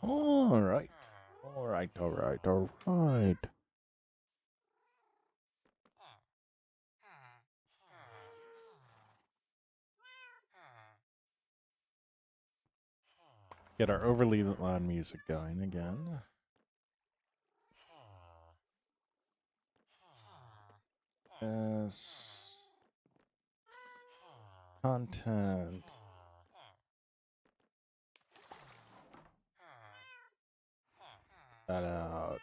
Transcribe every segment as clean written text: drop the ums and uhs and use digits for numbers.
All right. All right. All right. All right. Get our overly loud music going again. Yes. Content. That out.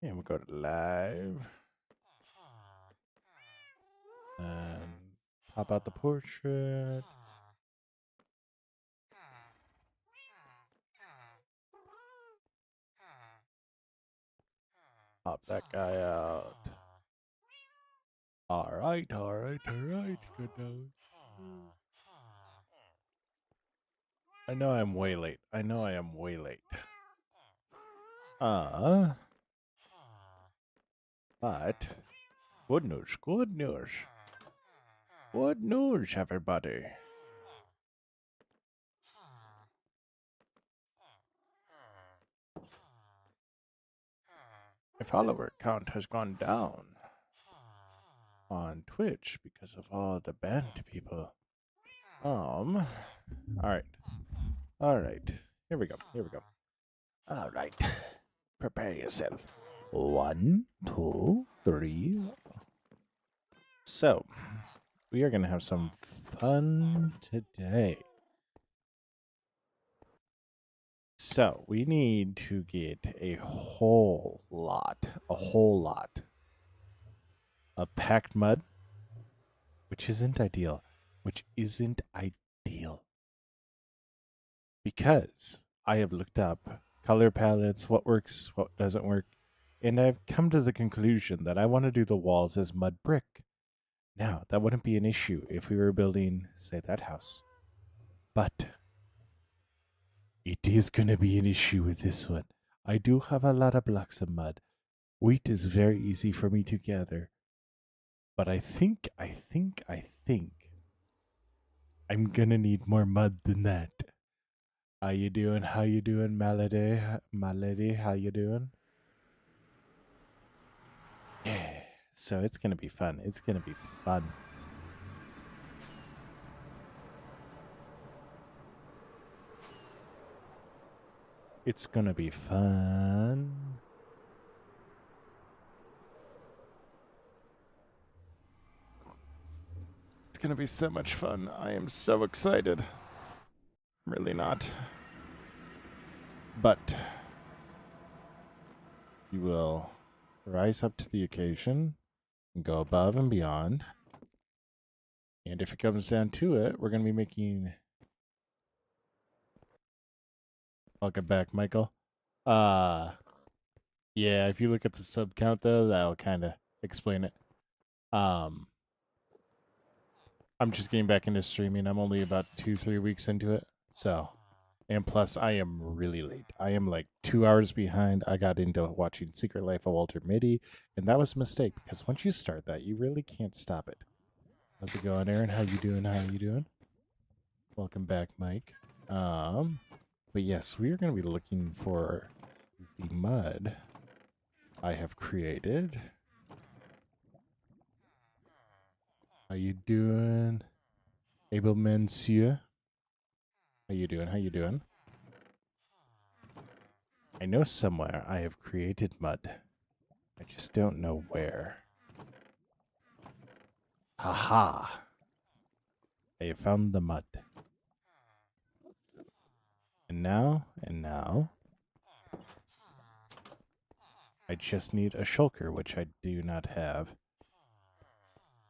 And we'll go to live. And pop out the portrait. Pop that guy out. All right, all right, all right. Good now. I know I'm way late. I know I am way late. But good news, good news. Good news, everybody. My follower count has gone down on Twitch because of all the banned people. All right. All right. Here we go. Here we go. All right. Prepare yourself. 1, 2, 3. So, we are going to have some fun today. So, we need to get a whole lot of packed mud, which isn't ideal. Because I have looked up color palettes, what works, what doesn't work, and I've come to the conclusion that I want to do the walls as mud brick. Now, that wouldn't be an issue if we were building, say, that house. But it is going to be an issue with this one. I do have a lot of blocks of mud. Wheat is very easy for me to gather. But I think I'm going to need more mud than that. How you doing? How you doing, Melody? Melody, how you doing? Yeah. So it's going to be fun. It's going to be fun. It's going to be fun. It's going to be so much fun. I am so excited. Really not. But you will rise up to the occasion and go above and beyond. And if it comes down to it, we're going to be making... Welcome back, Michael. Yeah, if you look at the sub count, though, that'll kind of explain it. I'm just getting back into streaming. I'm only about 2-3 weeks into it. So, and plus, I am really late. I am like 2 hours behind. I got into watching Secret Life of Walter Mitty, and that was a mistake because once you start that, you really can't stop it. How's it going, Aaron? How you doing? How you doing? Welcome back, Mike. But yes, we are going to be looking for the mud I have created. How you doing, Abel Monsieur? How you doing? How you doing? I know somewhere I have created mud. I just don't know where. Haha! I have found the mud. And now, I just need a shulker, which I do not have.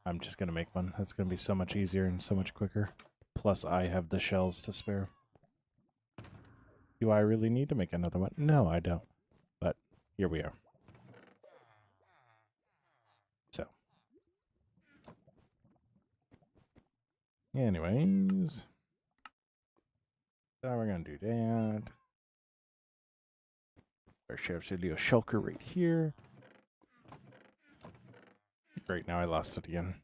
I'm just going to make one. That's going to be so much easier and so much quicker. Plus, I have the shells to spare. Do I really need to make another one? No, I don't. But here we are. So. Anyways. So we're going to do that. Our sheriff's going to do a shulker right here. Great, now I lost it again.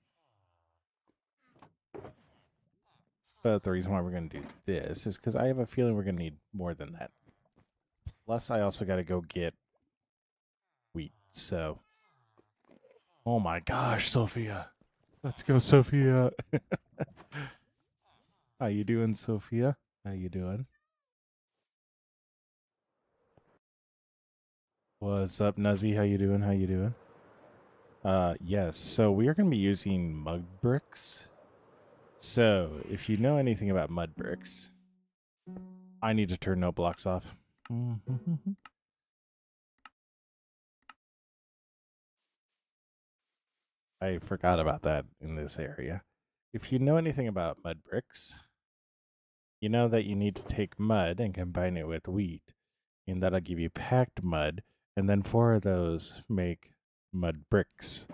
But the reason why we're going to do this is because I have a feeling we're going to need more than that. Plus, I also got to go get wheat, so... Oh my gosh, Sophia. Let's go, Sophia. How you doing, Sophia? How you doing? What's up, Nuzzy? How you doing? How you doing? Yes, so we are going to be using mud bricks. So, if you know anything about mud bricks, I need to turn no blocks off. I forgot about that in this area. If you know anything about mud bricks, you know that you need to take mud and combine it with wheat, and that'll give you packed mud, and then 4 of those make mud bricks.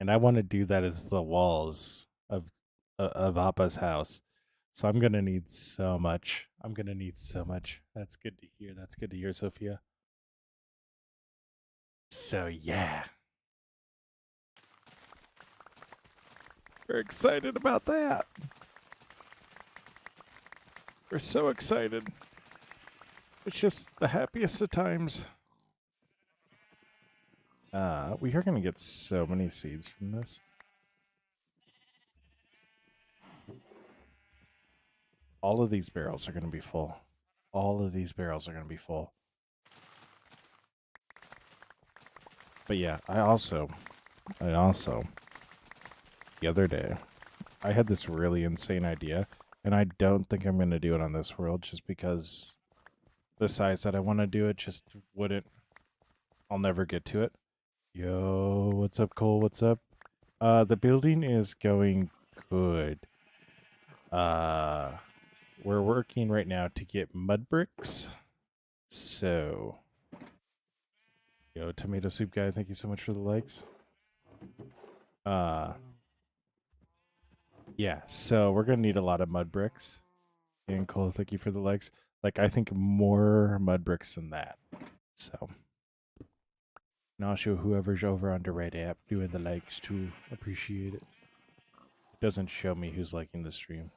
And I want to do that as the walls of Appa's house. So I'm gonna need so much. I'm gonna need so much. That's good to hear. That's good to hear, Sophia. So yeah. We're excited about that. We're so excited. It's just the happiest of times. We are gonna get so many seeds from this. All of these barrels are gonna be full. All of these barrels are gonna be full. But yeah, I also, the other day, I had this really insane idea, and I don't think I'm gonna do it on this world just because the size that I want to do it just wouldn't. I'll never get to it. Yo, what's up, Cole? What's up? The building is going good. We're working right now to get mud bricks. So, yo, tomato soup guy, thank you so much for the likes. Yeah, so we're gonna need a lot of mud bricks. And Cole, thank you for the likes. Like, I think more mud bricks than that. So, and I'll show whoever's over on the right app doing the likes too. Appreciate it. It doesn't show me who's liking the stream.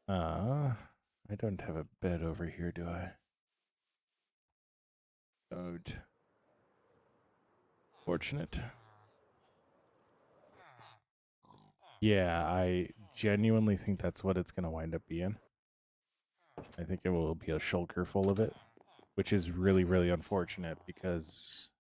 I don't have a bed over here, do I? Don't. Fortunate. Yeah, I genuinely think that's what it's going to wind up being. I think it will be a shulker full of it, which is really, really unfortunate because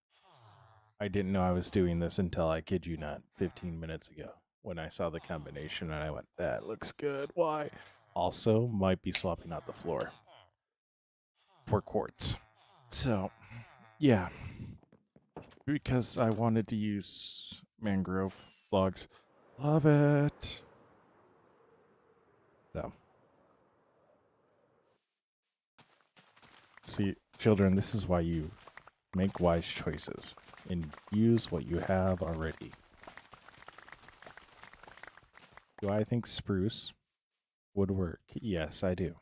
I didn't know I was doing this until, I kid you not, 15 minutes ago when I saw the combination and I went, that looks good. Why? Also, might be swapping out the floor for quartz. So, yeah. Because I wanted to use mangrove logs. Love it. So. See, children, this is why you make wise choices and use what you have already. Do I think spruce would work? Yes, I do.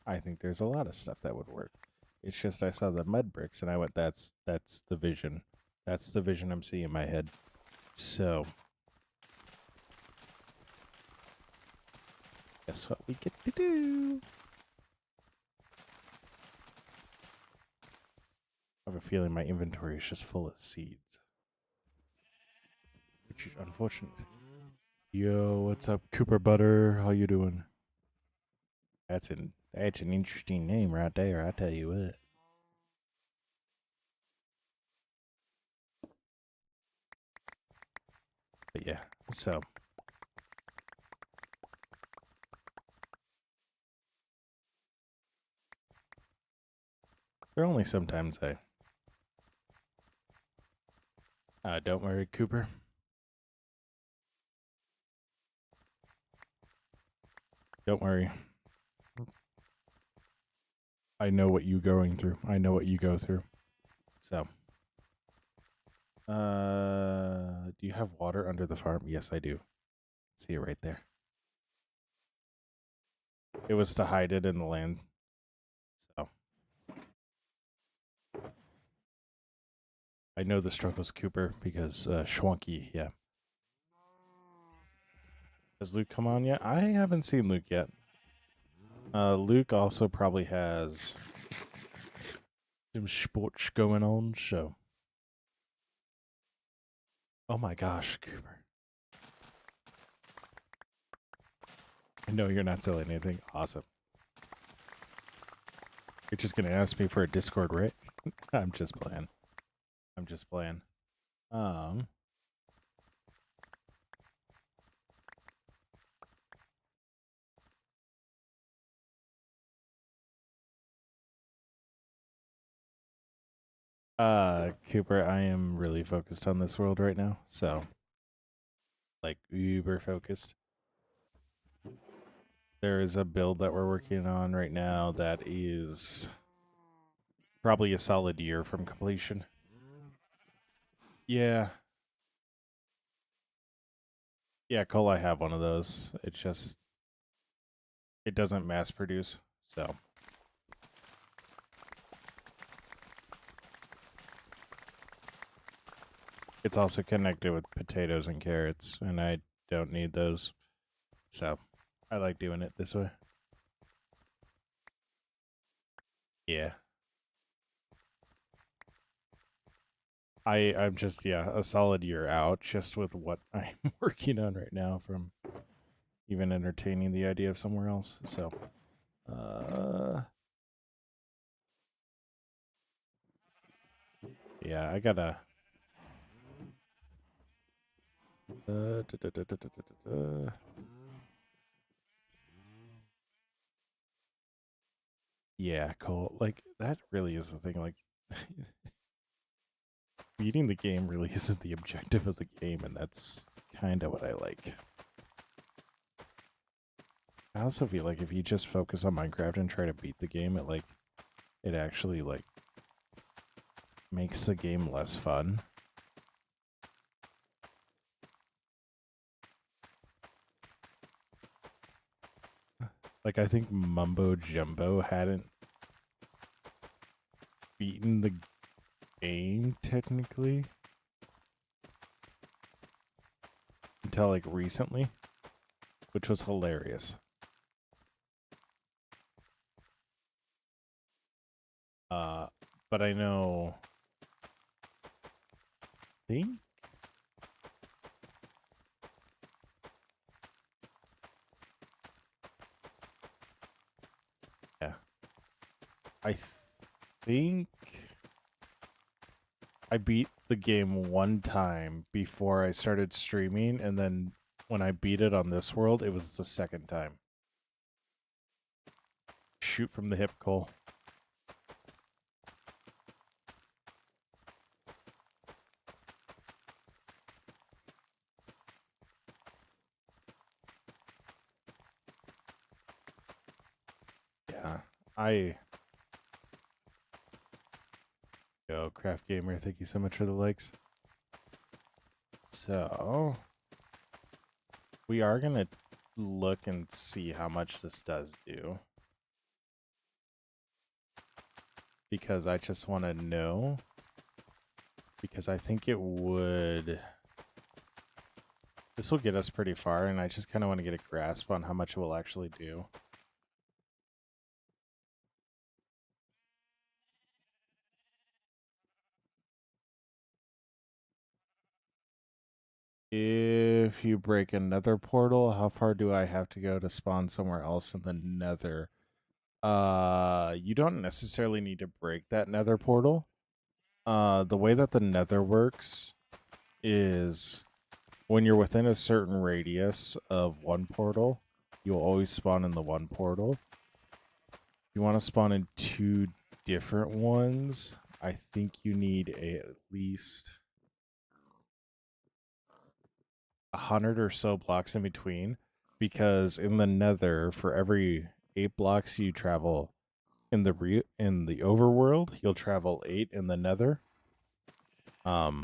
I think there's a lot of stuff that would work. It's just I saw the mud bricks and I went, that's the vision. That's the vision I'm seeing in my head. So, guess what we get to do? I have a feeling my inventory is just full of seeds. Which is unfortunate. Yo, what's up, Cooper Butter? How you doing? That's an interesting name right there, I tell you what. But yeah, so there are only sometimes don't worry, Cooper. Don't worry. I know what you're going through. I know what you go through. So, do you have water under the farm? Yes, I do. See it right there. It was to hide it in the land. So, I know the struggles, Cooper, because Schwanky, yeah. Has Luke come on yet? I haven't seen Luke yet. Luke also probably has some sports going on, so. Oh my gosh, Cooper. I know you're not selling anything. Awesome. You're just gonna ask me for a Discord, right? I'm just playing. I'm just playing. Cooper, I am really focused on this world right now, so like uber focused. There is a build that we're working on right now that is probably a solid year from completion. Yeah. Yeah, Cole, I have one of those. It doesn't mass produce, so. It's also connected with potatoes and carrots, and I don't need those. So, I like doing it this way. Yeah. I'm just, a solid year out just with what I'm working on right now from even entertaining the idea of somewhere else. So, yeah, I gotta. Yeah, Cole. Like that really is the thing. Like, beating the game really isn't the objective of the game, and that's kind of what I like. I also feel like if you just focus on Minecraft and try to beat the game, it actually like makes the game less fun. Like, I think Mumbo Jumbo hadn't beaten the game technically until like recently, which was hilarious. But I know. Think. Yeah. I think I beat the game one time before I started streaming, and then when I beat it on this world, it was the second time. Shoot from the hip, Cole. Yeah, Yo, Craft Gamer, thank you so much for the likes. So, we are going to look and see how much this does do. Because I just want to know. Because I think it would... This will get us pretty far, and I just kind of want to get a grasp on how much it will actually do. If you break another portal, how far do I have to go to spawn somewhere else in the nether? You don't necessarily need to break that nether portal. The way that the nether works is when you're within a certain radius of one portal, you'll always spawn in the one portal. If you want to spawn in two different ones, I think you need at least 100 or so blocks in between, because in the nether, for every 8 blocks you travel in the overworld, you'll travel 8 in the nether. I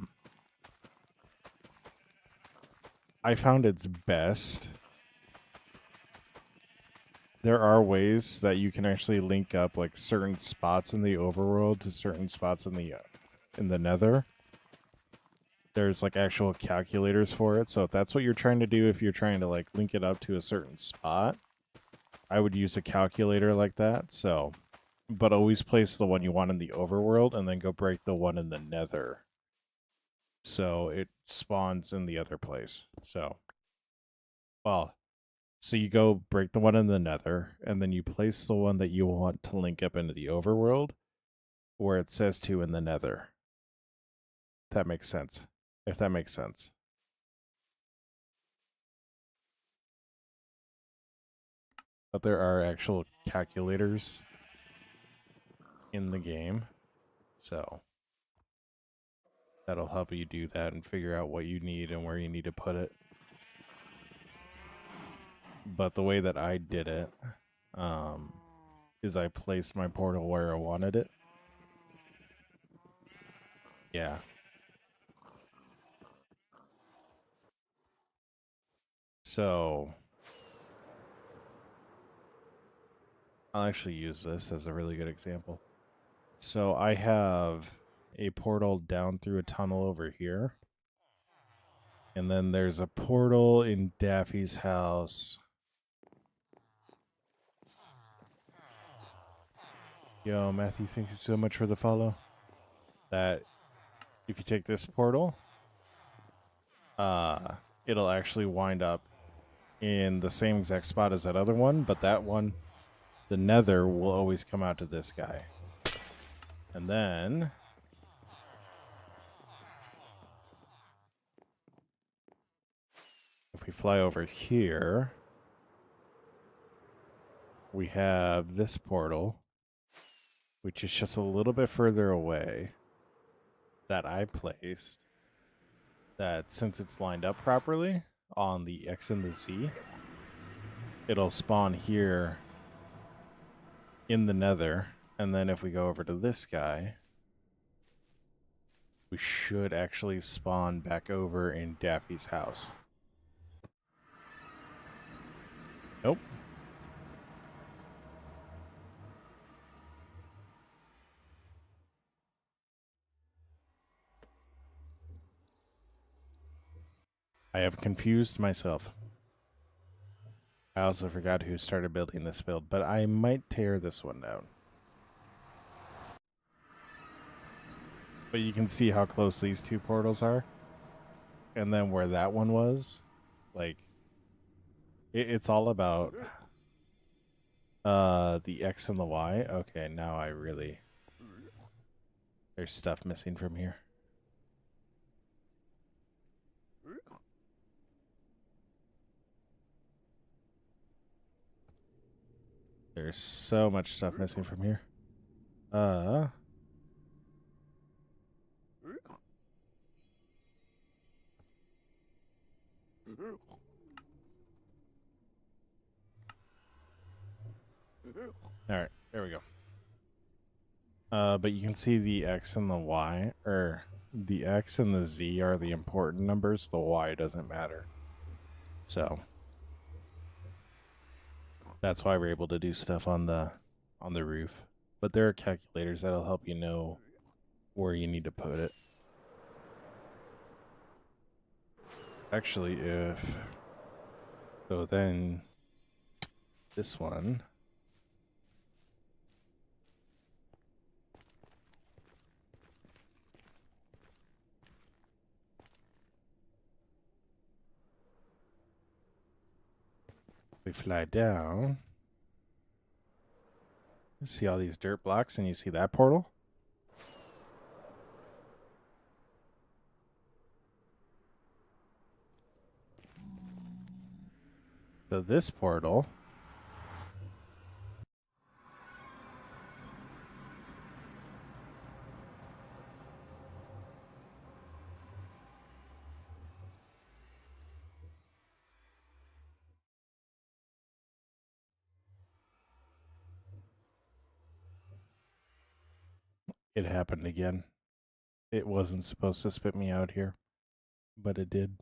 found it's best. There are ways that you can actually link up like certain spots in the overworld to certain spots in the nether. there's like actual calculators for it. So if that's what you're trying to do, if you're trying to like link it up to a certain spot, I would use a calculator like that. So, but always place the one you want in the overworld and then go break the one in the nether. So it spawns in the other place. So, well, so you go break the one in the nether and then you place the one that you want to link up into the overworld where it says to in the nether. If that makes sense. If that makes sense. But there are actual calculators in the game. So that'll help you do that and figure out what you need and where you need to put it. But the way that I did it is I placed my portal where I wanted it. Yeah. So I'll actually use this as a really good example. So I have a portal down through a tunnel over here. And then there's a portal in Daffy's house. Yo, Matthew, thank you so much for the follow. That if you take this portal, it'll actually wind up in the same exact spot as that other one, but that one, the nether, will always come out to this guy. And then if we fly over here, we have this portal, which is just a little bit further away, that I placed, that since it's lined up properly on the X and the Z, it'll spawn here in the nether. And then if we go over to this guy, we should actually spawn back over in Daffy's house. Nope. I have confused myself. I also forgot who started building this build, but I might tear this one down. But you can see how close these two portals are. And then where that one was, like, it's all about the X and the Y. Okay, now I really... There's stuff missing from here. There's so much stuff missing from here. Alright, there we go. But you can see the X and the Y, or the X and the Z are the important numbers. The Y doesn't matter. So that's why we're able to do stuff on the roof. But there are calculators that'll help you know where you need to put it. Actually, so then this one, we fly down. You see all these dirt blocks, and you see that portal? So this portal it happened again. It wasn't supposed to spit me out here, but it did.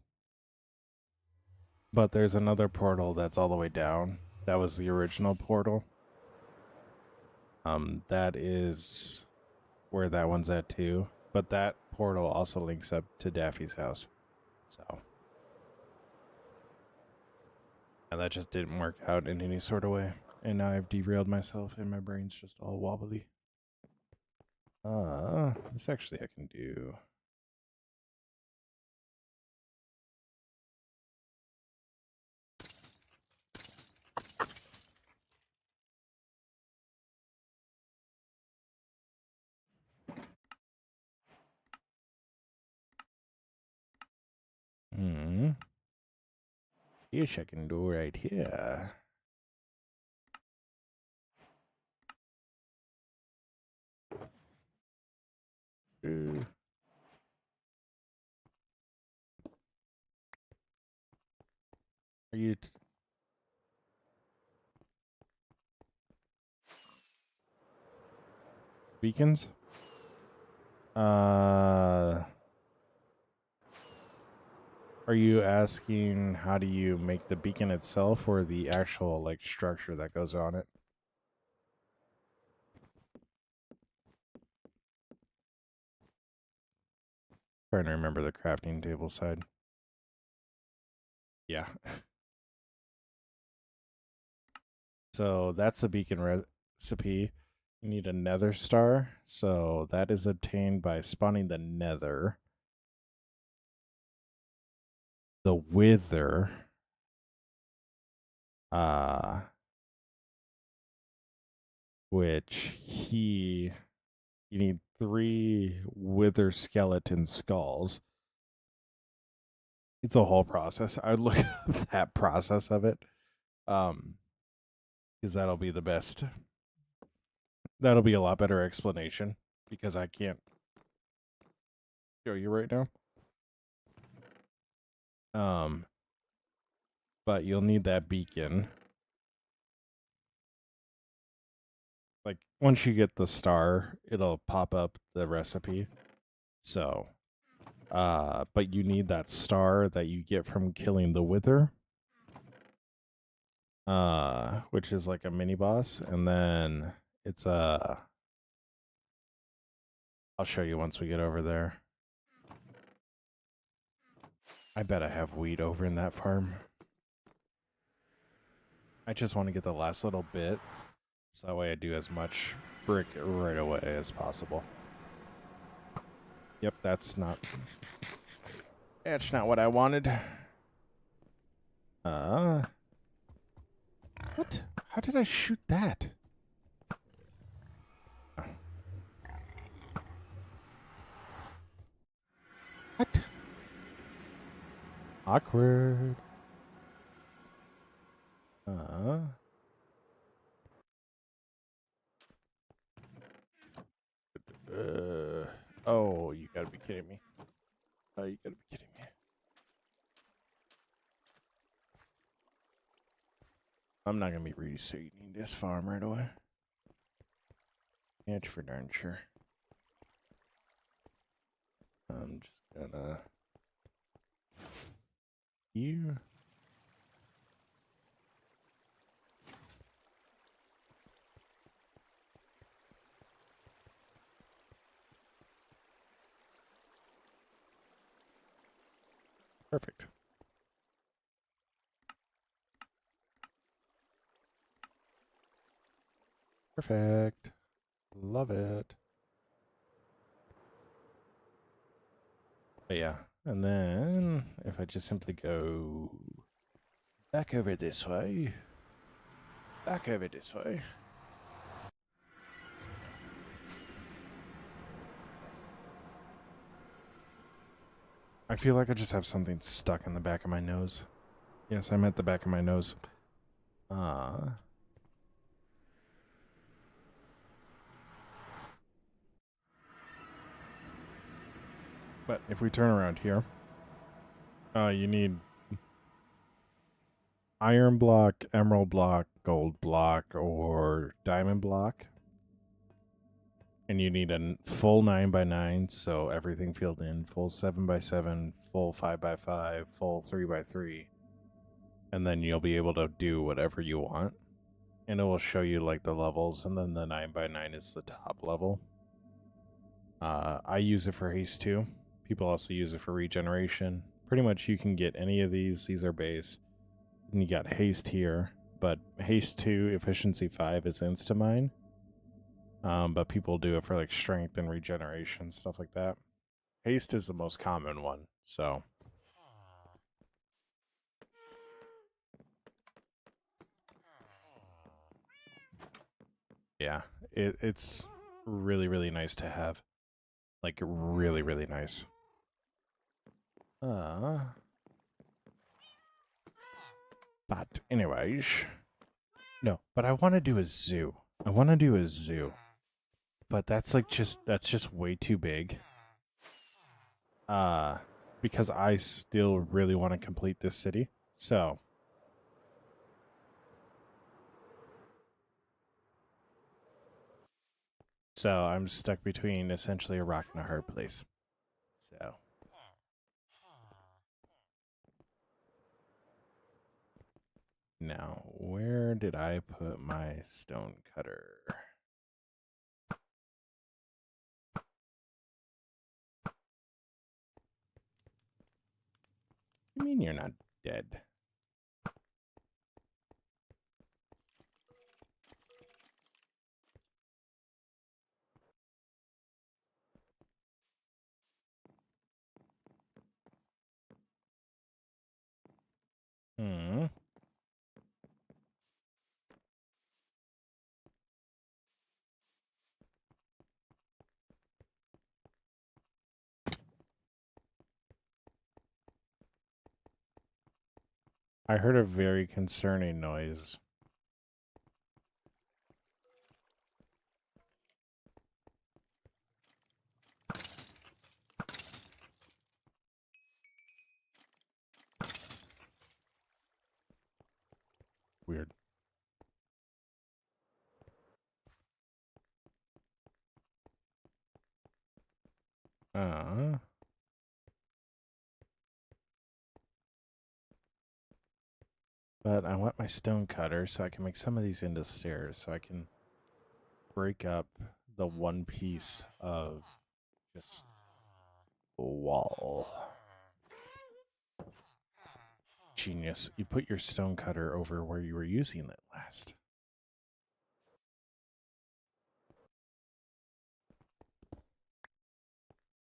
But there's another portal that's all the way down. That was the original portal. That is where that one's at too. But that portal also links up to Daffy's house. So. And that just didn't work out in any sort of way. And now I've derailed myself and my brain's just all wobbly. This actually I can do. Yes, I can do right here. Are you beacons? Are you asking how do you make the beacon itself or the actual like structure that goes on it? Trying to remember the crafting table side. Yeah. So that's the beacon recipe. You need a nether star. So that is obtained by spawning the nether. The wither. Which you need 3 wither skeleton skulls. It's a whole process. I would look at that process of it. Because that'll be the best. That'll be a lot better explanation because I can't show you right now. But you'll need that beacon. Like once you get the star, it'll pop up the recipe. So, but you need that star that you get from killing the wither. Which is like a mini boss, and then it's I'll show you once we get over there. I bet I have wheat over in that farm. I just want to get the last little bit, so that way I do as much brick right away as possible. Yep, that's not what I wanted. What? How did I shoot that? What? Awkward. Oh, you gotta be kidding me. Oh, you gotta be kidding me. I'm not gonna be reseeding this farm right away. That's for darn sure. I'm just gonna... You... Perfect. Perfect. Love it. But yeah, and then if I just simply go back over this way, I feel like I just have something stuck in the back of my nose. Yes, I'm at the back of my nose. But if we turn around here, you need iron block, emerald block, gold block, or diamond block. And you need a full 9x9, so everything filled in, full 7x7, full 5x5, full 3x3. And then you'll be able to do whatever you want. And it will show you like the levels, and then the 9x9 is the top level. I use it for haste too. People also use it for regeneration. Pretty much you can get any of these. These are base. And you got haste here, but haste 2, efficiency 5 is insta-mine. But people do it for like strength and regeneration, stuff like that. Haste is the most common one, so. Yeah, it's really, really nice to have. Like, really, really nice. But anyways. No, but I want to do a zoo. But that's like that's just way too big. Because I still really want to complete this city. So I'm stuck between essentially a rock and a hard place. So now, where did I put my stone cutter? You mean you're not dead? Hmm. I heard a very concerning noise. Weird. But I want my stone cutter so I can make some of these into stairs so I can break up the one piece of just wall. Genius. You put your stone cutter over where you were using it last.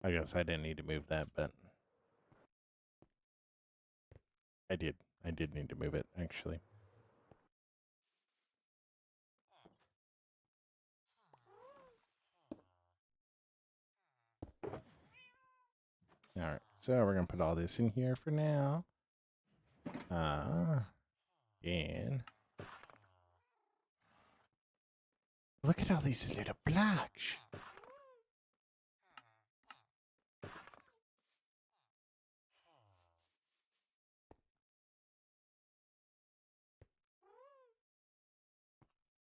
I guess I didn't need to move that, but I did. I did need to move it, actually. All right, so we're going to put all this in here for now. And look at all these little blocks.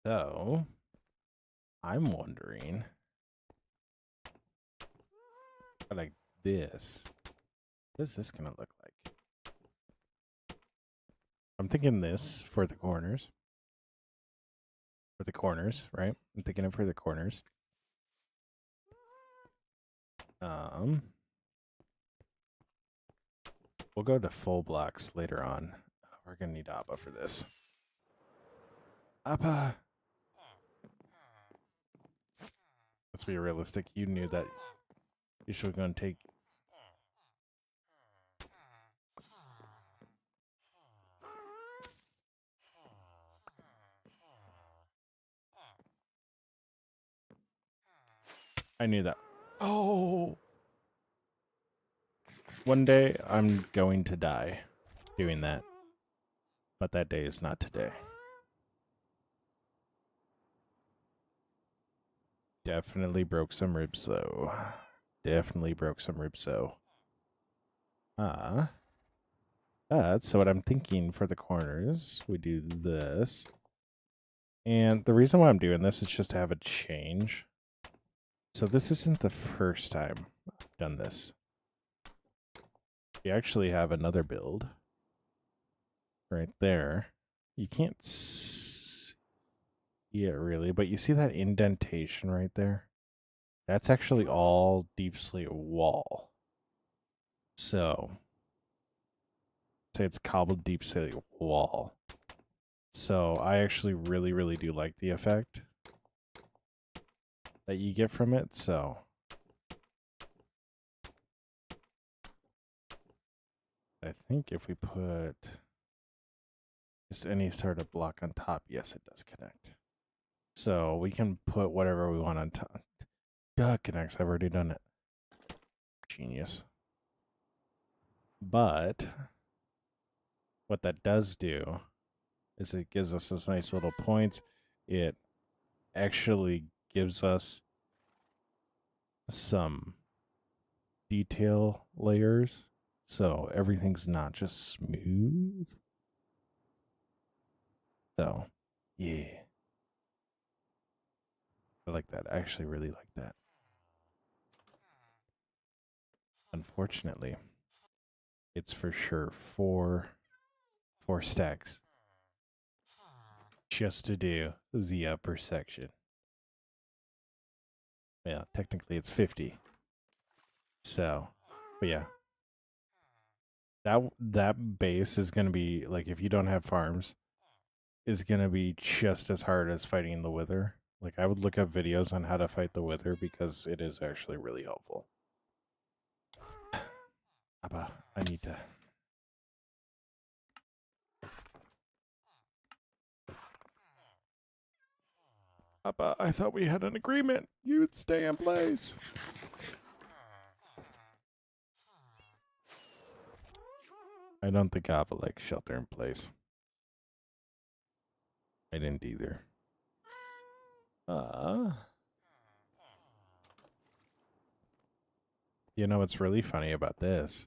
So, I'm wondering, like this, what is this going to look like? I'm thinking this for the corners. For the corners, right? I'm thinking of for the corners. We'll go to full blocks later on. We're gonna need Appa for this. Appa! Let's be realistic. You knew that you should go and take... I knew that. Oh! One day, I'm going to die doing that. But that day is not today. Definitely broke some ribs, though. Definitely broke some ribs, though. So what I'm thinking for the corners, we do this. And the reason why I'm doing this is just to have a change. So this isn't the first time I've done this. We actually have another build right there. You can't see it really, but you see that indentation right there? That's actually all deep slate wall. So, say it's cobbled deep slate wall. So I actually really, really do like the effect that you get from it. So I think if we put just any sort of block on top, yes, it does connect. So we can put whatever we want on top. Duh, connects. I've already done it. Genius. But what that does do is it gives us this nice little points. It actually gives us some detail layers, so everything's not just smooth. So, yeah. I like that. I actually really like that. Unfortunately, it's for sure four stacks just to do the upper section. Yeah, technically it's 50. So, but yeah. That base is going to be like, if you don't have farms, is going to be just as hard as fighting the wither. Like, I would look up videos on how to fight the wither because it is actually really helpful. Abba, I need to. Abba, I thought we had an agreement. You would stay in place. I don't think Abba likes shelter in place. I didn't either. You know what's really funny about this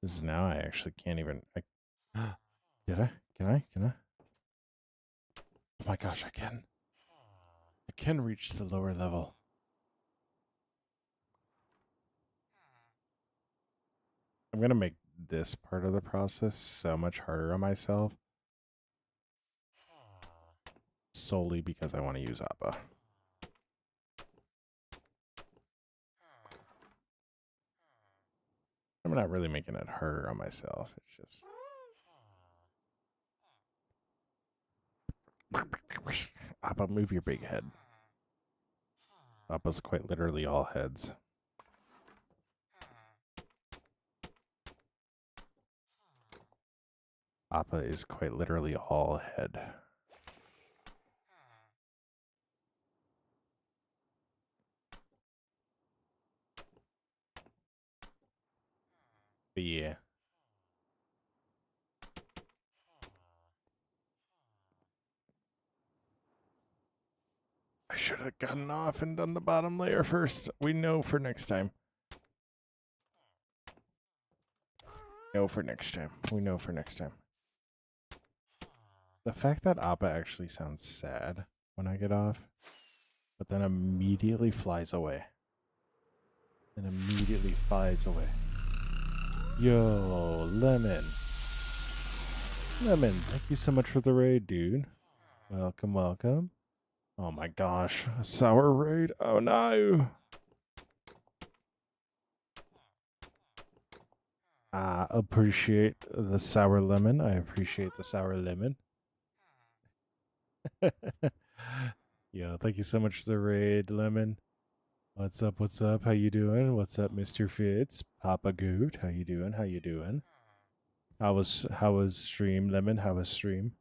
is now I actually can't even. Did I? Can I? Can I? Oh my gosh, I can. I can reach the lower level. I'm going to make this part of the process so much harder on myself. Solely because I want to use Appa. I'm not really making it harder on myself. It's just... Appa, move your big head. Appa's quite literally all heads. Appa is quite literally all head. But yeah. I should have gotten off and done the bottom layer first. We know for next time. Know for next time. We know for next time. The fact that Appa actually sounds sad when I get off, but then immediately flies away. And immediately flies away. Yo, Lemon. Lemon, thank you so much for the raid, dude. Welcome, welcome. Oh my gosh, a sour raid? Oh no! I appreciate the sour lemon. I appreciate the sour lemon. Yo, thank you so much for the raid, Lemon. What's up, what's up? How you doing? What's up, Mr. Fitz? Papa Goot, how you doing? How you doing? How was stream, Lemon? How was stream?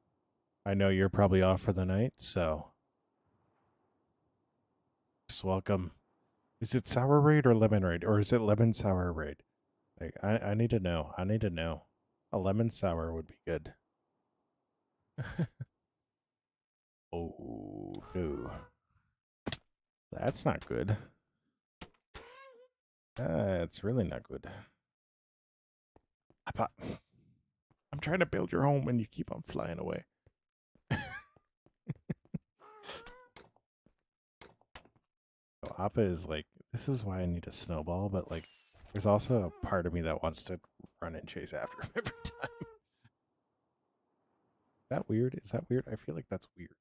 I know you're probably off for the night, so just welcome. Is it sour raid or lemon raid? Or is it lemon sour raid? Like, I need to know. I need to know. A lemon sour would be good. Oh, no. That's not good. That's really not good. I'm trying to build your home and you keep on flying away. So Appa is like, this is why I need a snowball, but like, there's also a part of me that wants to run and chase after him every time. Is that weird? Is that weird? I feel like that's weird.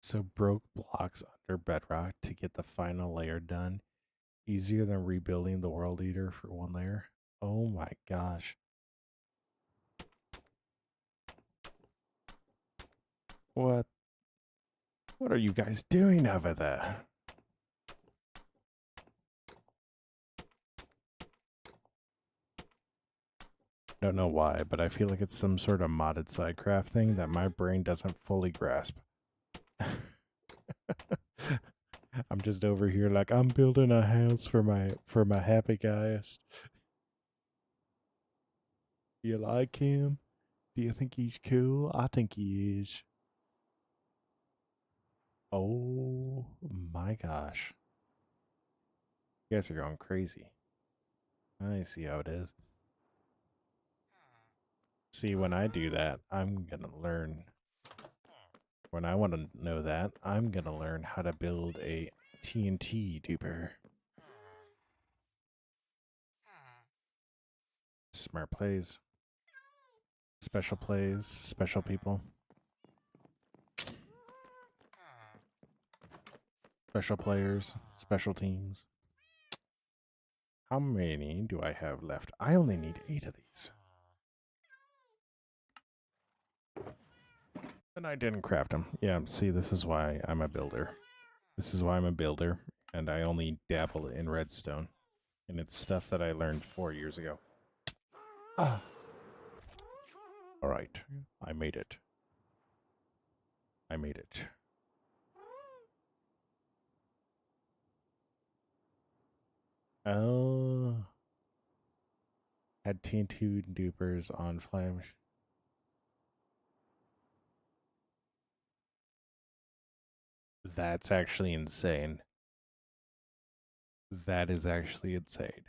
So broke blocks under bedrock to get the final layer done. Easier than rebuilding the world eater for one layer. Oh my gosh. What are you guys doing over there? I don't know why, but I feel like it's some sort of modded sidecraft thing that my brain doesn't fully grasp. I'm just over here like I'm building a house for my happy guys. You like him? Do you think he's cool? I think he is. Oh my gosh. You guys are going crazy. I see how it is. See, when I do that, I'm gonna learn. When I want to know that, I'm gonna learn how to build a TNT duper. Smart plays. Special plays. Special people. Special players. Special teams. How many do I have left? I only need 8 of these. And I didn't craft them. Yeah, see, this is why I'm a builder. This is why I'm a builder, and I only dabble in redstone. And it's stuff that I learned 4 years ago. Ah. All right, I made it. I made it. Oh. Had TNT dupers on flame. That's actually insane. That is actually insane.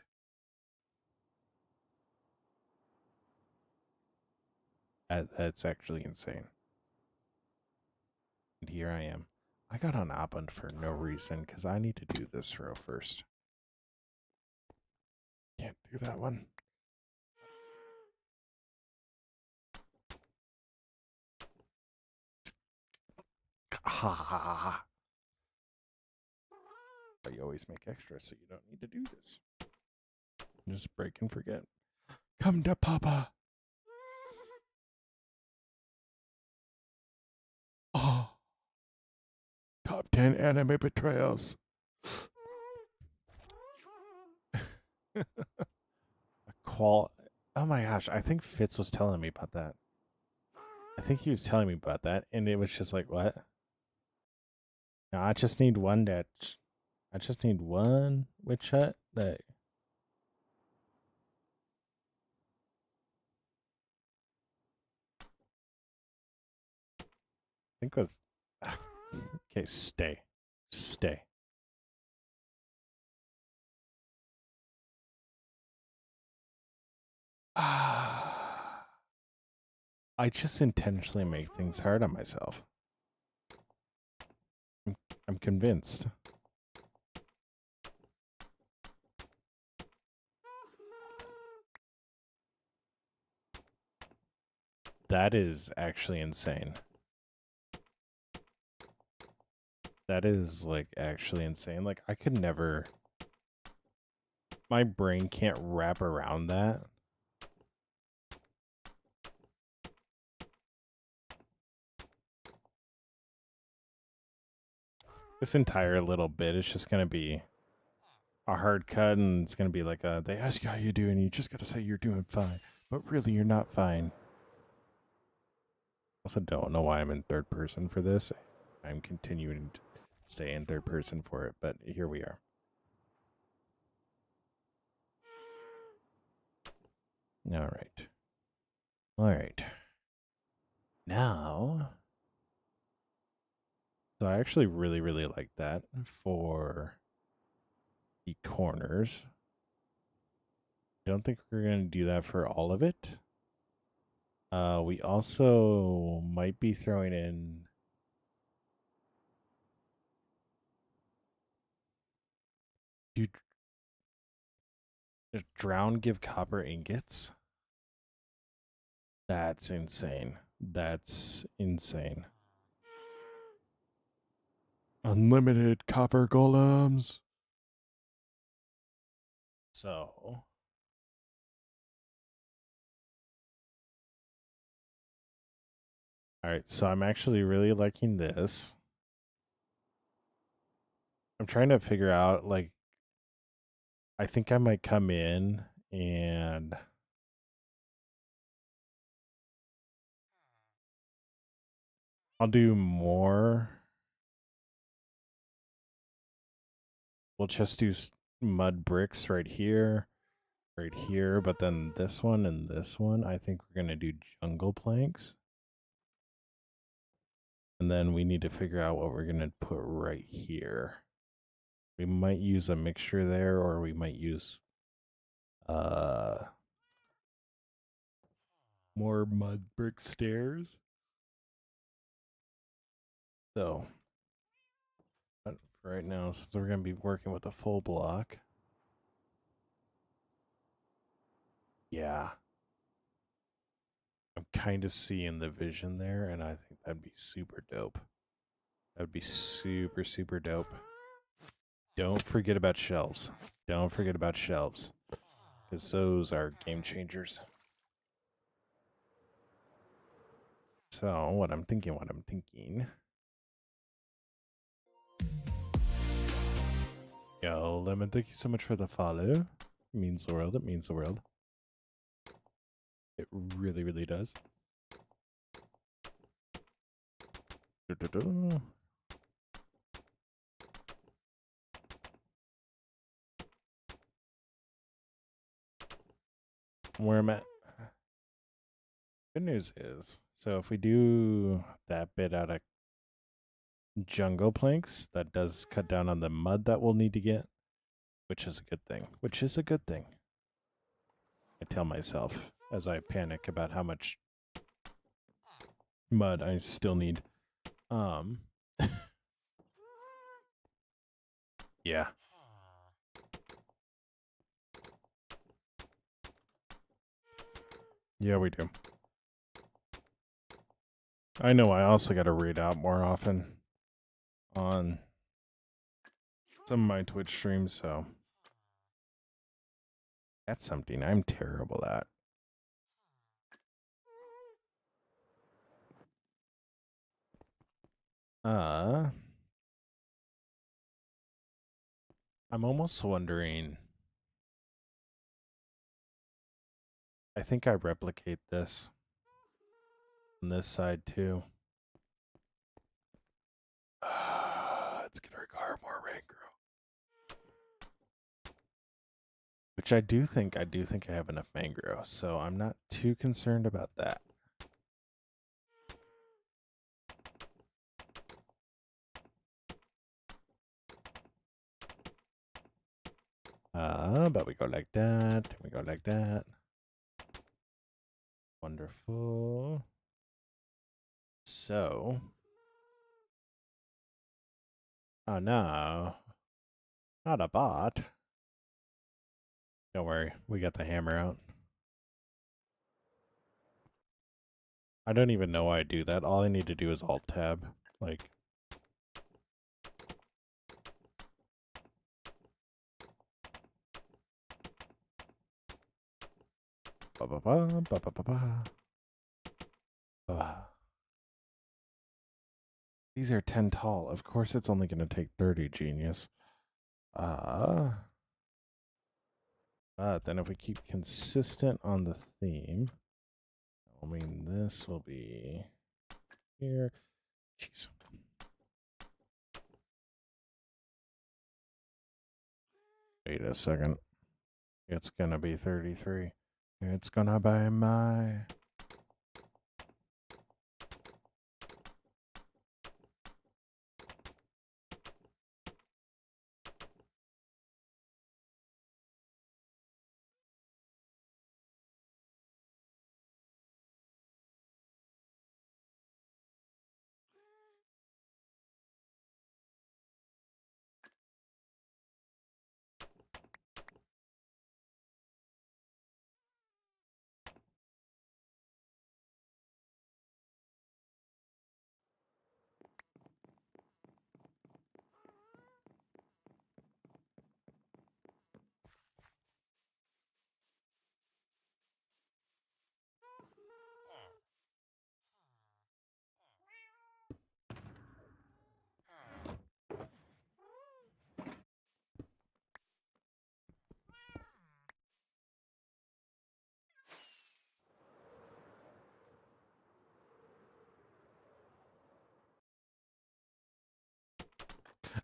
That's actually insane. And here I am. I got on Abund for no reason because I need to do this row first. Can't do that one. Ha ha ha ha. But you always make extra, so you don't need to do this. Just break and forget. Come to Papa. Oh. Top 10 anime betrayals. Oh my gosh, I think Fitz was telling me about that. I think he was telling me about that, and it was just like, what? No, I just need one that. I just need one witch hut that. I think was. Okay, stay. Stay. I just intentionally make things hard on myself. I'm convinced. That is actually insane. That is like actually insane. Like I could never. My brain can't wrap around that. This entire little bit is just going to be a hard cut, and it's going to be like, they ask you how you doing, and you just got to say you're doing fine. But really, you're not fine. Also, don't know why I'm in third person for this. I'm continuing to stay in third person for it, but here we are. All right. All right. Now, so I actually really, really like that for the corners. Don't think we're going to do that for all of it. We also might be throwing in. Does drown give copper ingots? That's insane. That's insane. Unlimited copper golems. So. All right, so I'm actually really liking this. I'm trying to figure out, like, I think I might come in and I'll do more. We'll just do mud bricks right here, but then this one and this one, I think we're going to do jungle planks. And then we need to figure out what we're going to put right here. We might use a mixture there, or we might use more mud brick stairs. So, but for right now, since we're going to be working with a full block. Yeah. I'm kind of seeing the vision there, and I think that'd be super dope. That'd be super, super dope. Don't forget about shelves. Don't forget about shelves. Because those are game changers. So, what I'm thinking. Yo, Lemon, thank you so much for the follow. It means the world. It means the world. It really, really does. Where I'm at. Good news is, so if we do that bit out of jungle planks, that does cut down on the mud that we'll need to get, which is a good thing. I tell myself as I panic about how much mud I still need. Yeah. Yeah, we do. I know I also got to read out more often on some of my Twitch streams, so that's something I'm terrible at. I'm almost wondering. I think I replicate this on this side too. It's gonna require more rain grow. Which I do think I have enough mangrove, so I'm not too concerned about that. But we go like that, we go like that. Wonderful. So, oh no, not a bot. Don't worry, we got the hammer out. I don't even know why I do that. All I need to do is Alt Tab. Like, ba ba ba ba ba ba ba. These are 10 tall. Of course, it's only going to take 30, genius. But then if we keep consistent on the theme, I mean, this will be here. Jeez. Wait a second. It's going to be 33. It's going to be my...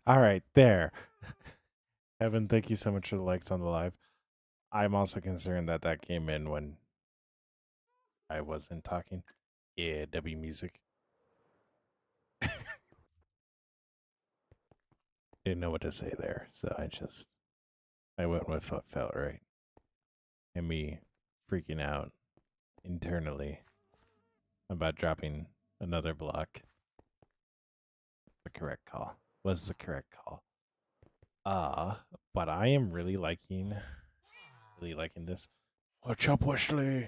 All right, there. Evan, thank you so much for the likes on the live. I'm also concerned that that came in when I wasn't talking. Yeah, W music. Didn't know what to say there, so I went with what felt right. And me freaking out internally about dropping another block. The correct call. Was the correct call. But I am really liking this. What's up, Wesley?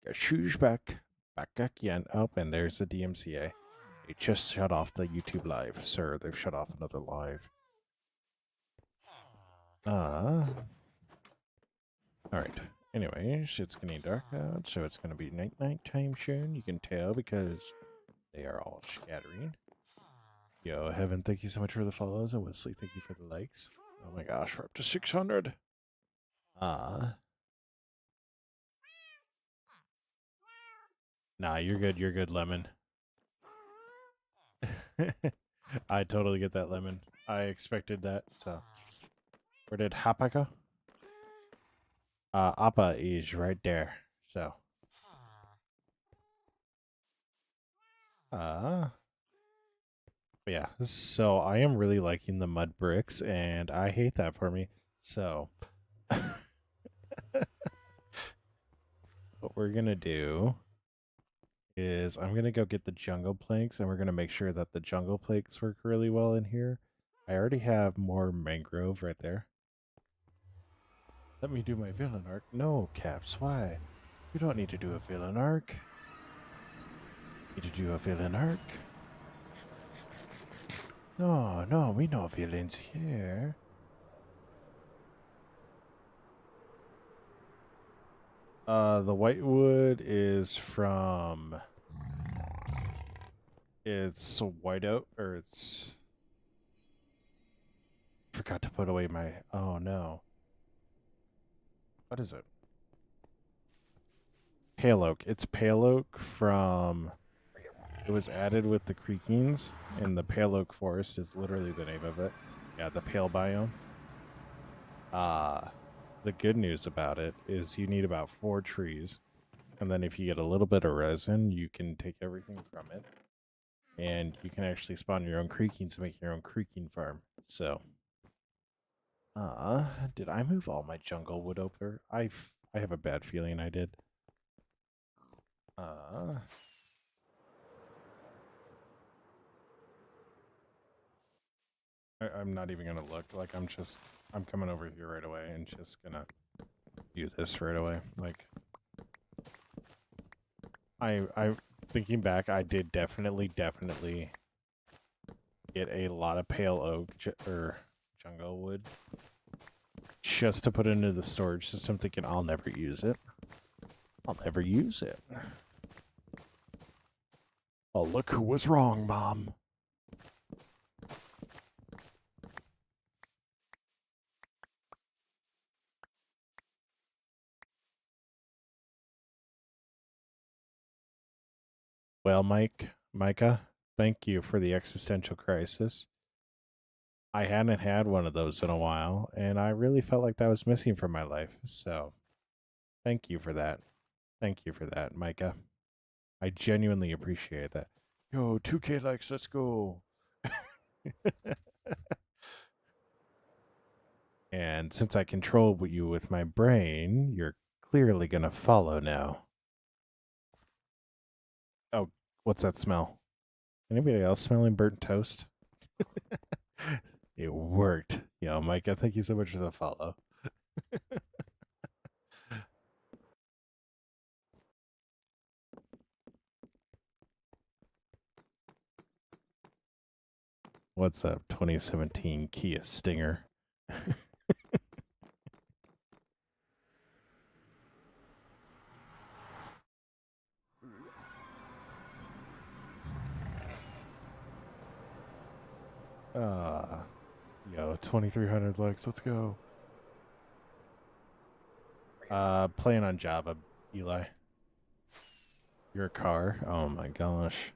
Get shoes back. Back again. Oh, and there's the DMCA. They just shut off the YouTube live, sir. They've shut off another live. Alright. Anyway, shit's getting dark out, so it's gonna be night time soon. You can tell because they are all scattering. Yo, Heaven, thank you so much for the follows, and Wesley, thank you for the likes. Oh my gosh, we're up to 600. Nah, you're good, Lemon. I totally get that, Lemon. I expected that, so. Where did Hapa go? Appa is right there, so. But yeah, so I am really liking the mud bricks, and I hate that for me, so. What we're gonna do is I'm gonna go get the jungle planks, and we're gonna make sure that the jungle planks work really well in here. I already have more mangrove right there. Let me do my villain arc. No, Caps, why? You don't need to do a villain arc. Need to do a villain arc? No, we know villains here. The whitewood is from... It's whiteout, or it's... Forgot to put away my... Oh, no. What is it? Pale oak. It's pale oak from... It was added with the Creekings, and the pale oak forest is literally the name of it. Yeah, the pale biome. The good news about it is you need about 4 trees, and then if you get a little bit of resin, you can take everything from it, and you can actually spawn your own Creekings to make your own Creeking farm. So, did I move all my jungle wood over? I have a bad feeling I did. I'm not even gonna look. Like, I'm coming over here right away and just gonna do this right away. Like, I thinking back, I did definitely get a lot of pale oak or jungle wood just to put into the storage system, thinking I'll never use it. I'll never use it. Oh, look who was wrong, Mom. Well, Micah, thank you for the existential crisis. I hadn't had one of those in a while, and I really felt like that was missing from my life. So, thank you for that. Thank you for that, Micah. I genuinely appreciate that. Yo, 2K likes, let's go. And since I control you with my brain, you're clearly gonna follow now. Oh, what's that smell? Anybody else smelling burnt toast? It worked. Yo, Micah, thank you so much for the follow. What's up, 2017 Kia Stinger? Yo, 2,300 likes. Let's go. Playing on Java, Eli. Your car? Oh my gosh.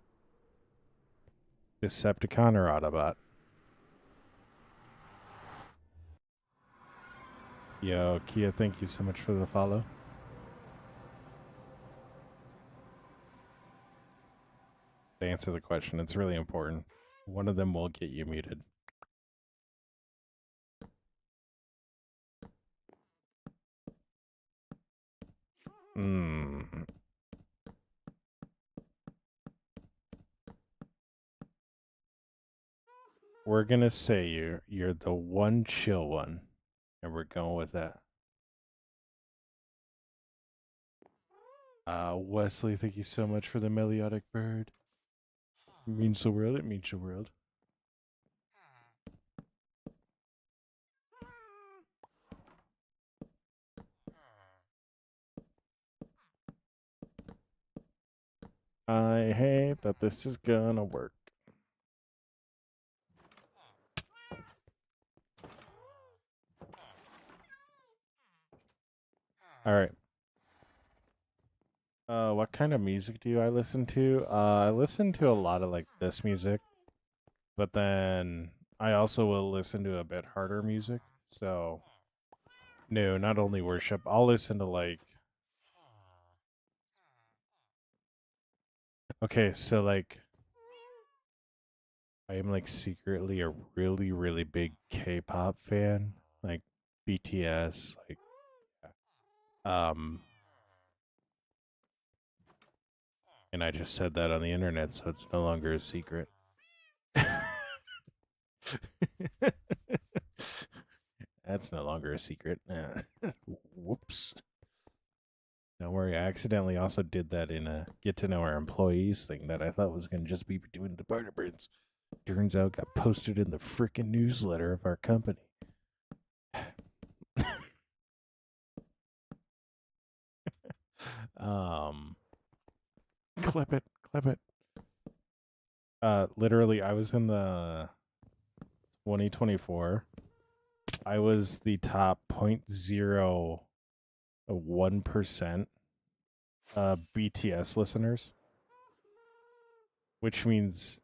Decepticon or Autobot? Yo, Kia, thank you so much for the follow. To answer the question, it's really important. One of them will get you muted. We're gonna say you're the one chill one, and we're going with that. Wesley, thank you so much for the melodic bird. It means the world. It means the world. I hate that this is gonna work. All right. What kind of music do I listen to? I listen to a lot of like this music, but then I also will listen to a bit harder music. So, no, not only worship. I'll listen to like. Okay, so like, I am like secretly a really, really big K-pop fan, like BTS, like, um, and I just said that on the internet, so it's no longer a secret. That's no longer a secret. Whoops. Don't worry, I accidentally also did that in a get to know our employees thing that I thought was going to just be between the Barnabins. Turns out got posted in the freaking newsletter of our company. um, clip it, clip it. Literally, I was in the 2024. I was the top 0.01% BTS listeners, which means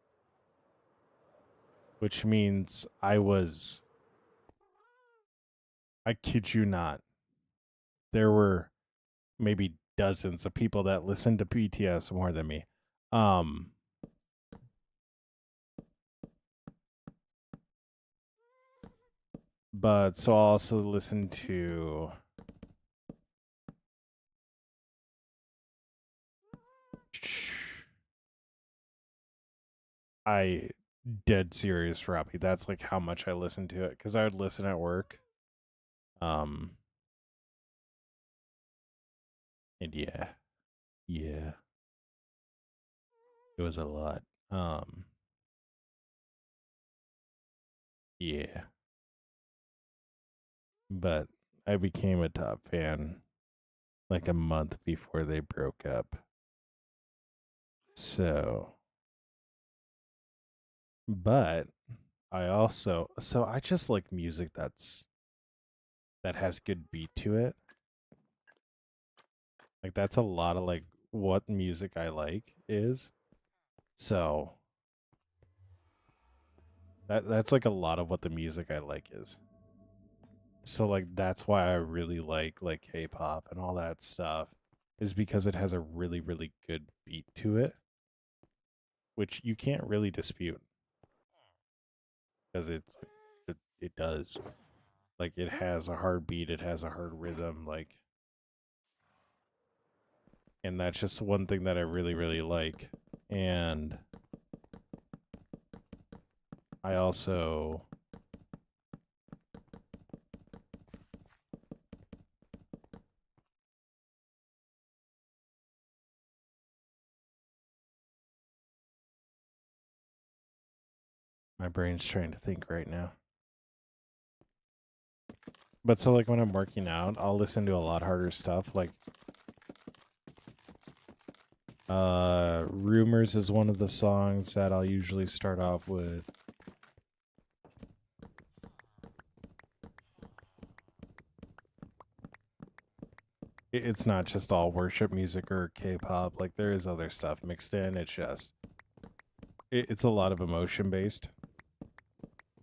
I kid you not, there were maybe dozens of people that listened to BTS more than me. But so I'll also listen to I dead serious, Robbie. That's like how much I listen to it because I would listen at work. And yeah, it was a lot. Yeah, but I became a top fan like a month before they broke up. So, but I just like music that has good beat to it. Like that's a lot of like what music I like is. So that's like a lot of what the music I like is. So like that's why I really like K-pop and all that stuff is because it has a really really good beat to it, which you can't really dispute because it does. Like it has a hard beat, it has a hard rhythm, like, and that's just one thing that I really really like. And I also my brain's trying to think right now. But so like when I'm working out, I'll listen to a lot harder stuff. Like Rumors is one of the songs that I'll usually start off with. It's not just all worship music or K-pop. Like there is other stuff mixed in. It's just it's a lot of emotion based.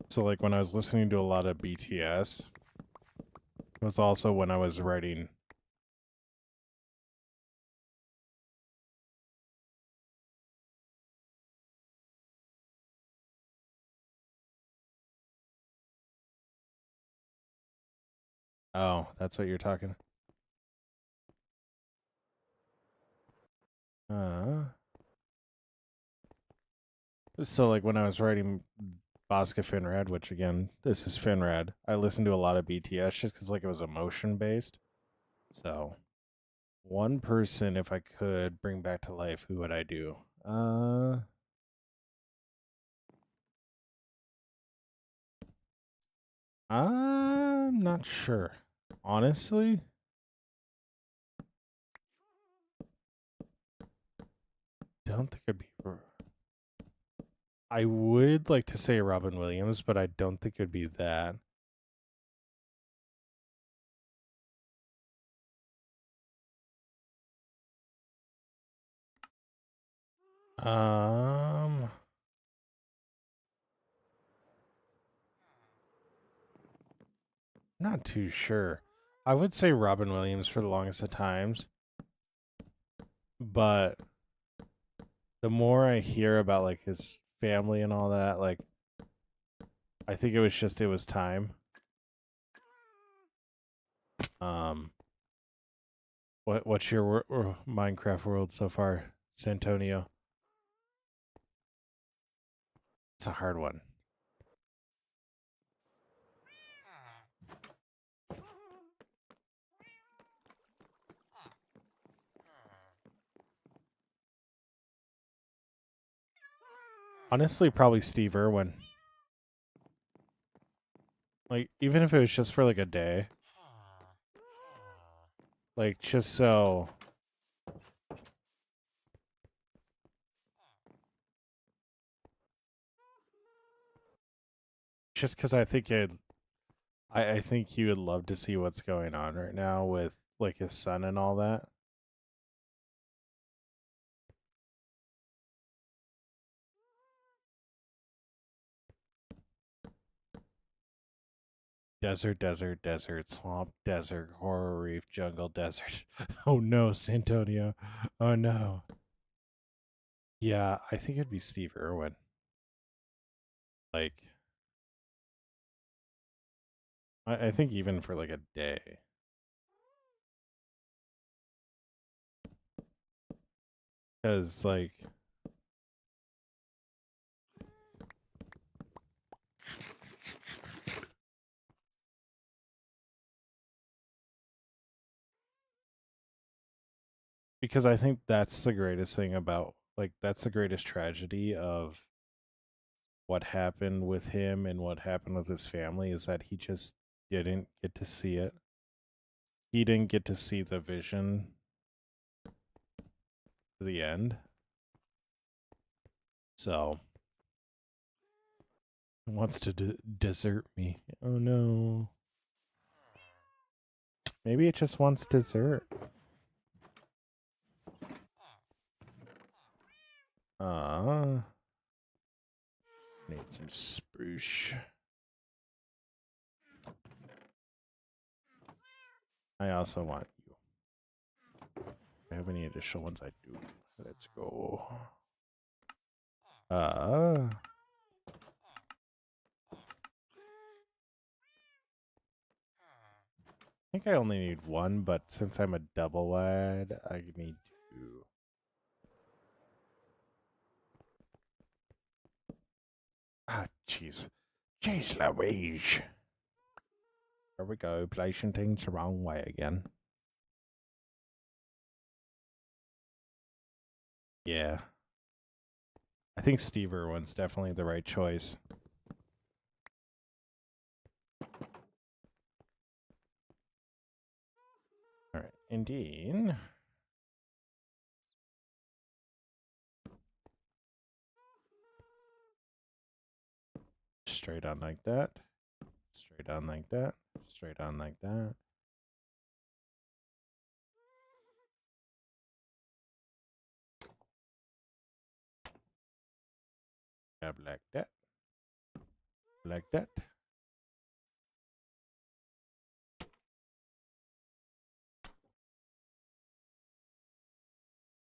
So like when I was listening to a lot of BTS, was also when I was writing. Oh, that's what you're talking. So like when I was writing Bosca Finrad, which again, this is Finrad, I listened to a lot of BTS just because like it was emotion based. So one person, if I could bring back to life, who would I do? I'm not sure. Honestly, don't think it'd be. I would like to say Robin Williams, but I don't think it'd be that. Um, Not too sure. I would say Robin Williams for the longest of times, but the more I hear about like his family and all that, like I think it was time. Um, what's your Minecraft world so far, Santonio? It's a hard one. Honestly, probably Steve Irwin. Like even if it was just for like a day, like just because I think he would love to see what's going on right now with like his son and all that. Desert, desert, desert, swamp, desert, coral reef, jungle, desert. Oh no, Santonio. Oh no. Yeah, I think it'd be Steve Irwin. Like, I think even for like a day. Because, like, because I think that's the greatest thing about, like, that's the greatest tragedy of what happened with him and what happened with his family is that he just didn't get to see it. He didn't get to see the vision to the end. So, he wants to desert me. Oh no. Maybe it just wants dessert. Need some spruce. I also want you. Do I have any additional ones? I do. Let's go. I think I only need one, but since I'm a double wide, I need two. Ah, jeez. Jeez Louise. Here we go, placing things the wrong way again. Yeah. I think Steve Irwin's definitely the right choice. All right, indeed. Straight on like that. Straight on like that. Straight on like that. Grab like that. Like that.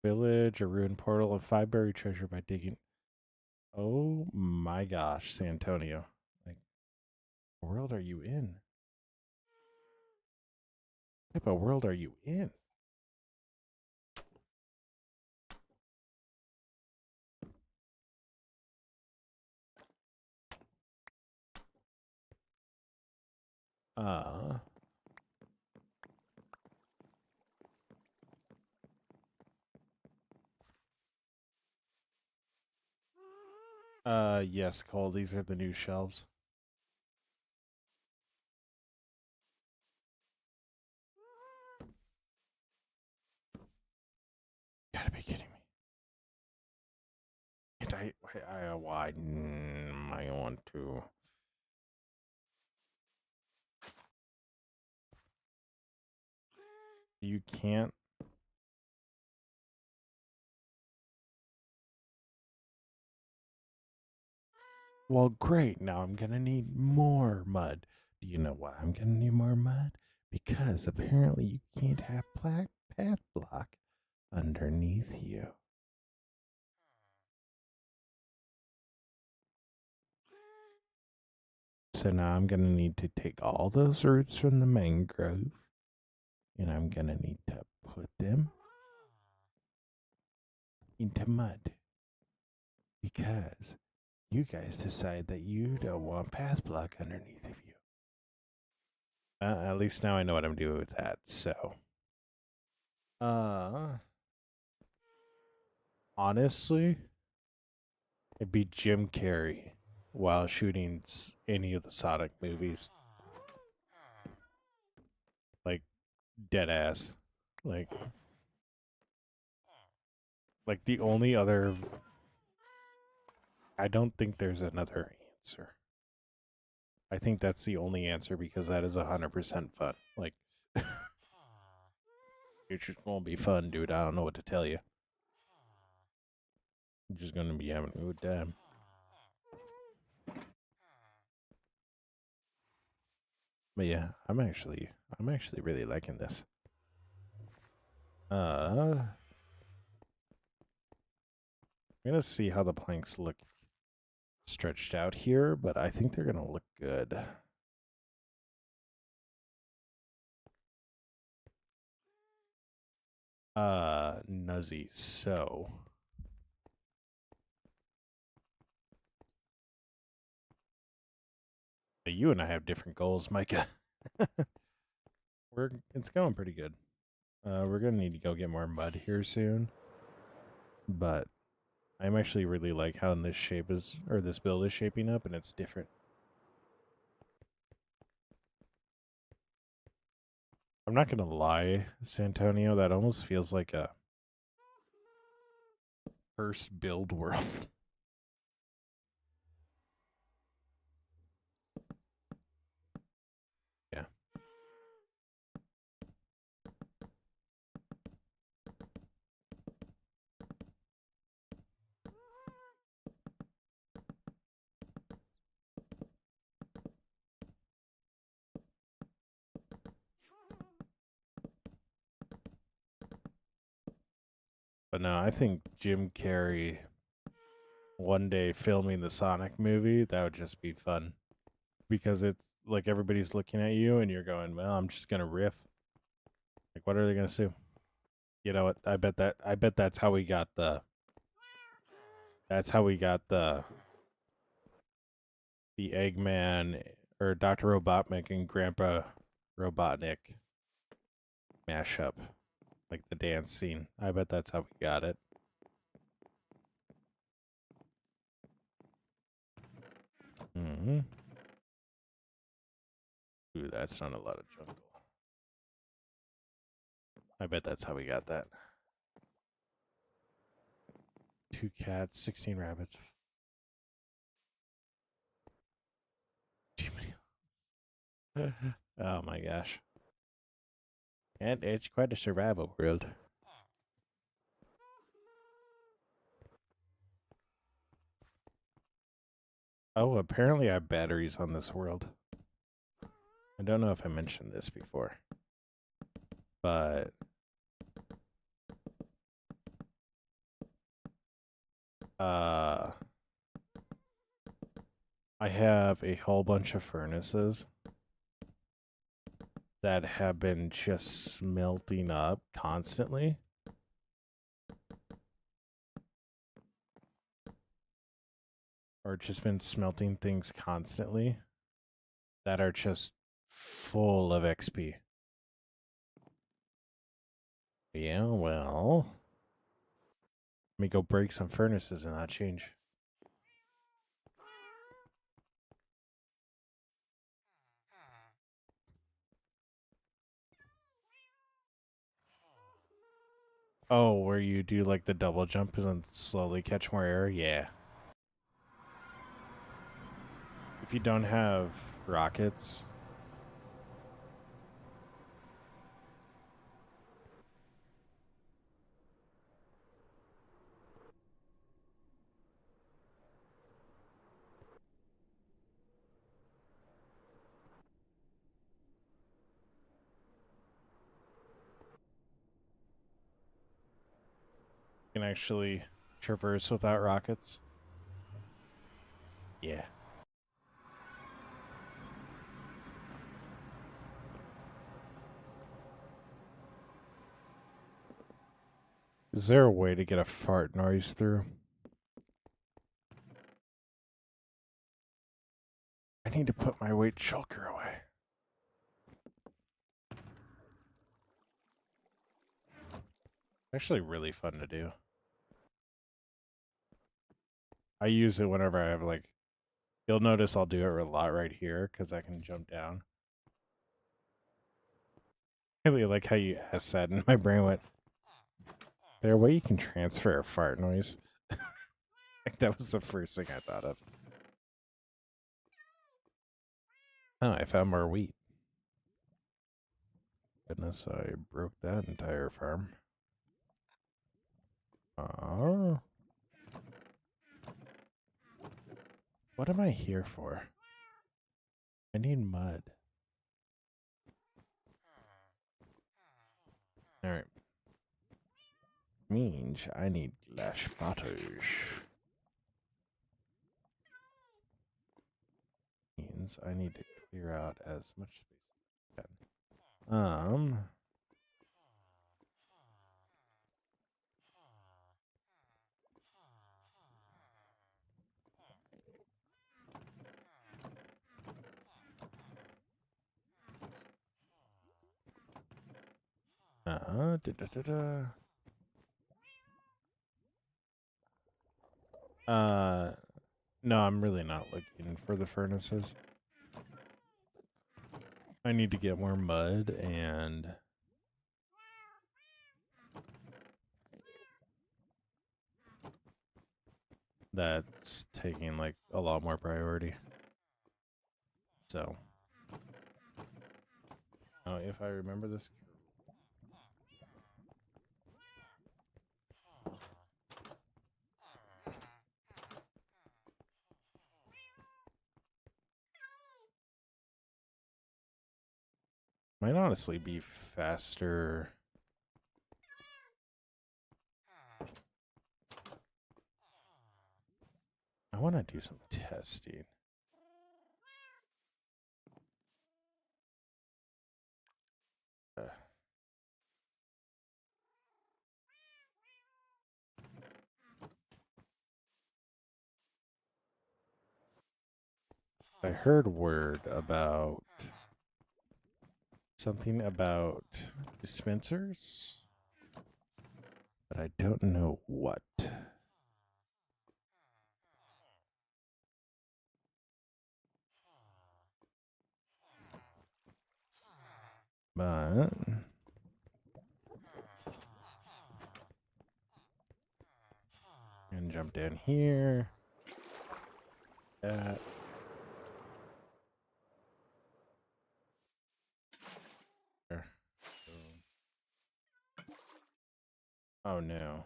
Village, a ruined portal, and 5 buried treasure by digging. Oh my gosh, Santonio. Like, what world are you in? What type of world are you in? Uh, yes, Cole, these are the new shelves. You gotta be kidding me. Can't why I want to. You can't. Well, great. Now I'm gonna need more mud. Do you know why I'm gonna need more mud? Because apparently you can't have path block underneath you. So now I'm gonna need to take all those roots from the mangrove, and I'm gonna need to put them into mud because you guys decide that you don't want path block underneath of you. At least now I know what I'm doing with that. So, honestly, it'd be Jim Carrey while shooting any of the Sonic movies, like dead ass, like the only other. I don't think there's another answer. I think that's the only answer because that is 100% fun. Like, it's just gonna be fun, dude. I don't know what to tell you. I'm just gonna be having a good time. But yeah, I'm actually really liking this. I'm gonna see how the planks look stretched out here, but I think they're gonna look good. Nuzzy. So you and I have different goals, Micah. It's going pretty good. We're gonna need to go get more mud here soon, but I'm actually really like how this this build is shaping up, and it's different. I'm not gonna lie, Santonio, that almost feels like a first build world. Yeah. But no, I think Jim Carrey one day filming the Sonic movie, that would just be fun. Because it's like everybody's looking at you and you're going, well, I'm just gonna riff. Like, what are they gonna do? You know what? I bet that's how we got the Eggman or Dr. Robotnik and Grandpa Robotnik mashup. Like the dance scene. I bet that's how we got it. Mm-hmm. Ooh, that's not a lot of jungle. I bet that's how we got that. 2 cats, 16 rabbits. Too many. Oh my gosh. And it's quite a survival world. Oh, apparently I have batteries on this world. I don't know if I mentioned this before, but I have a whole bunch of furnaces that have been just smelting up constantly. Or just been smelting things constantly that are just full of XP. Yeah, well, let me go break some furnaces and not change. Oh, where you do like the double jump and slowly catch more air? Yeah. If you don't have rockets, you can actually traverse without rockets. Yeah. Is there a way to get a fart noise through? I need to put my weight shulker away. Actually really fun to do. I use it whenever I have like, you'll notice I'll do it a lot right here because I can jump down. I really like how you asked that and my brain went, there a way you can transfer a fart noise? Like that was the first thing I thought of. Oh, I found more wheat. Goodness, I broke that entire farm. Oh. What am I here for? I need mud. Alright. Means I need glass bottles. Means I need to clear out as much space as I can. Da, da, da, da. No, I'm really not looking for the furnaces. I need to get more mud and that's taking like a lot more priority. So, if I remember this, might honestly be faster. I want to do some testing. I heard word about something about dispensers, but I don't know what. But and jump down here. That. There. Oh no.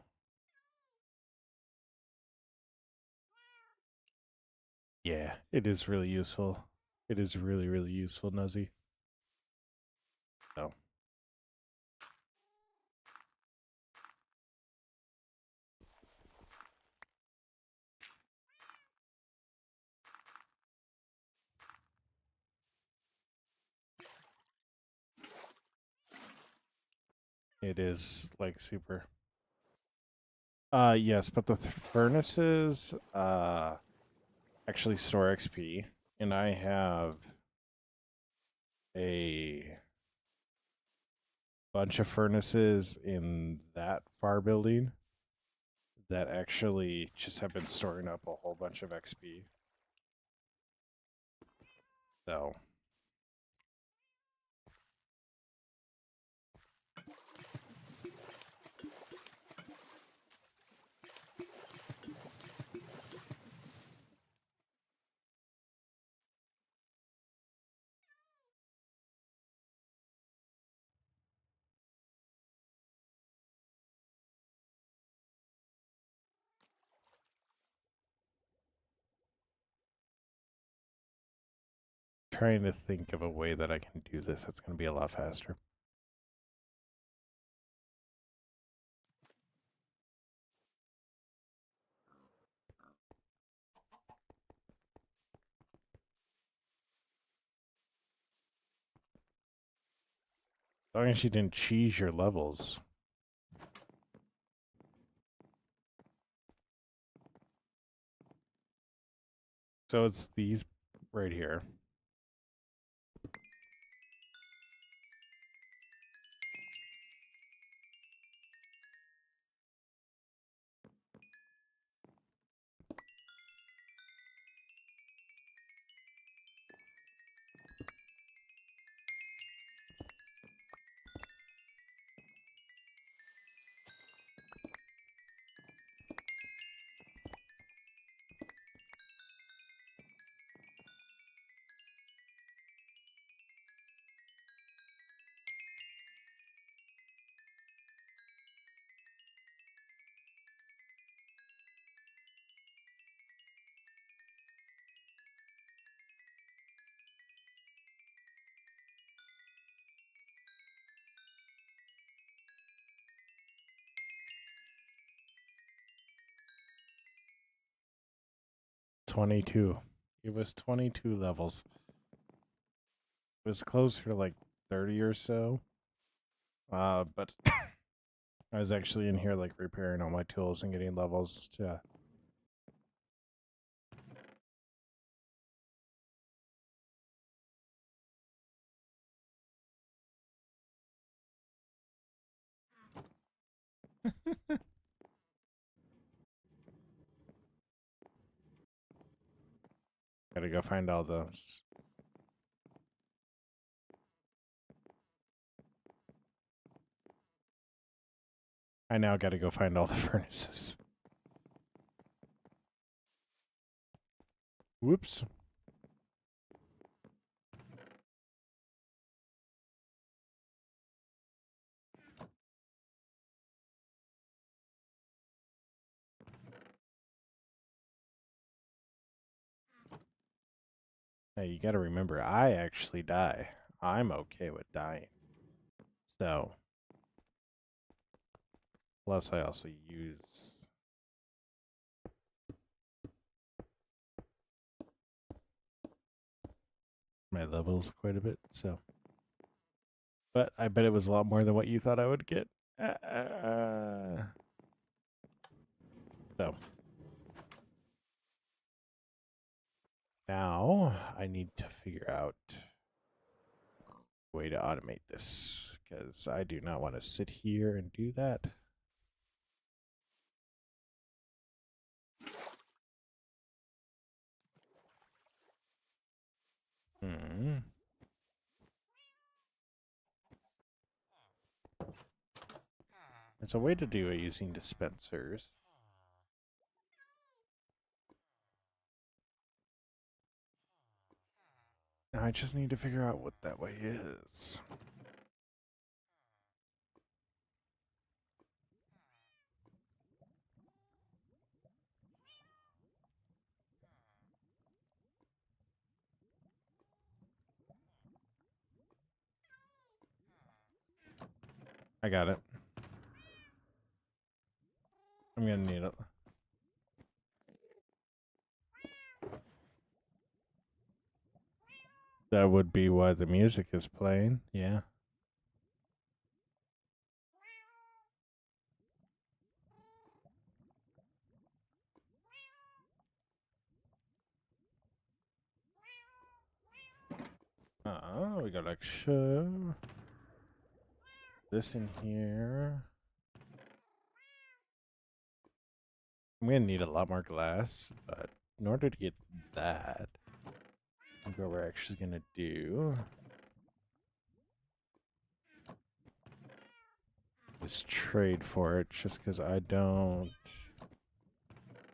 Yeah, it is really useful. It is really, really useful, Nuzzy. So. It is like super. Yes, but the furnaces actually store XP, and I have a bunch of furnaces in that far building that actually just have been storing up a whole bunch of XP. So trying to think of a way that I can do this that's going to be a lot faster. As long as you didn't cheese your levels. So it's these right here. $22. It was 22 levels. It was closer to like 30 or so. But I was actually in here like repairing all my tools and getting levels to gotta go find all those. I now gotta go find all the furnaces. Whoops. Hey, you gotta remember, I actually die. I'm okay with dying. So, plus I also use my levels quite a bit, so. But I bet it was a lot more than what you thought I would get. So. Now, I need to figure out a way to automate this, because I do not want to sit here and do that. There's a way to do it using dispensers. Now I just need to figure out what that way is. I got it. I'm gonna need it. That would be why the music is playing. Yeah. We got like show this in here. I'm gonna need a lot more glass, but in order to get that, I think what we're actually gonna do is trade for it just because I don't.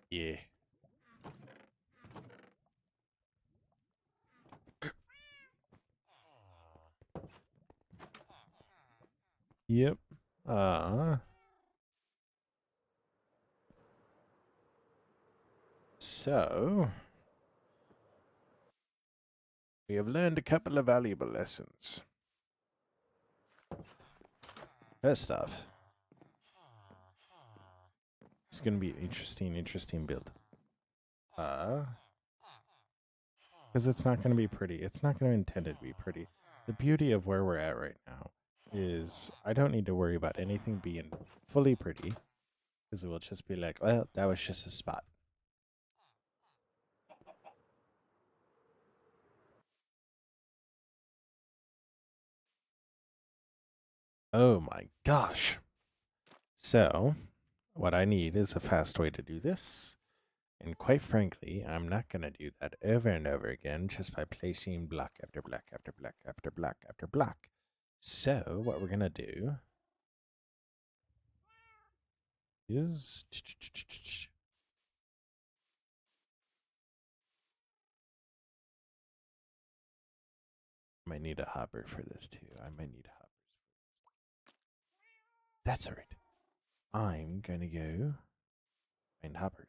Yeah. Yep. So we have learned a couple of valuable lessons. First off, it's gonna be an interesting build. Because it's not gonna be pretty. It's not gonna intend it to be pretty. The beauty of where we're at right now is I don't need to worry about anything being fully pretty. Because it will just be like, well, that was just a spot. Oh my gosh. So, what I need is a fast way to do this. And quite frankly, I'm not going to do that over and over again just by placing block after block after block after block after block. So, what we're going to do is I might need a hopper for this too. I might need hoppers. That's all right. I'm going to go find hoppers.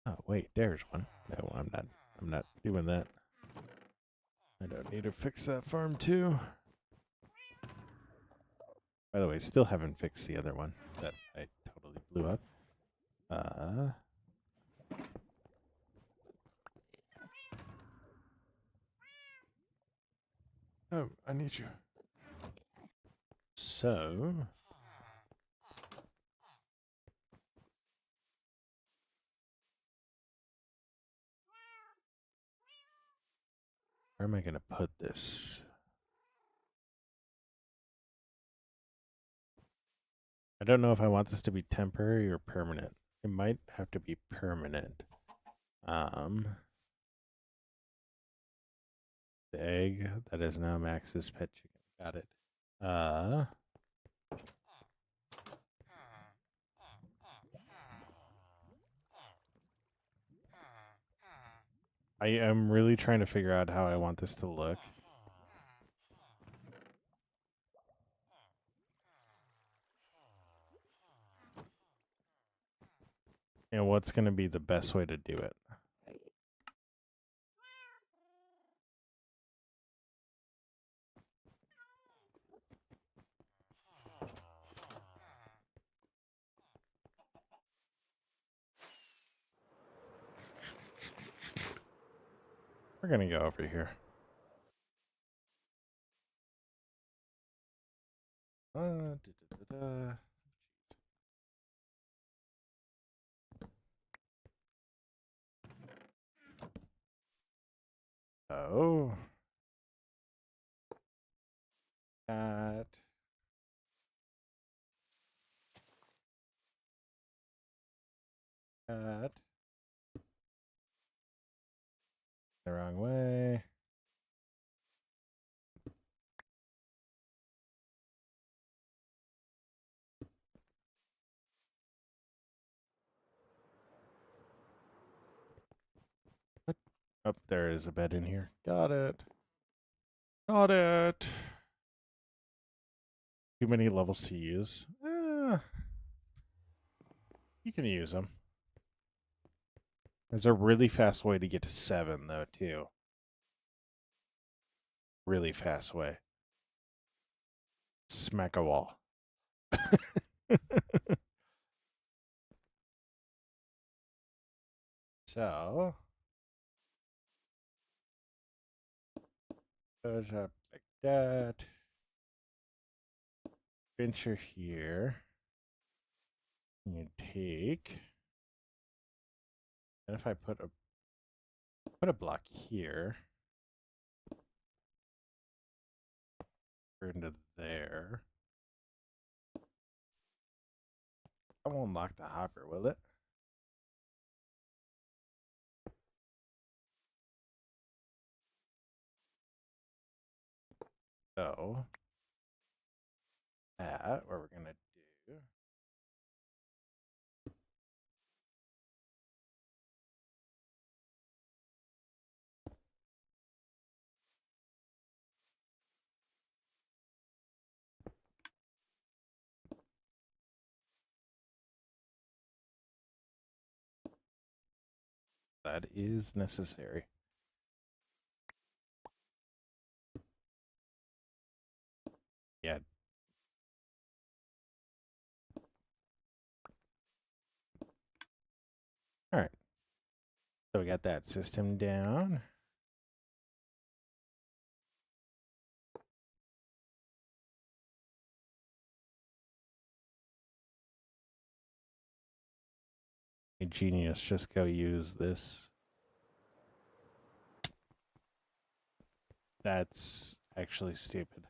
Oh, wait, there's one. No, I'm not doing that. I don't need to fix that farm too. By the way, still haven't fixed the other one that I totally blew up. Oh, I need you. So, where am I going to put this? I don't know if I want this to be temporary or permanent. It might have to be permanent. The egg that is now Max's pet chicken. Got it. I am really trying to figure out how I want this to look. And what's going to be the best way to do it. We're going to go over here. Oh. That. That. The wrong way. What? Oh, there is a bed in here. Got it. Got it. Too many levels to use. You can use them. There's a really fast way to get to 7, though, too. Really fast way. Smack a wall. So, goes up like that. Venture here. You take And if I put a block here, into there, that won't lock the hopper, will it? So that what we're gonna do. That is necessary. Yeah. All right. So we got that system down. Hey, genius, just go use this. That's actually stupid.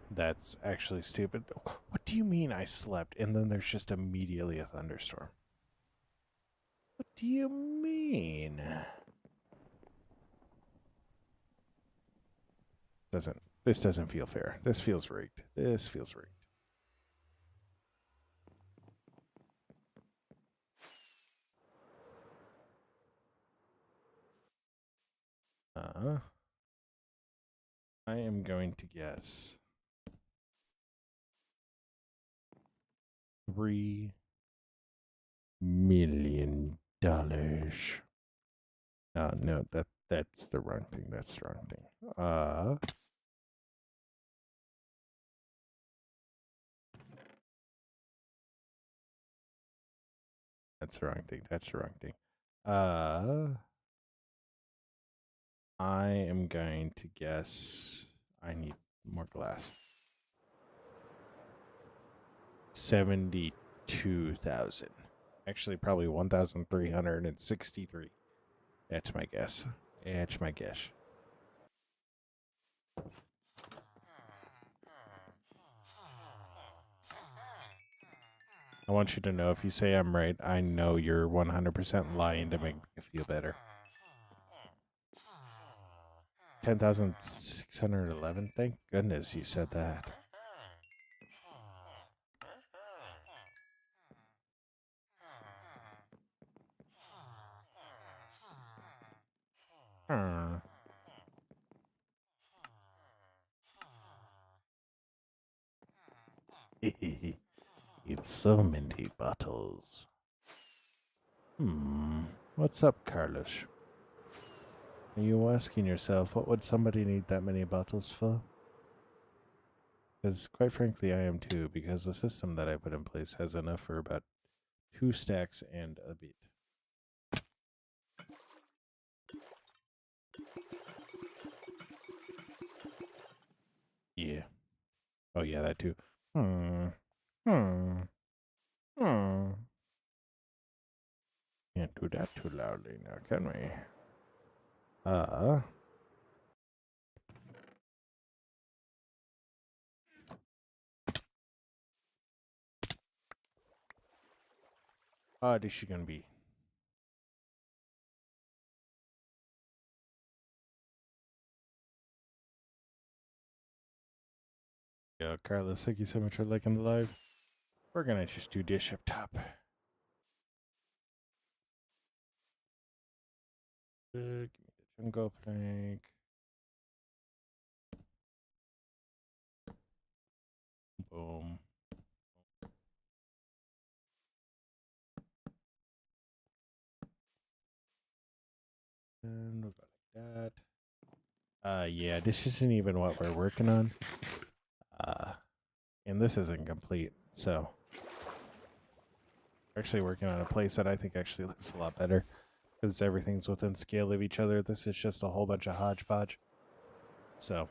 That's actually stupid. What do you mean I slept and then there's just immediately a thunderstorm? What do you mean? This doesn't feel fair. This feels rigged. This feels rigged. I am going to guess $3 million. No, that's the wrong thing. That's the wrong thing. That's the wrong thing. That's the wrong thing. I am going to guess I need more glass. 72,000. Actually, probably 1,363. That's my guess. That's my guess. I want you to know if you say I'm right, I know you're 100% lying to make me feel better. 10,611. Thank goodness you said that. It's so many bottles. What's up, Carlos? Are you asking yourself, what would somebody need that many bottles for? Because, quite frankly, I am too, because the system that I put in place has enough for about 2 stacks and a bit. Yeah. Oh, yeah, that too. Can't do that too loudly now, can we? How odd is she gonna be? Yo, Carlos, thank you so much for liking the live. We're gonna just do dish up top. Give me the jungle plank. Boom. And we'll go like that. Yeah, this isn't even what we're working on. And this isn't complete, so we're actually working on a place that I think actually looks a lot better. because everything's within scale of each other. This is just a whole bunch of hodgepodge. So.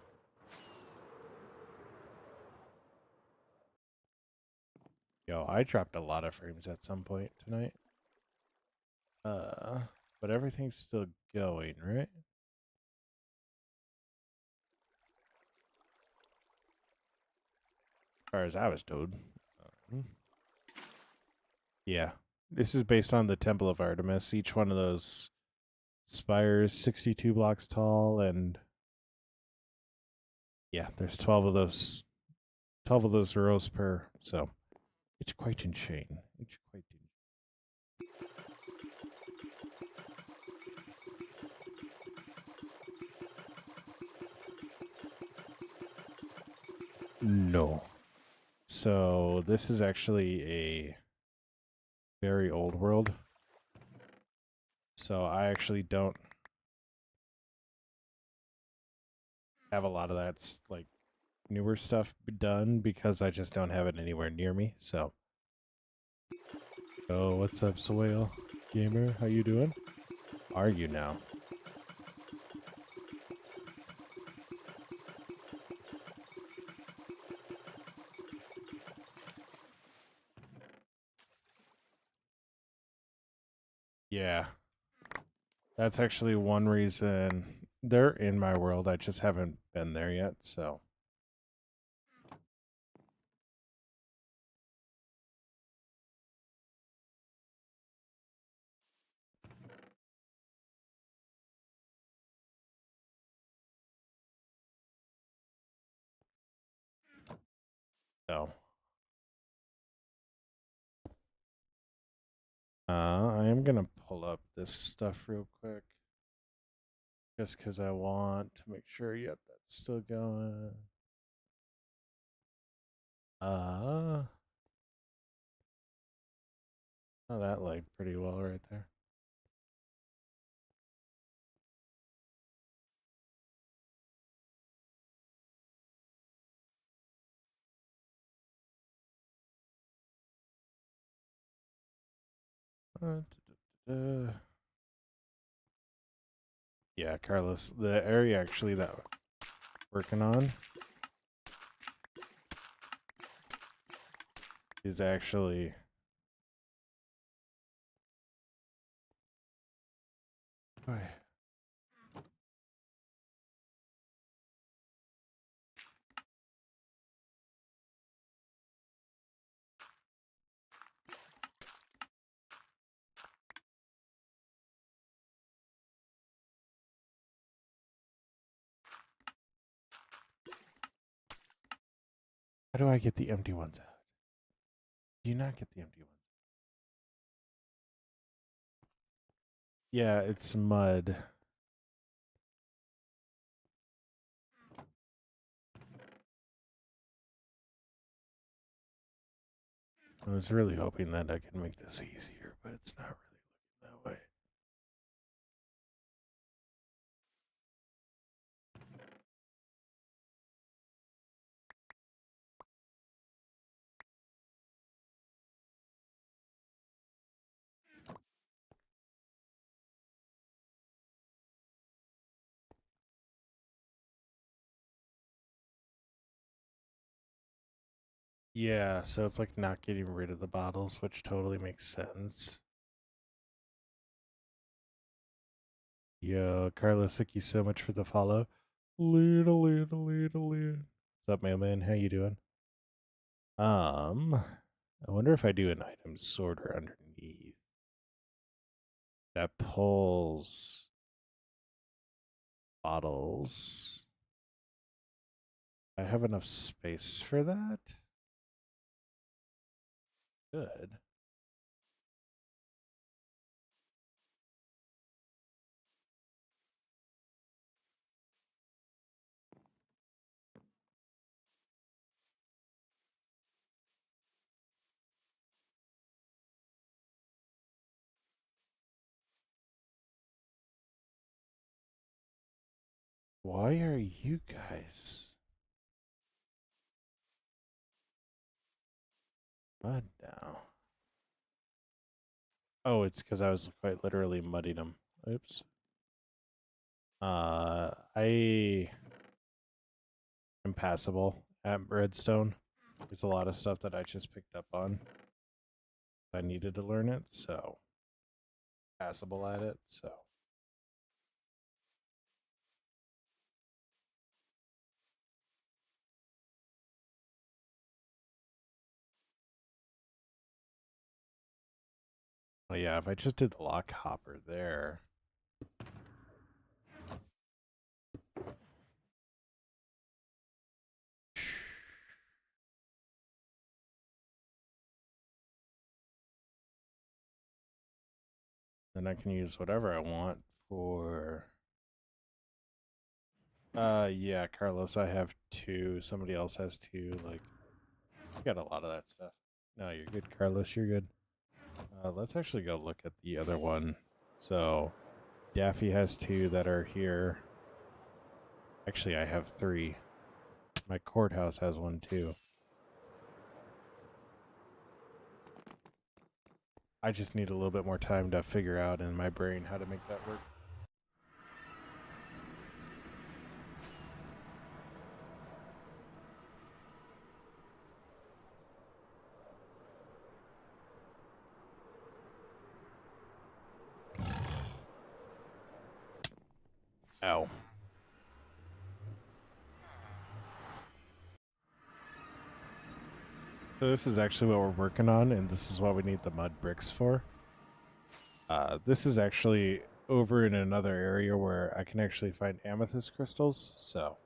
Yo, I dropped a lot of frames at some point tonight. But everything's still going, right? As far as I was told. Yeah. This is based on the Temple of Artemis. Each one of those spires 62 blocks tall, and yeah, there's 12 of those rows per, so it's quite insane. It's quite No. So this is actually a very old world. So I actually don't have a lot of that like newer stuff done because I just don't have it anywhere near me. So, oh, what's up, Soil Gamer? How you doing? Are you now? Yeah. That's actually one reason they're in my world. I just haven't been there yet, so. So. I am gonna pull up this stuff real quick. Just because I want to make sure, yep, that's still going. Oh, that laid pretty well right there. Yeah, Carlos, the area actually that we're working on is actually how do I get the empty ones out? Do you not get the empty ones? Yeah, it's mud. I was really hoping that I could make this easier, but it's not really looking that way. Yeah, so it's like not getting rid of the bottles, which totally makes sense. Yo, Carlos, thank you so much for the follow. Little. What's up, mailman? How you doing? I wonder if I do an item sorter underneath that pulls bottles. I have enough space for that? Good. Why are you guys? What now? Oh, it's because I was quite literally muddying them. Oops. I am passable at Redstone. There's a lot of stuff that I just picked up on. I needed to learn it, so passable at it, so. Oh yeah, if I just did the lock hopper there. Then I can use whatever I want for yeah, Carlos, I have 2. Somebody else has 2. Like, I got a lot of that stuff. No, you're good, Carlos. You're good. Let's actually go look at the other one. So, Daffy has 2 that are here. Actually, I have 3. My courthouse has 1 too. I just need a little bit more time to figure out in my brain how to make that work. Ow. So this is actually what we're working on, and this is what we need the mud bricks for. This is actually over in another area where I can actually find amethyst crystals, so.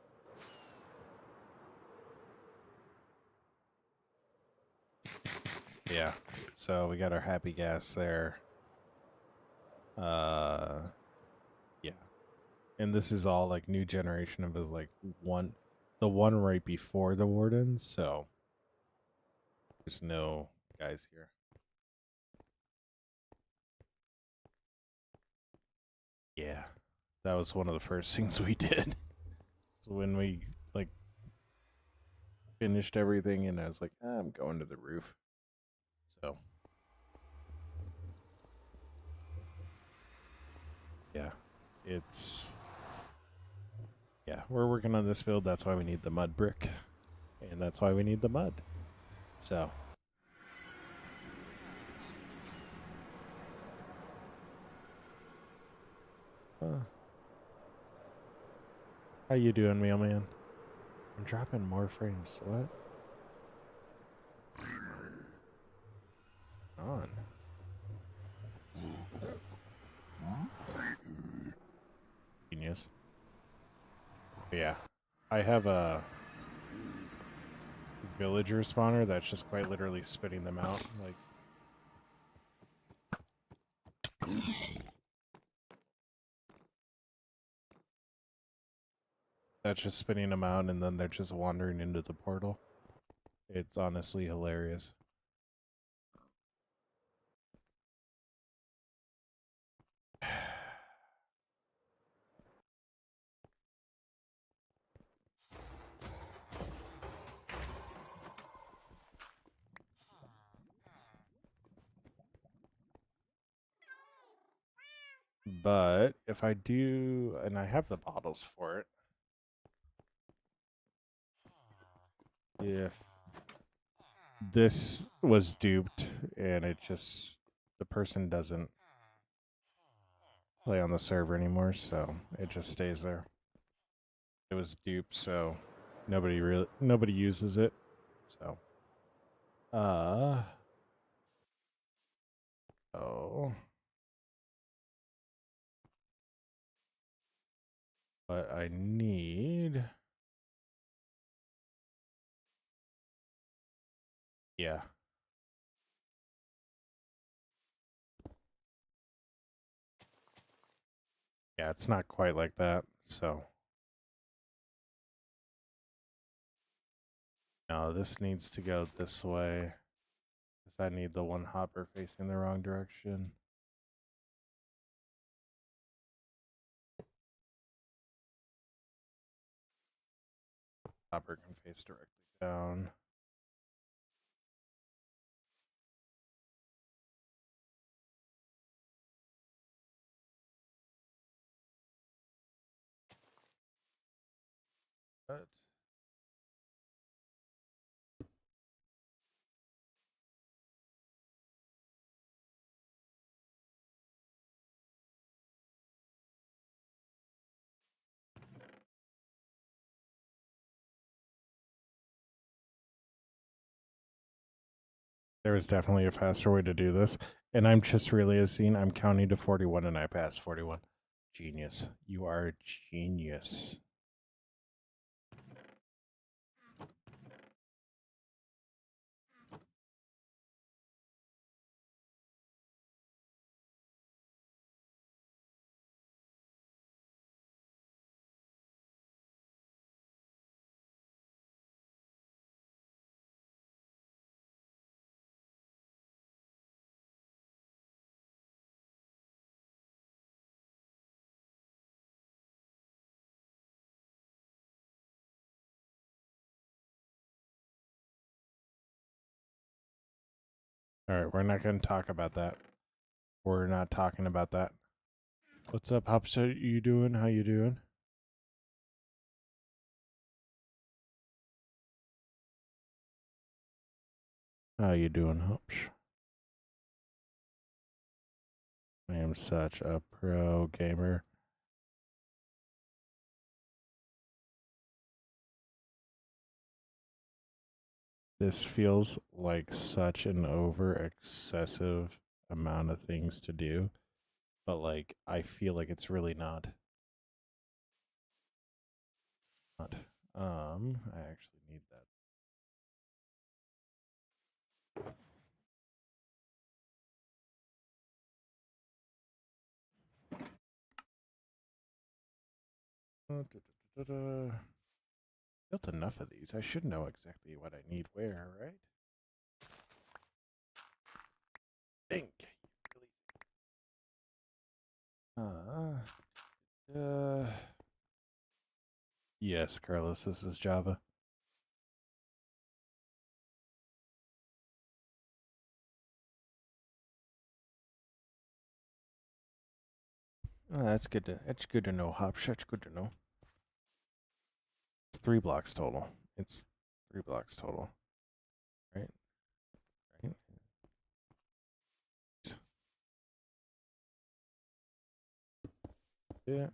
Yeah, so we got our happy gas there. Yeah. And this is all like new generation of like the one right before the wardens, so there's no guys here. Yeah. That was one of the first things we did. So when we like finished everything and I was like, I'm going to the roof. So yeah. It's yeah, we're working on this build, that's why we need the mud brick. And that's why we need the mud. So how you doing, mailman? I'm dropping more frames. What? On. Genius. But yeah. I have a villager spawner that's just quite literally spitting them out. Like, that's just spitting them out and then they're just wandering into the portal. It's honestly hilarious. But if I do, and I have the bottles for it, if this was duped and it just, the person doesn't play on the server anymore, so it just stays there. It was duped, so nobody uses it. So oh, but I need, yeah. Yeah, it's not quite like that, so. No, this needs to go this way. Because I need the one hopper facing the wrong direction. Hopper can face directly down. What? There was definitely a faster way to do this. And I'm just realizing I'm counting to 41 and I passed 41. Genius. You are a genius. All right, we're not going to talk about that. We're not talking about that. What's up, Hopshot? You doing? How you doing? How you doing, Hopsh? I am such a pro gamer. This feels like such an over excessive amount of things to do, but like I feel like it's really not. I actually need that. Built enough of these. I should know exactly what I need where, right? Think. Yes, Carlos, this is Java. Oh, that's good to know, Hopsh. That's good to know. It's 3 blocks total. It's 3 blocks total. Right? Right? Yeah.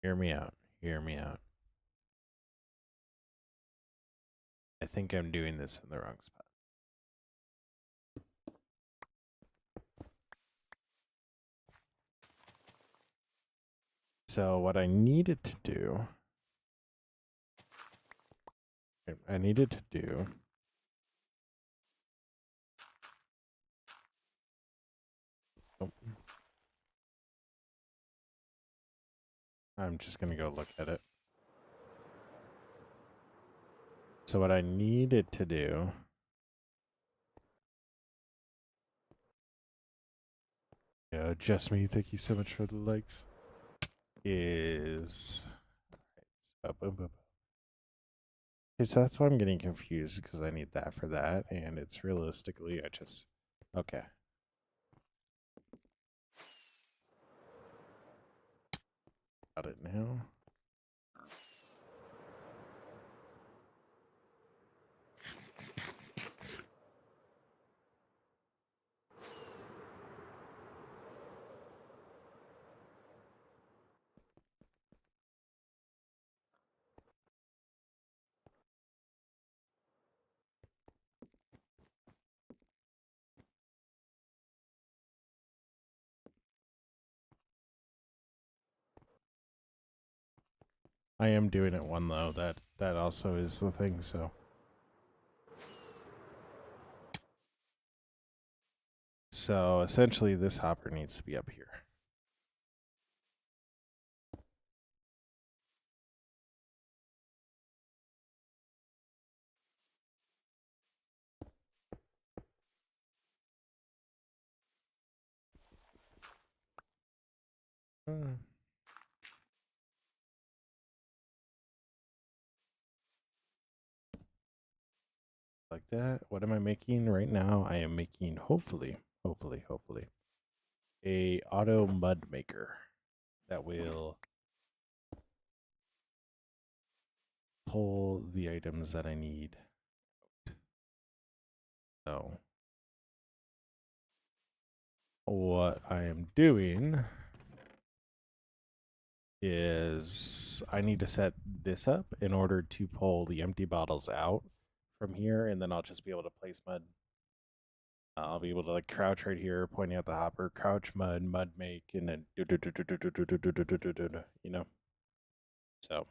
Hear me out. Hear me out. I think I'm doing this in the wrong spot. So what I needed to do, oh, I'm just going to go look at it. So what I needed to do yeah, just me, thank you so much for the likes. Is so boom, boom. Okay, so that's why I'm getting confused because I need that for that, and it's realistically I just okay. Got it now. I am doing it one though. That also is the thing. So essentially, this hopper needs to be up here. like that. What am I making right now? I am making, hopefully, a auto mud maker that will pull the items that I need. So what I am doing is I need to set this up in order to pull the empty bottles out from here, and then I'll just be able to place mud. I'll be able to like crouch right here, pointing at the hopper, crouch mud, mud make, and then you know. So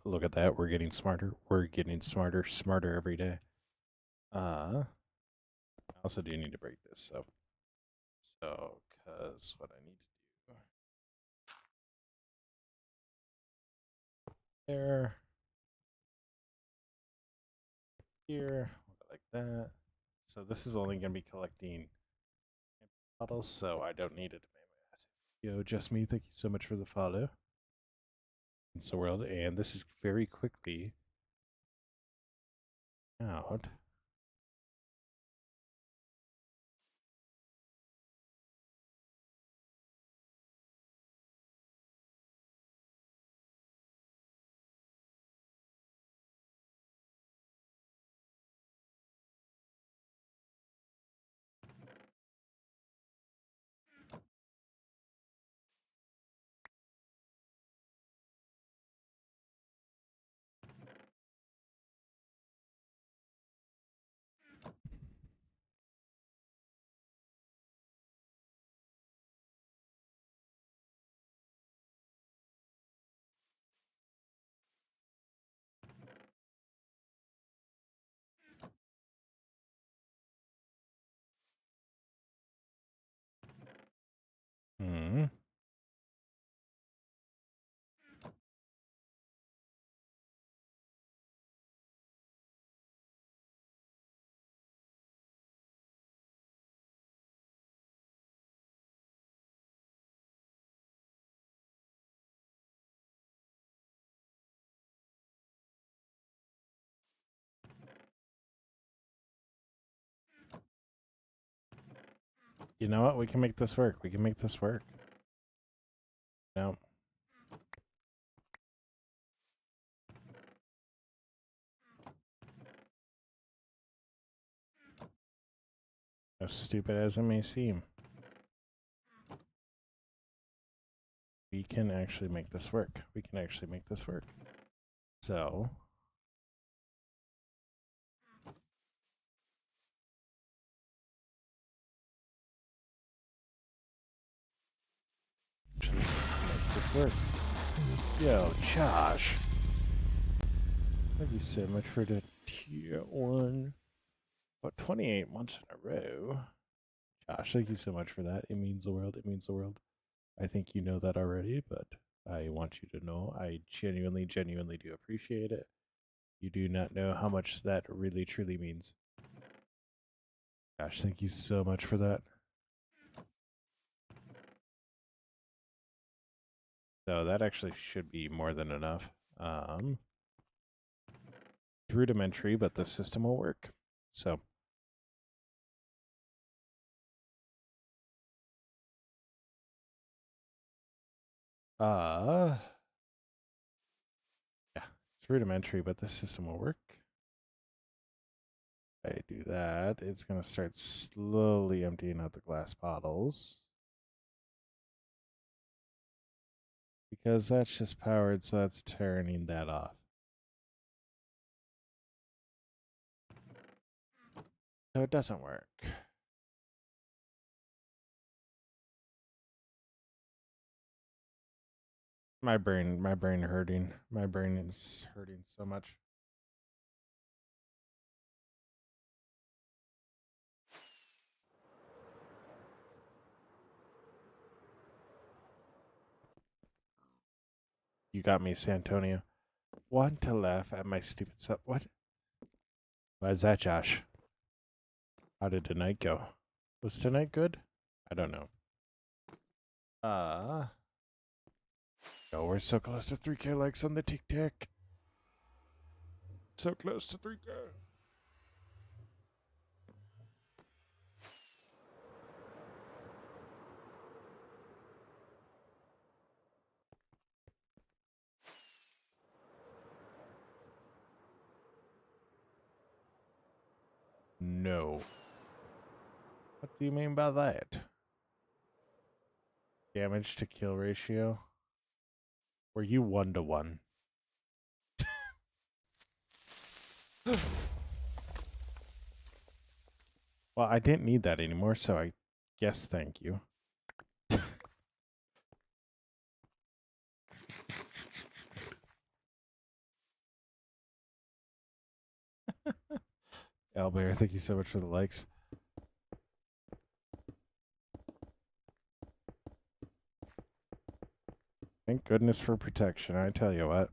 look at that. We're getting smarter. We're getting smarter every day. I also do need to break this, so because what I need to do there, here, like that. So this is only going to be collecting bottles, so I don't need it. Yo, just me. Thank you so much for the follow. It's the world, and this is very quickly out. Hmm. You know what? We can make this work. We can make this work. No. As stupid as it may seem, we can actually make this work. We can actually make this work. So actually make this work. Yo, Josh. Thank you so much for the tier 1. About 28 months in a row. Josh, thank you so much for that. It means the world. It means the world. I think you know that already, but I want you to know I genuinely do appreciate it. You do not know how much that really, truly means. Gosh, thank you so much for that. So that actually should be more than enough. Rudimentary, but the system will work. So yeah, it's rudimentary, but the system will work. I do that, it's gonna start slowly emptying out the glass bottles. Because that's just powered, so that's turning that off. So it doesn't work. My brain hurting. My brain is hurting so much. You got me, Santonio. Want to laugh at my stupid stuff. What? Why is that, Josh? How did tonight go? Was tonight good? I don't know. Oh, we're so close to 3K likes on the TikTok. So close to 3K. No. What do you mean by that? Damage to kill ratio? Were you 1-to-1? Well, I didn't need that anymore, so I guess thank you. Albert, thank you so much for the likes. Thank goodness for protection, I tell you what.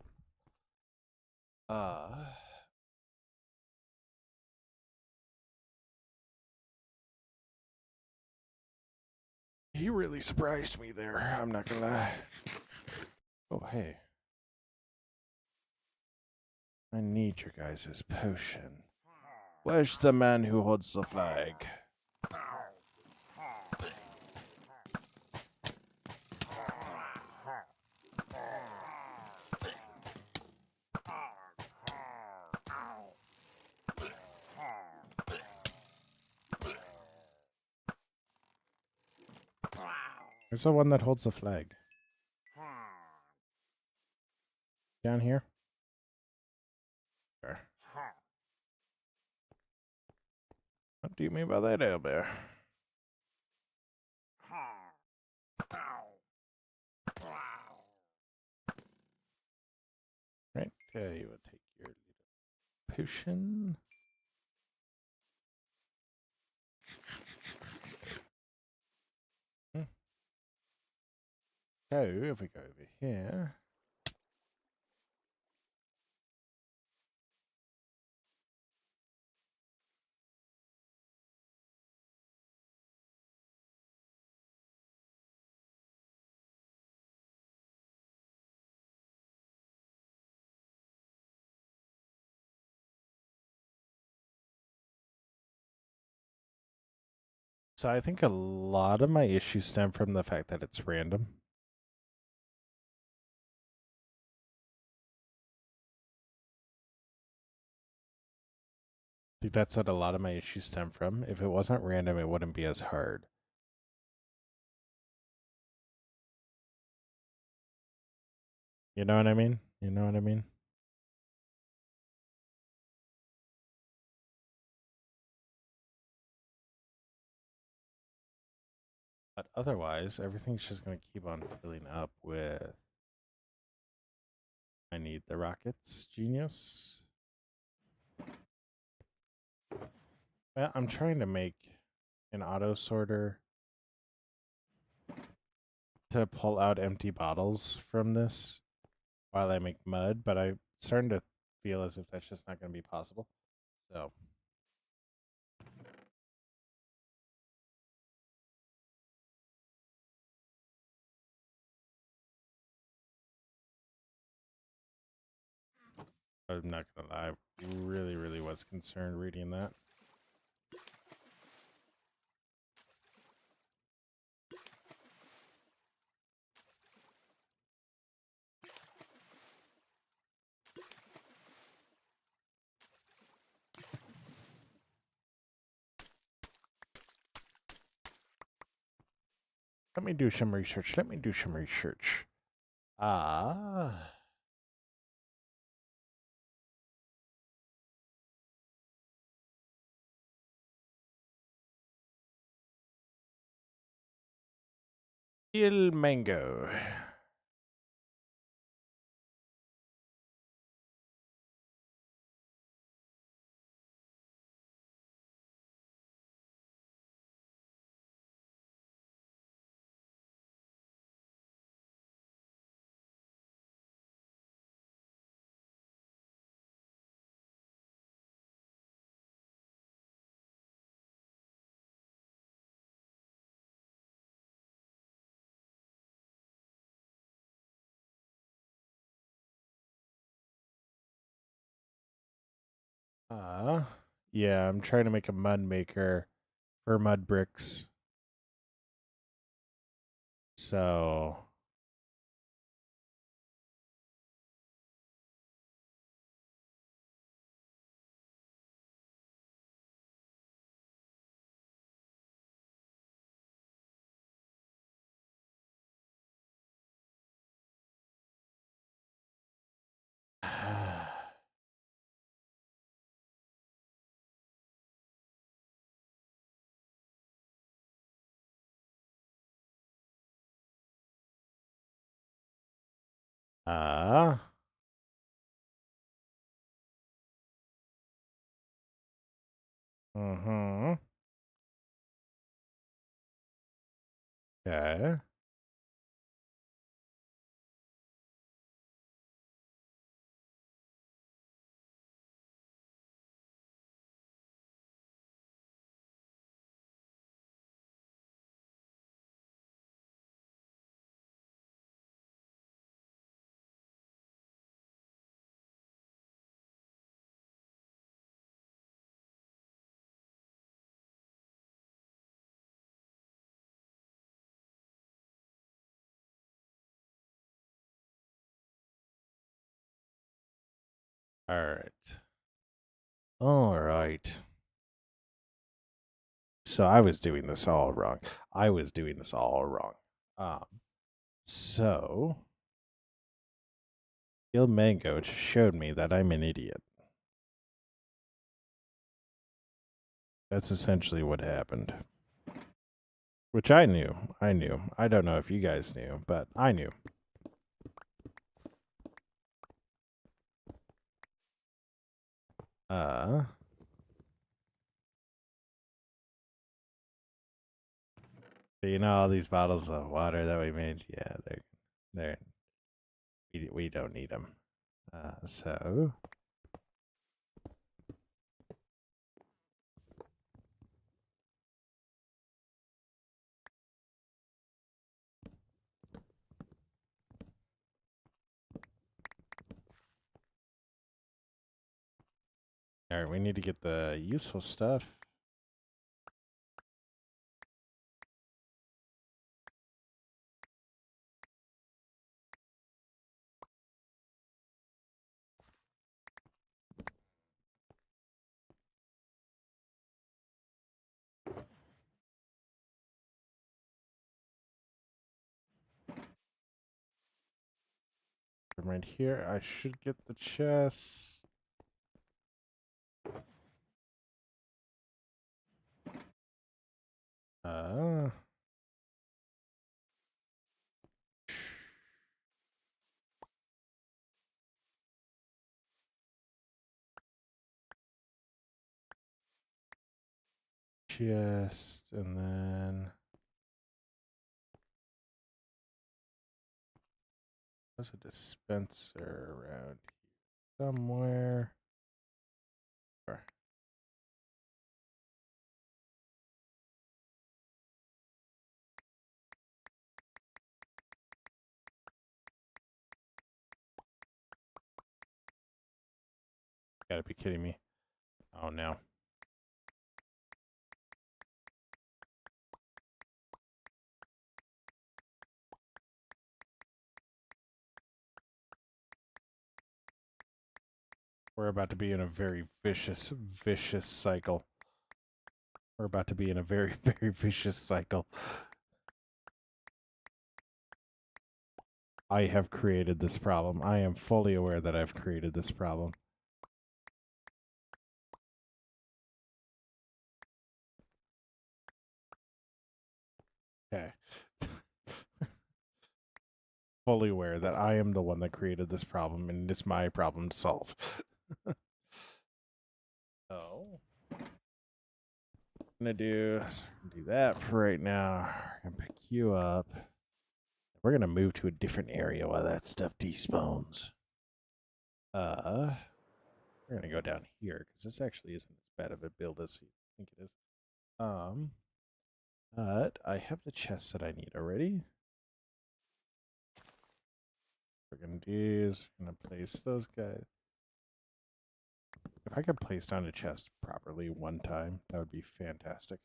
He really surprised me there, I'm not gonna lie. Oh, hey. I need your guys' potion. Where's the man who holds the flag? There's the one that holds the flag. Down here? Sure. What do you mean by that, Albert? Right, you will take your potion. So, if we go over here. So I think a lot of my issues stem from the fact that it's random. I think that's what a lot of my issues stem from. If it wasn't random, it wouldn't be as hard. You know what I mean? You know what I mean? But otherwise, everything's just going to keep on filling up with... I need the rockets, genius. Well, I'm trying to make an auto sorter to pull out empty bottles from this while I make mud, but I'm starting to feel as if that's just not going to be possible. So... I'm not gonna lie, I really was concerned reading that. Let me do some research. Ah. Il mango. Yeah, I'm trying to make a mud maker for mud bricks. So uh mm-hmm. Okay. All right. All right. So I was doing this all wrong. I was doing this all wrong. So Il Mango just showed me that I'm an idiot. That's essentially what happened. Which I knew. I knew. I don't know if you guys knew, but I knew. So you know all these bottles of water that we made? Yeah, they're we don't need them. So all right, we need to get the useful stuff. From right here, I should get the chest. Uh, chest, and then there's a dispenser around here somewhere. Gotta be kidding me. Oh no. We're about to be in a very vicious cycle. We're about to be in a very, very vicious cycle. I have created this problem. I am fully aware that I've created this problem. Okay. Fully aware that I am the one that created this problem and it's my problem to solve. So, I'm gonna do that for right now. I'm gonna pick you up. We're gonna move to a different area while that stuff despawns. We're gonna go down here because this actually isn't as bad of a build as you think it is. But I have the chests that I need already. We're gonna do is we're gonna place those guys. If I could place down a chest properly one time, that would be fantastic.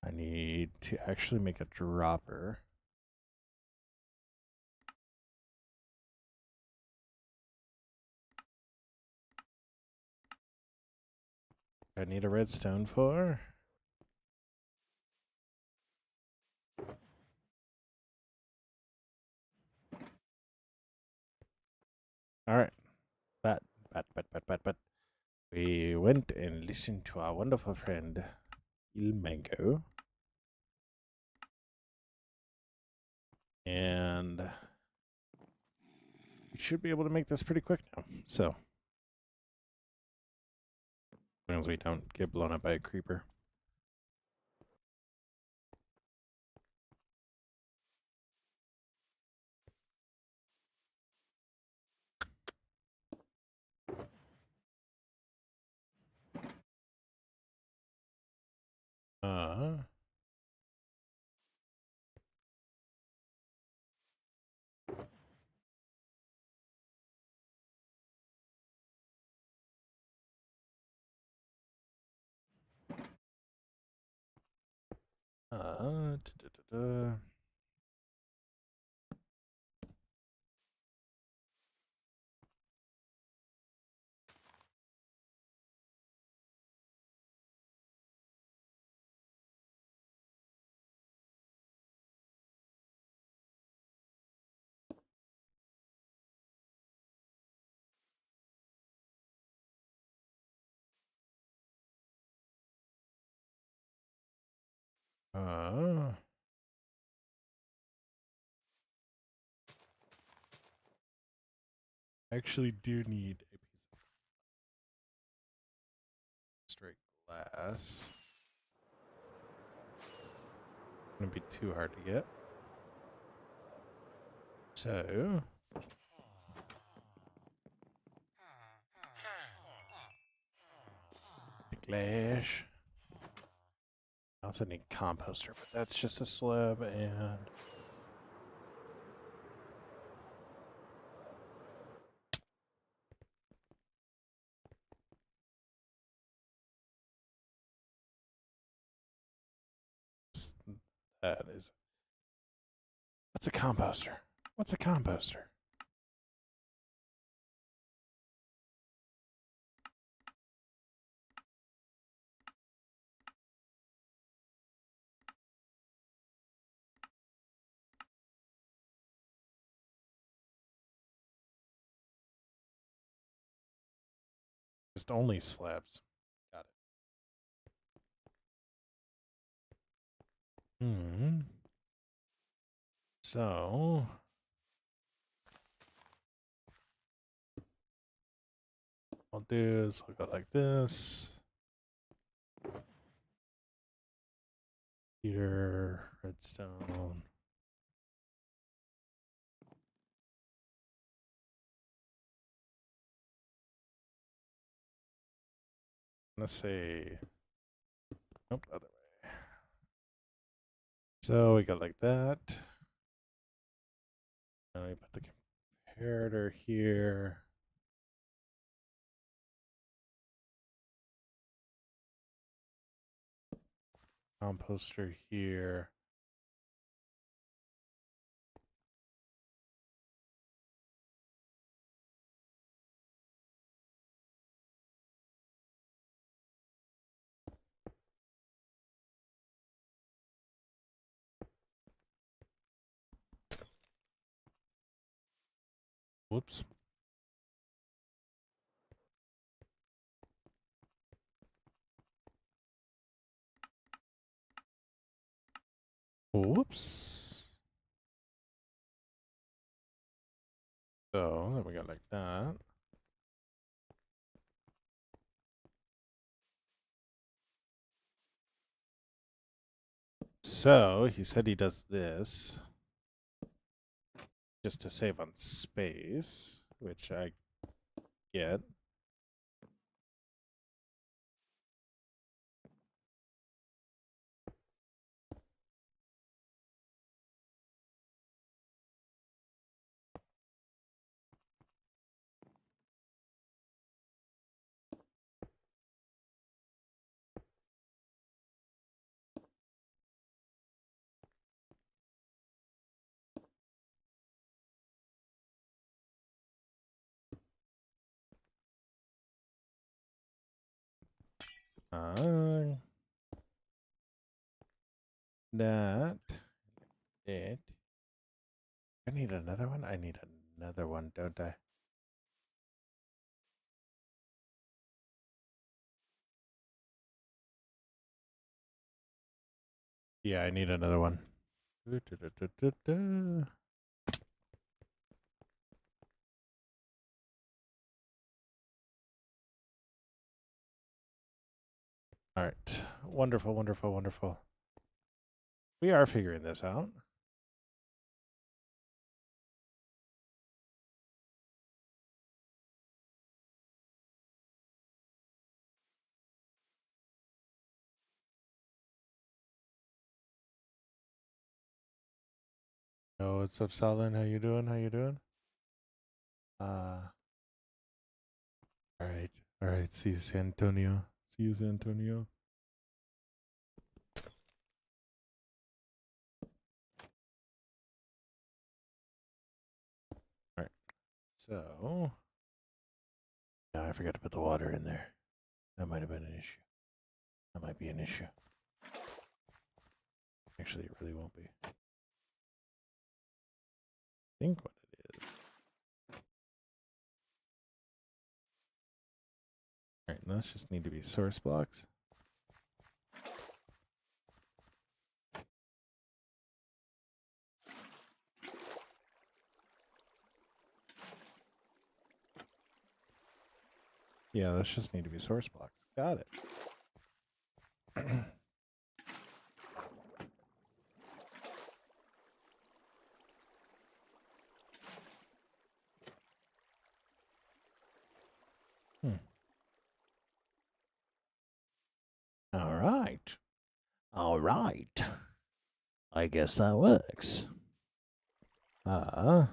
I need to actually make a dropper. I need a redstone for. All right. But. We went and listened to our wonderful friend, Il Mango. And we should be able to make this pretty quick now. So, as long as we don't get blown up by a creeper. Uh, da, da, da, I actually do need a piece of straight glass. Gonna be too hard to get. So glass. I also need composter, but that's just a slab and that is. What's a composter? What's a composter? Just only slabs. Got it. So I'll do is I'll go like this. Heater, redstone. Let's say, nope, other way. So we got like that. And we put the comparator here. Composter here. Whoops. Whoops. So then we got like that. So he said he does this just to save on space, which I get. That it. I need another one. I need another one, don't I? Yeah, I need another one. All right. Wonderful, wonderful, wonderful. We are figuring this out. Oh, what's up, Salin? How you doing? How you doing? All right. All right. See you, San Antonio. See you, San Antonio. All right. So, no, I forgot to put the water in there. That might have been an issue. That might be an issue. Actually, it really won't be. I think what it is. All right. Those just need to be source blocks. Yeah, those just need to be source blocks. Got it. All right. All right. I guess that works. I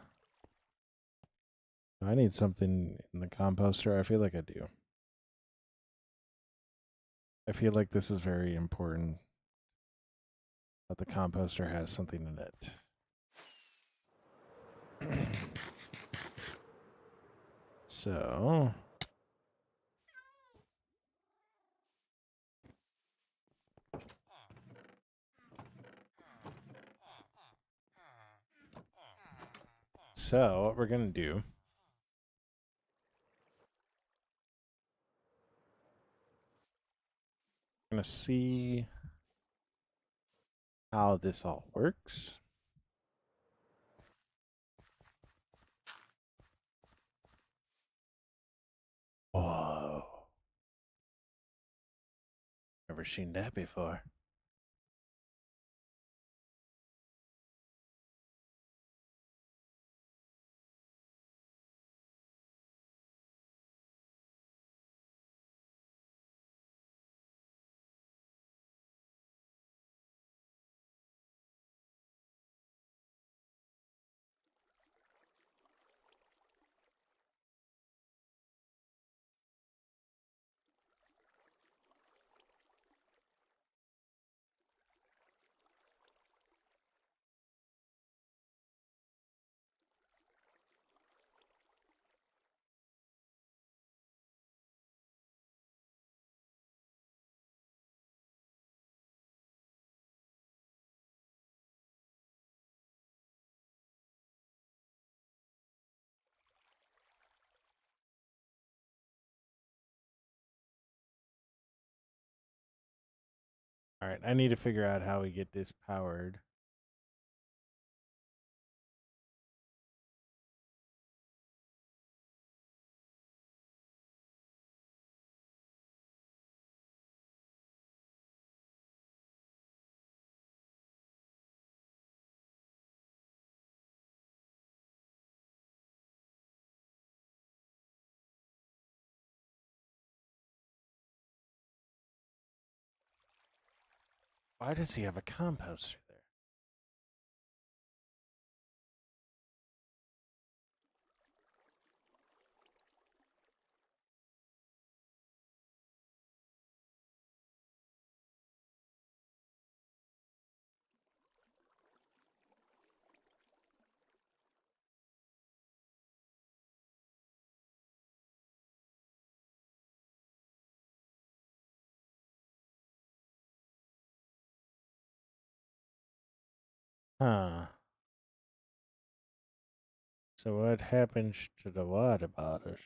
need something in the composter. I feel like I do. I feel like this is very important that the composter has something in it. So, what we're going to do, we're going to see how this all works. Whoa. Never seen that before. All right, I need to figure out how we get this powered. Why does he have a composter there? Huh. So what happens to the water bottles?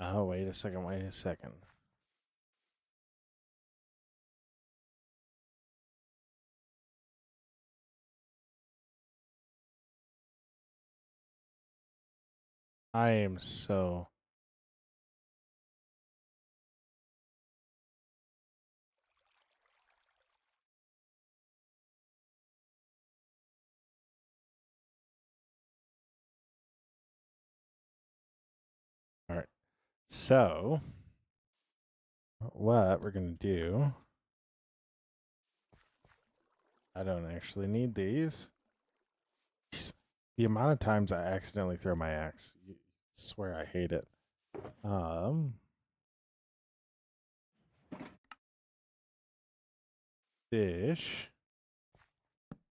Oh, wait a second, wait a second. I am so... All right. So, what we're going to do... I don't actually need these. Jeez, the amount of times I accidentally throw my axe. You swear I hate it. Fish.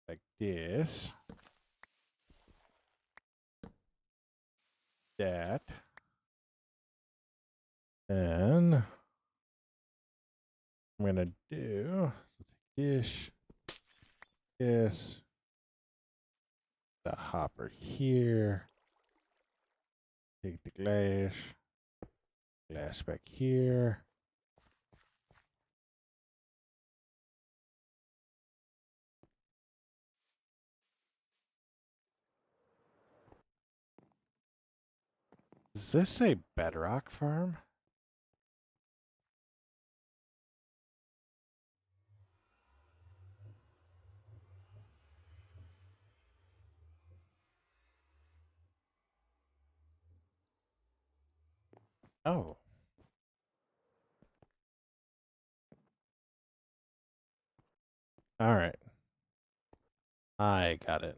Like this. That. And I'm going to do... So take dish. This. The hopper here. Take the glass. Glass back here. Is this a bedrock farm? Oh. All right. I got it.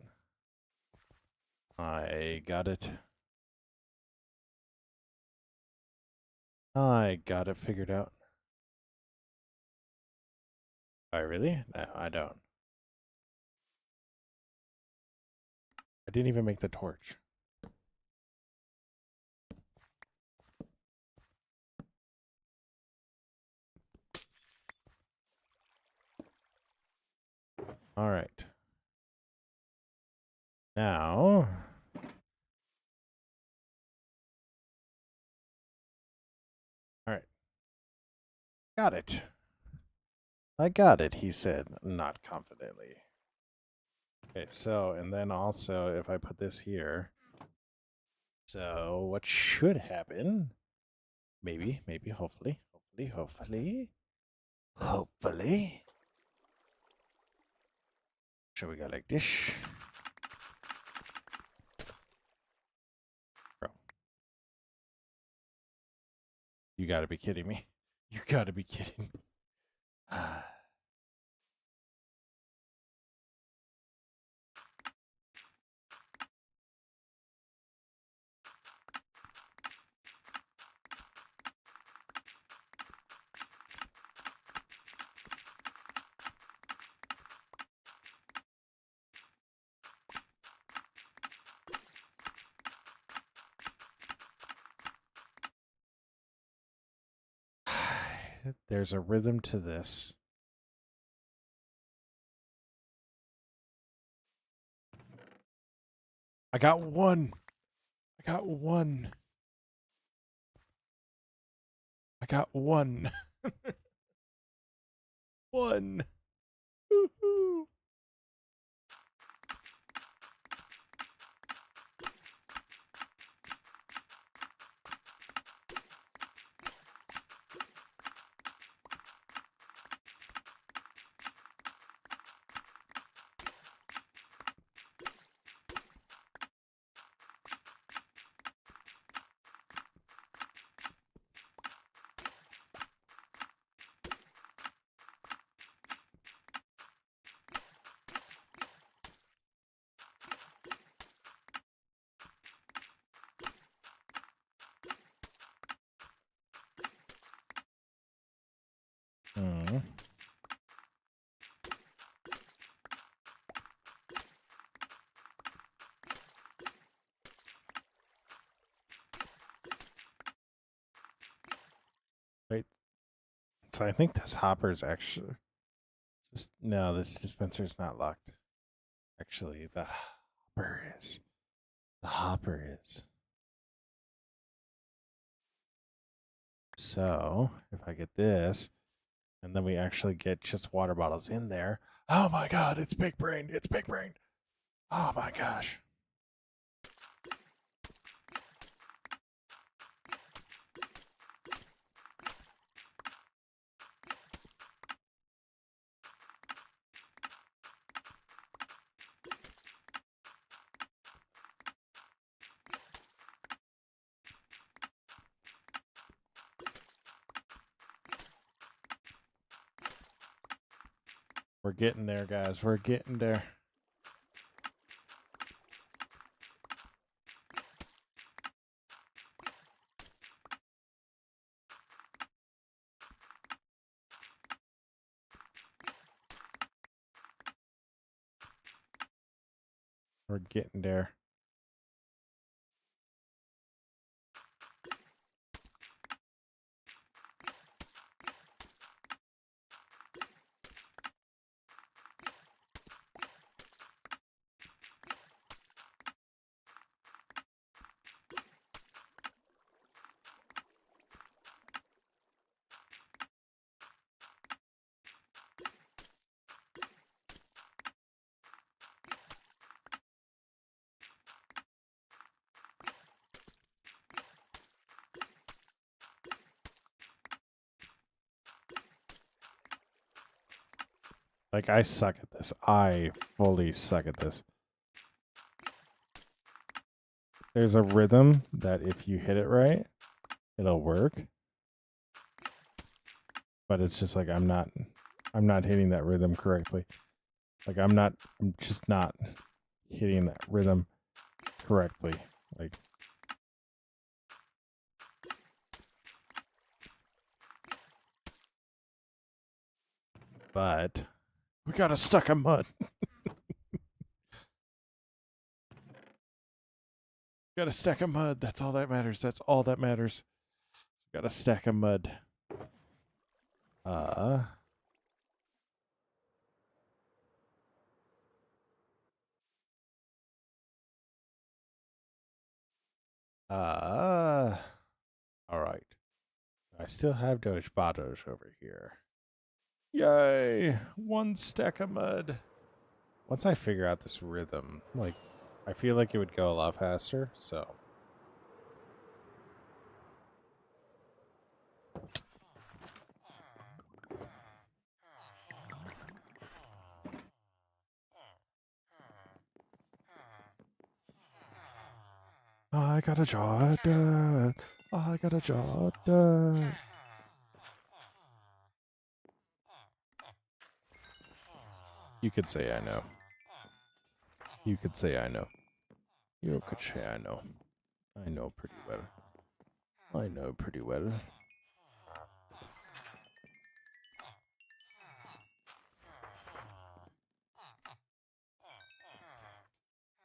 I got it. I got it figured out. Oh, really? No, I don't. I didn't even make the torch. All right. Now, all right. Got it. I got it, he said, not confidently. Okay, so, and then also, if I put this here, so what should happen, maybe, hopefully, hopefully. So we go like this. Bro. You gotta be kidding me. You gotta be kidding me. There's a rhythm to this. I got one. I got one. I got one. One. Woohoo. Wait. So I think this hopper's actually. No, this dispenser's not locked. Actually, the hopper is. The hopper is. So if I get this, and then we actually get just water bottles in there. Oh my god, it's big brain. It's big brain. Oh my gosh. We're getting there, guys. We're getting there. We're getting there. Like, I suck at this. I fully suck at this. There's a rhythm that if you hit it right, it'll work. But it's just like I'm not hitting that rhythm correctly. Like I'm just not hitting that rhythm correctly. Like but we got a stuck in mud. Got a stack of mud. That's all that matters. That's all that matters. Got a stack of mud. Uh all right. I still have those bottles over here. Yay! One stack of mud. Once I figure out this rhythm, like I feel like it would go a lot faster, so I got a Jordan. I got a Jordan. You could say I know. You could say I know. You could say I know. I know pretty well. I know pretty well.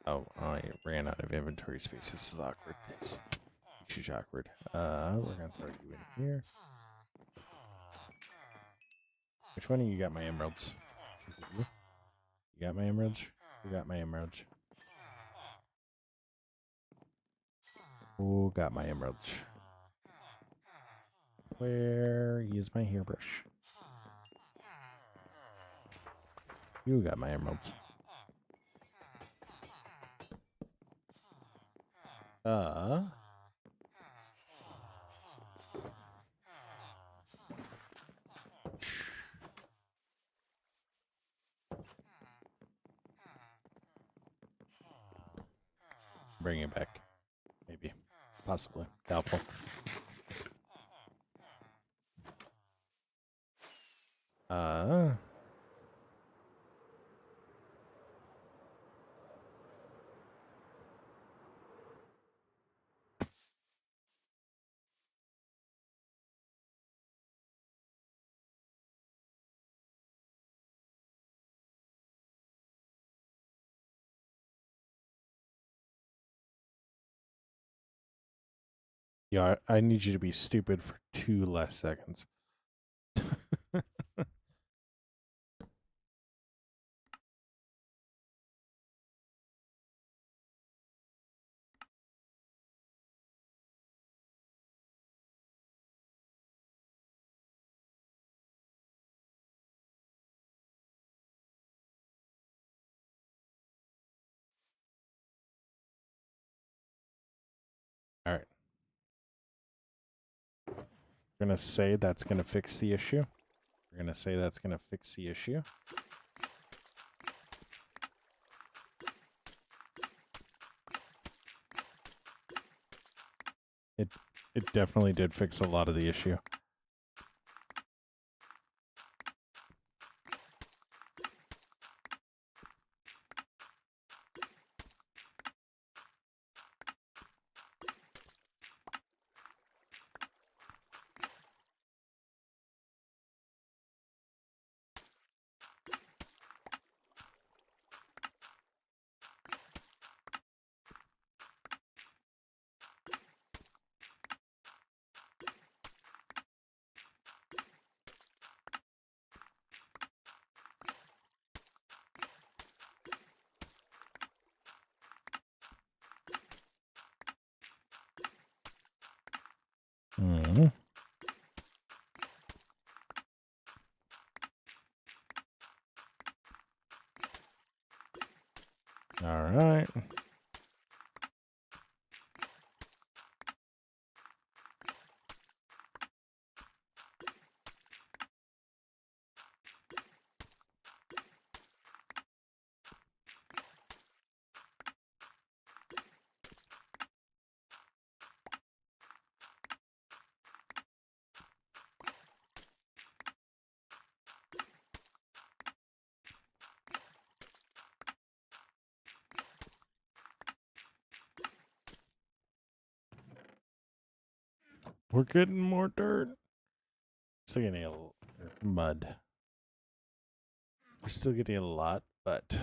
Oh, I ran out of inventory space. This is awkward. This is awkward. We're gonna throw you in here. Which one of you got my emeralds? Is it you? You got my emeralds? Who got my emeralds? Who got my emeralds? Where is my hairbrush? You got my emeralds. Bring it back. Maybe. Possibly. Doubtful. Yeah, I need you to be stupid for 2 less seconds. All right. We're going to say that's going to fix the issue. We're going to say that's going to fix the issue. It definitely did fix a lot of the issue. Mm-hmm. All right. We're getting more dirt. Still getting a mud. We're still getting a lot, but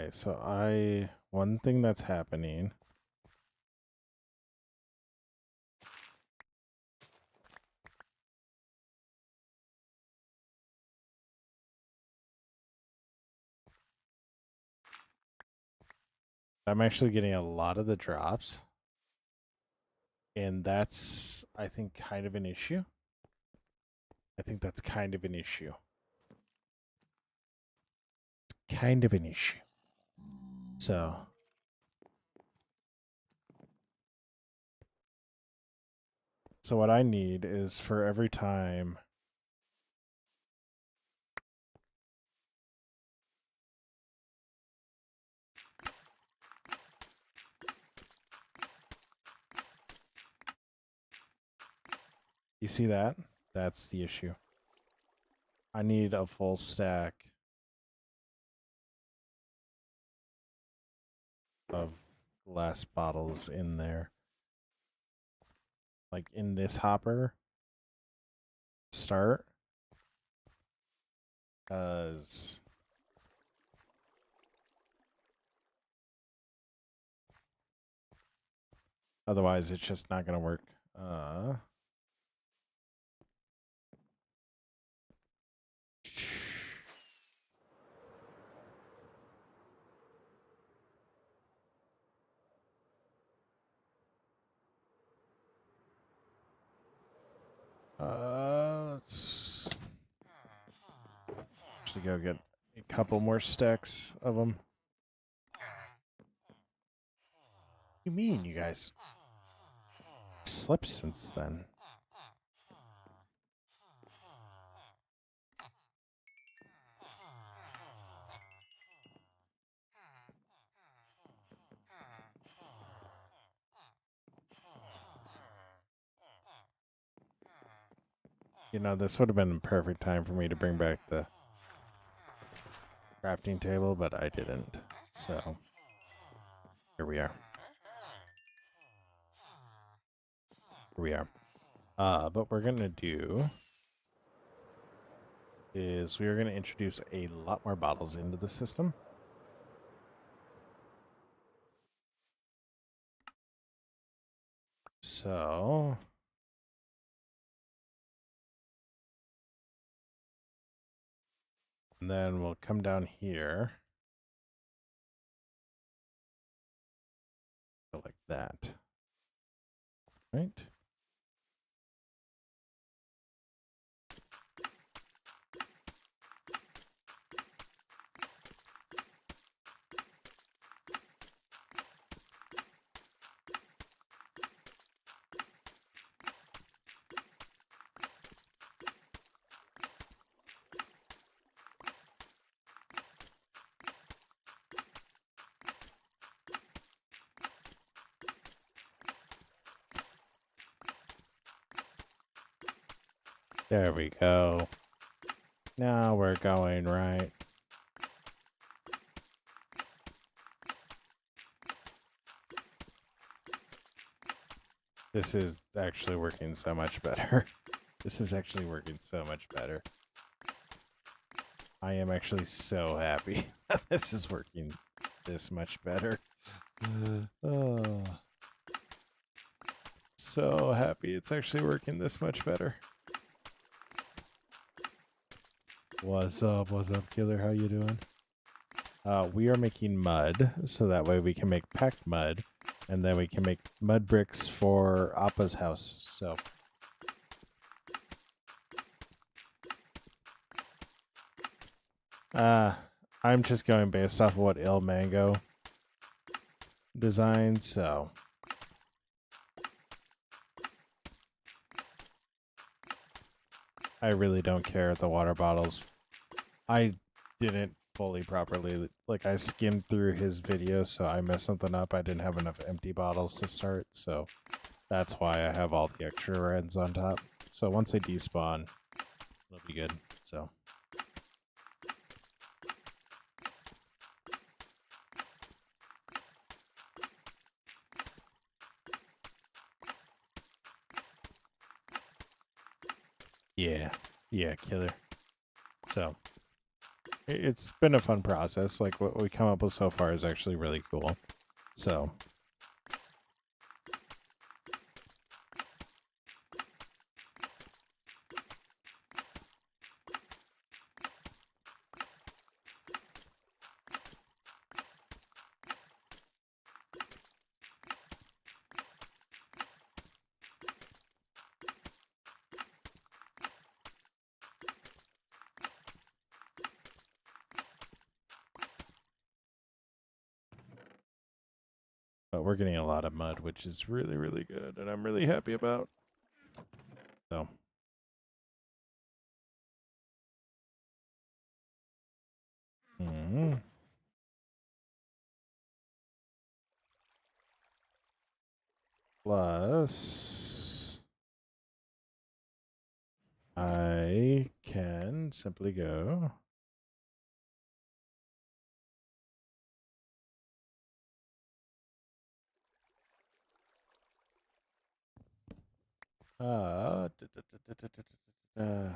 okay, so one thing that's happening. I'm actually getting a lot of the drops. And that's, I think, kind of an issue. I think that's kind of an issue. It's kind of an issue. So what I need is for every time you see that? That's the issue. I need a full stack of glass bottles in there. Like in this hopper. Start. Because otherwise it's just not going to work. Let's actually go get a couple more stacks of them. What do you mean, you guys slept since then? You know, this would have been a perfect time for me to bring back the crafting table, but I didn't. So, here we are. Here we are. What we're going to do is we are going to introduce a lot more bottles into the system. So, and then we'll come down here. Go like that. Right? There we go. Now we're going right. This is actually working so much better. This is actually working so much better. I am actually so happy this is working this much better. Oh, so happy it's actually working this much better. What's up, killer? How you doing? We are making mud, so that way we can make packed mud, and then we can make mud bricks for Appa's house. So I'm just going based off of what Il Mango designed, so I really don't care at the water bottles. I didn't fully properly, like, I skimmed through his video, so I messed something up. I didn't have enough empty bottles to start, so that's why I have all the extra reds on top. So once they despawn, it'll be good. So yeah, killer. So it's been a fun process. Like, what we come up with so far is actually really cool. So but we're getting a lot of mud, which is really, really good, and I'm really happy about. So plus I can simply go da, da, da, da, da, da, da, da.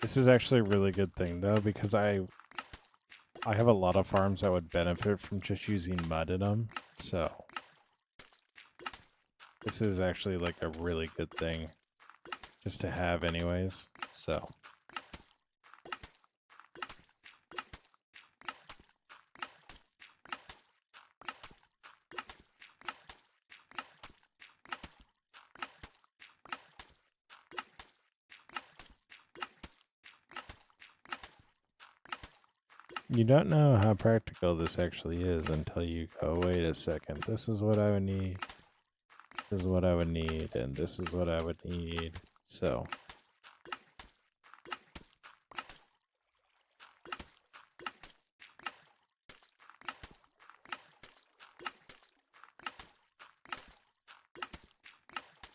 This is actually a really good thing though, because I have a lot of farms that would benefit from just using mud in them. So this is actually like a really good thing just to have anyways. So You don't know how practical this actually is until you go, wait a second, this is what I would need, this is what I would need, and this is what I would need. So,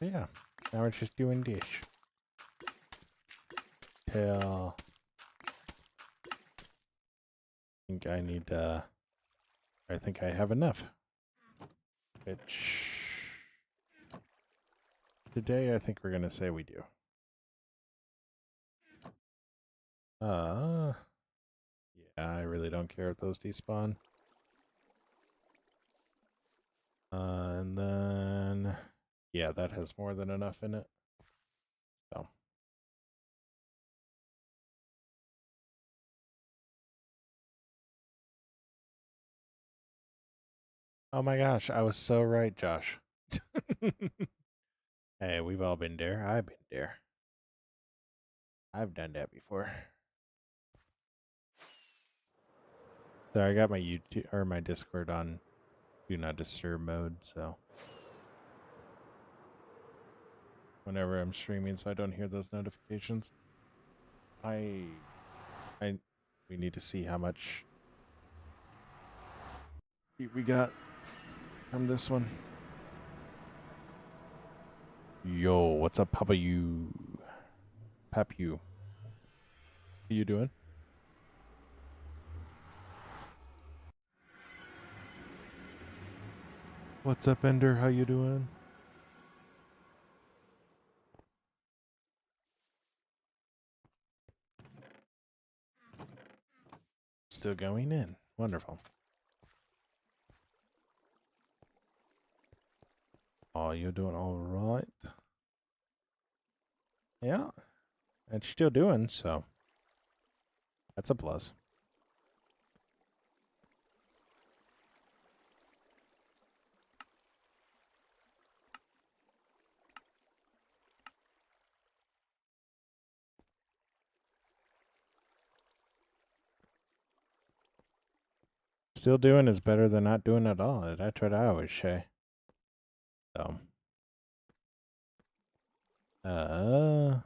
yeah, now we're just doing dish. Till I think I need, I think I have enough. Which, today I think we're gonna say we do. Yeah, I really don't care if those despawn. And then, yeah, that has more than enough in it. So. Oh my gosh, I was so right, Josh. Hey, we've all been there. I've been there. I've done that before. So I got my YouTube or my Discord on do not disturb mode, so whenever I'm streaming so I don't hear those notifications. We need to see how much we got from this one. Yo, what's up, Papa you? Pap you. How you doing? What's up, Ender? How you doing? Still going in. Wonderful. Oh, you're doing all right. Yeah. And she's still doing, so that's a plus. Still doing is better than not doing at all. That's what I always say. So, uh,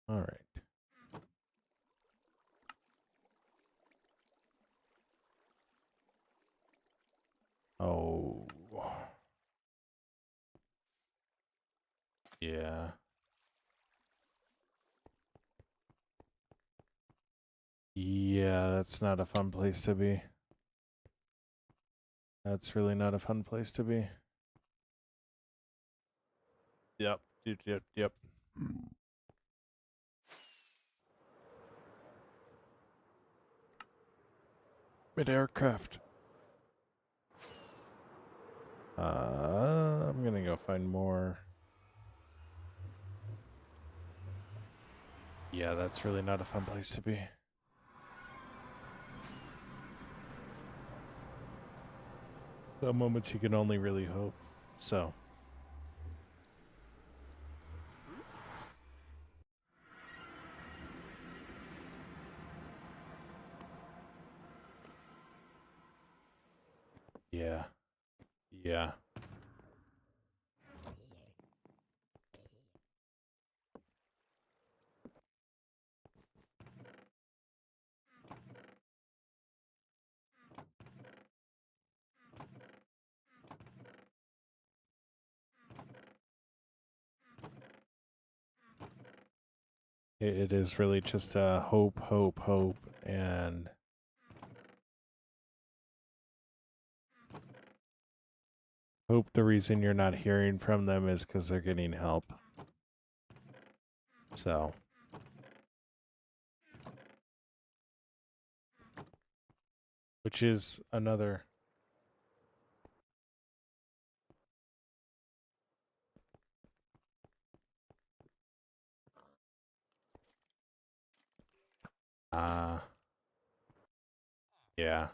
all right. Oh, yeah. Yeah, that's not a fun place to be. That's really not a fun place to be. Yep. Yep. Mid-aircraft. I'm gonna go find more. Yeah, that's really not a fun place to be. Some moments you can only really hope. So. Yeah. Yeah. It is really just hope, and hope the reason you're not hearing from them is because they're getting help. So. Which is another. Yeah.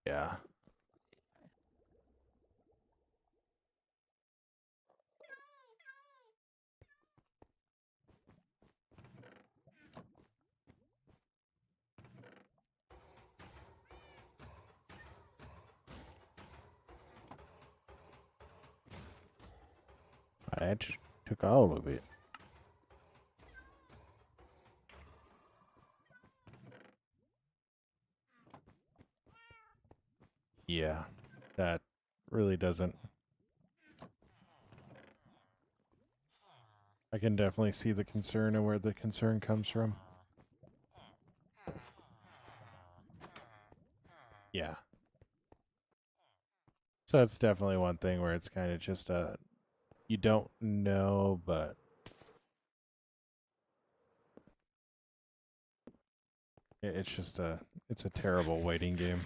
Yeah. I just took all of it. Yeah, that really doesn't. I can definitely see the concern and where the concern comes from. Yeah. So that's definitely one thing where it's kind of just you don't know, but it's just it's a terrible waiting game.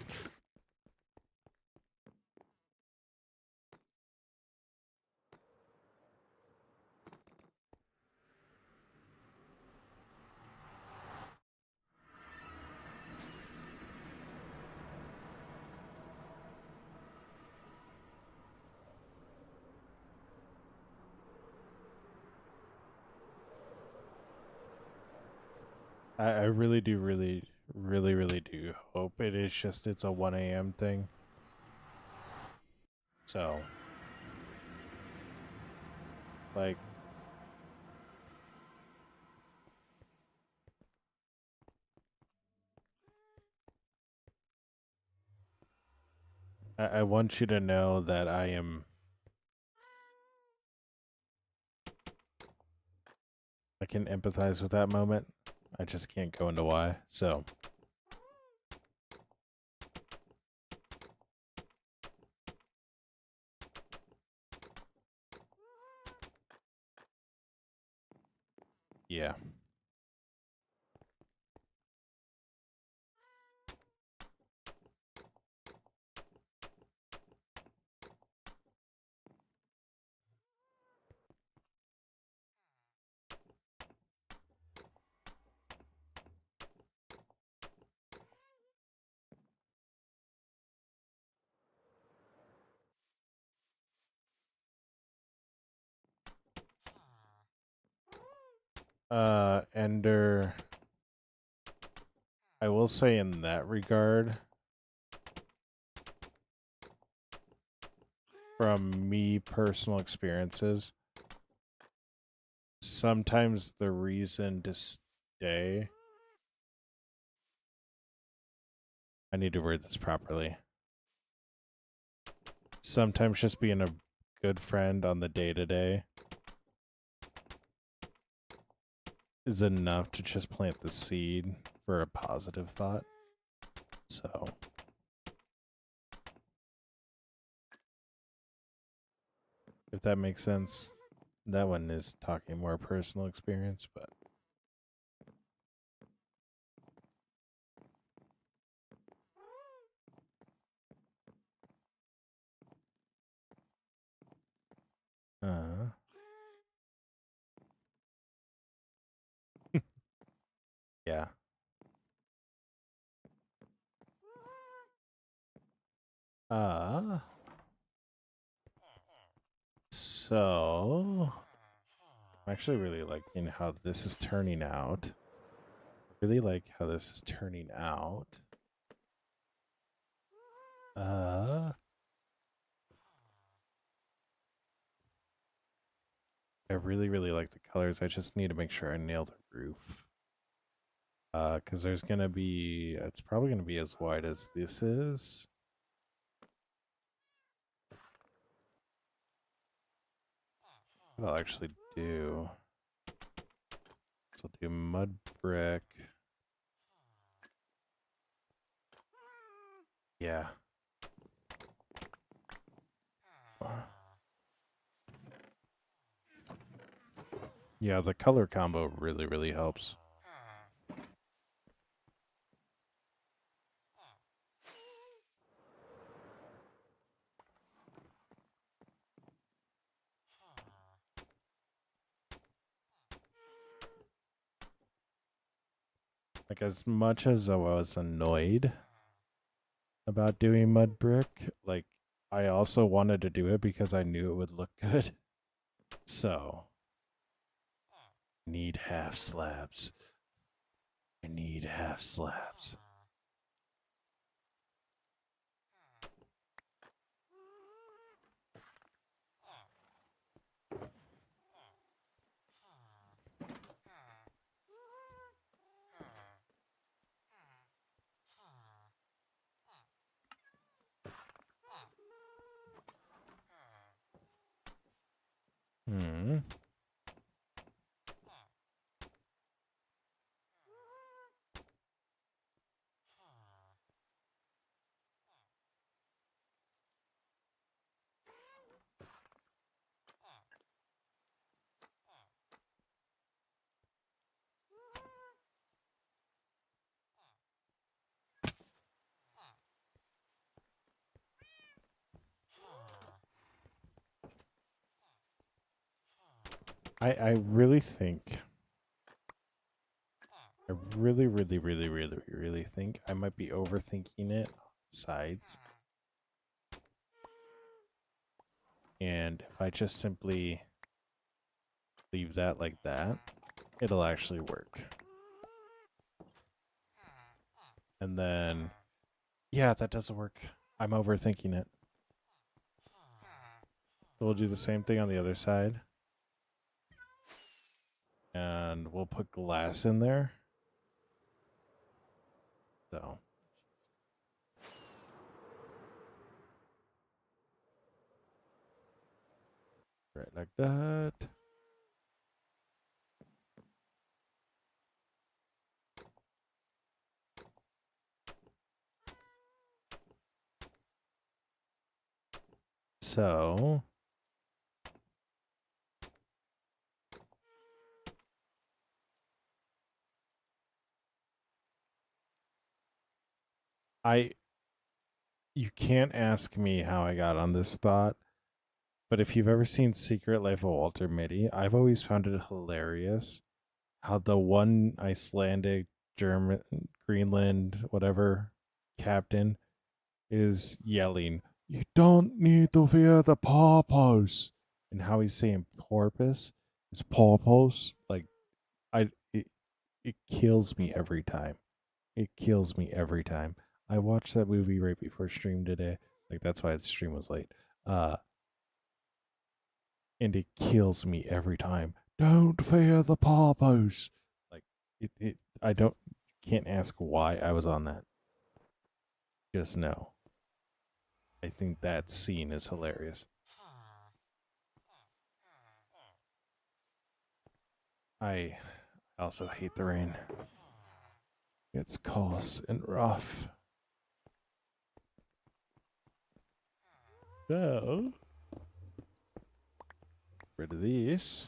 I really do, really do hope it is just it's a 1 a.m. thing. So, like, I want you to know that I can empathize with that moment. I just can't go into why. So, yeah. Ender, I will say in that regard, from me personal experiences, sometimes the reason to stay, I need to word this properly. Sometimes just being a good friend on the day-to-day is enough to just plant the seed for a positive thought. So, if that makes sense. That one is talking more personal experience, but uh yeah. Uh so I'm actually really liking how this is turning out. Really like how this is turning out. Uh I really like the colors. I just need to make sure I nail the roof. Because there's gonna be, it's probably gonna be as wide as this is. What I'll actually do, so I'll do mud brick. Yeah. Yeah, the color combo really helps. Like, as much as I was annoyed about doing mud brick, like, I also wanted to do it because I knew it would look good. So, need half slabs. I need half slabs. Hmm. I really think, I really think I might be overthinking it sides. And if I just simply leave that like that, it'll actually work. And then, yeah, that doesn't work. I'm overthinking it. So we'll do the same thing on the other side. And we'll put glass in there. So. Right like that. So. You can't ask me how I got on this thought, but if you've ever seen Secret Life of Walter Mitty, I've always found it hilarious how the one Icelandic, German, Greenland, whatever captain is yelling, "You don't need to fear the porpoise," and how he's saying porpoise is porpoise. Like, I, it kills me every time. It kills me every time. I watched that movie right before stream today. Like, that's why the stream was late. Uh, and it kills me every time. Don't fear the porpoise. Like, I can't ask why I was on that. Just know. I think that scene is hilarious. I also hate the rain. It's coarse and rough. So, rid of these.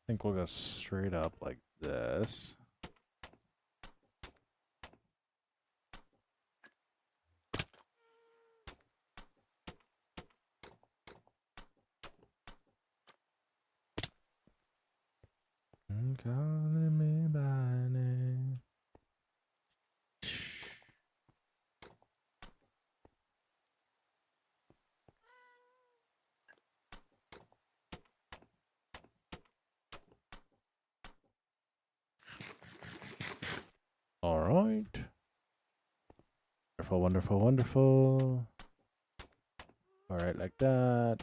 I think we'll go straight up like this. Calling me by name. All right. Wonderful, wonderful, wonderful. All right, like that.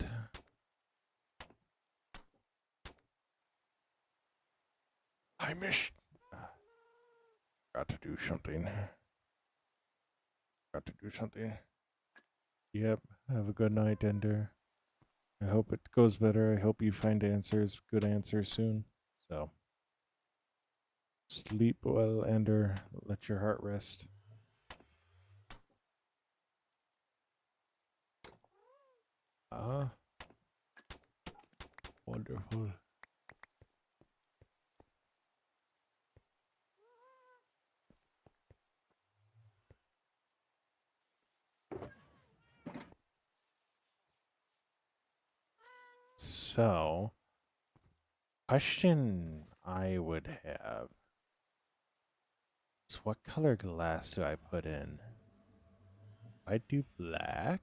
I missed. Got to do something. Got to do something. Yep. Have a good night, Ender. I hope it goes better. I hope you find answers, good answers soon. So, sleep well, Ender. Let your heart rest. Ah, wonderful. So, question I would have is what color glass do I put in? I do black?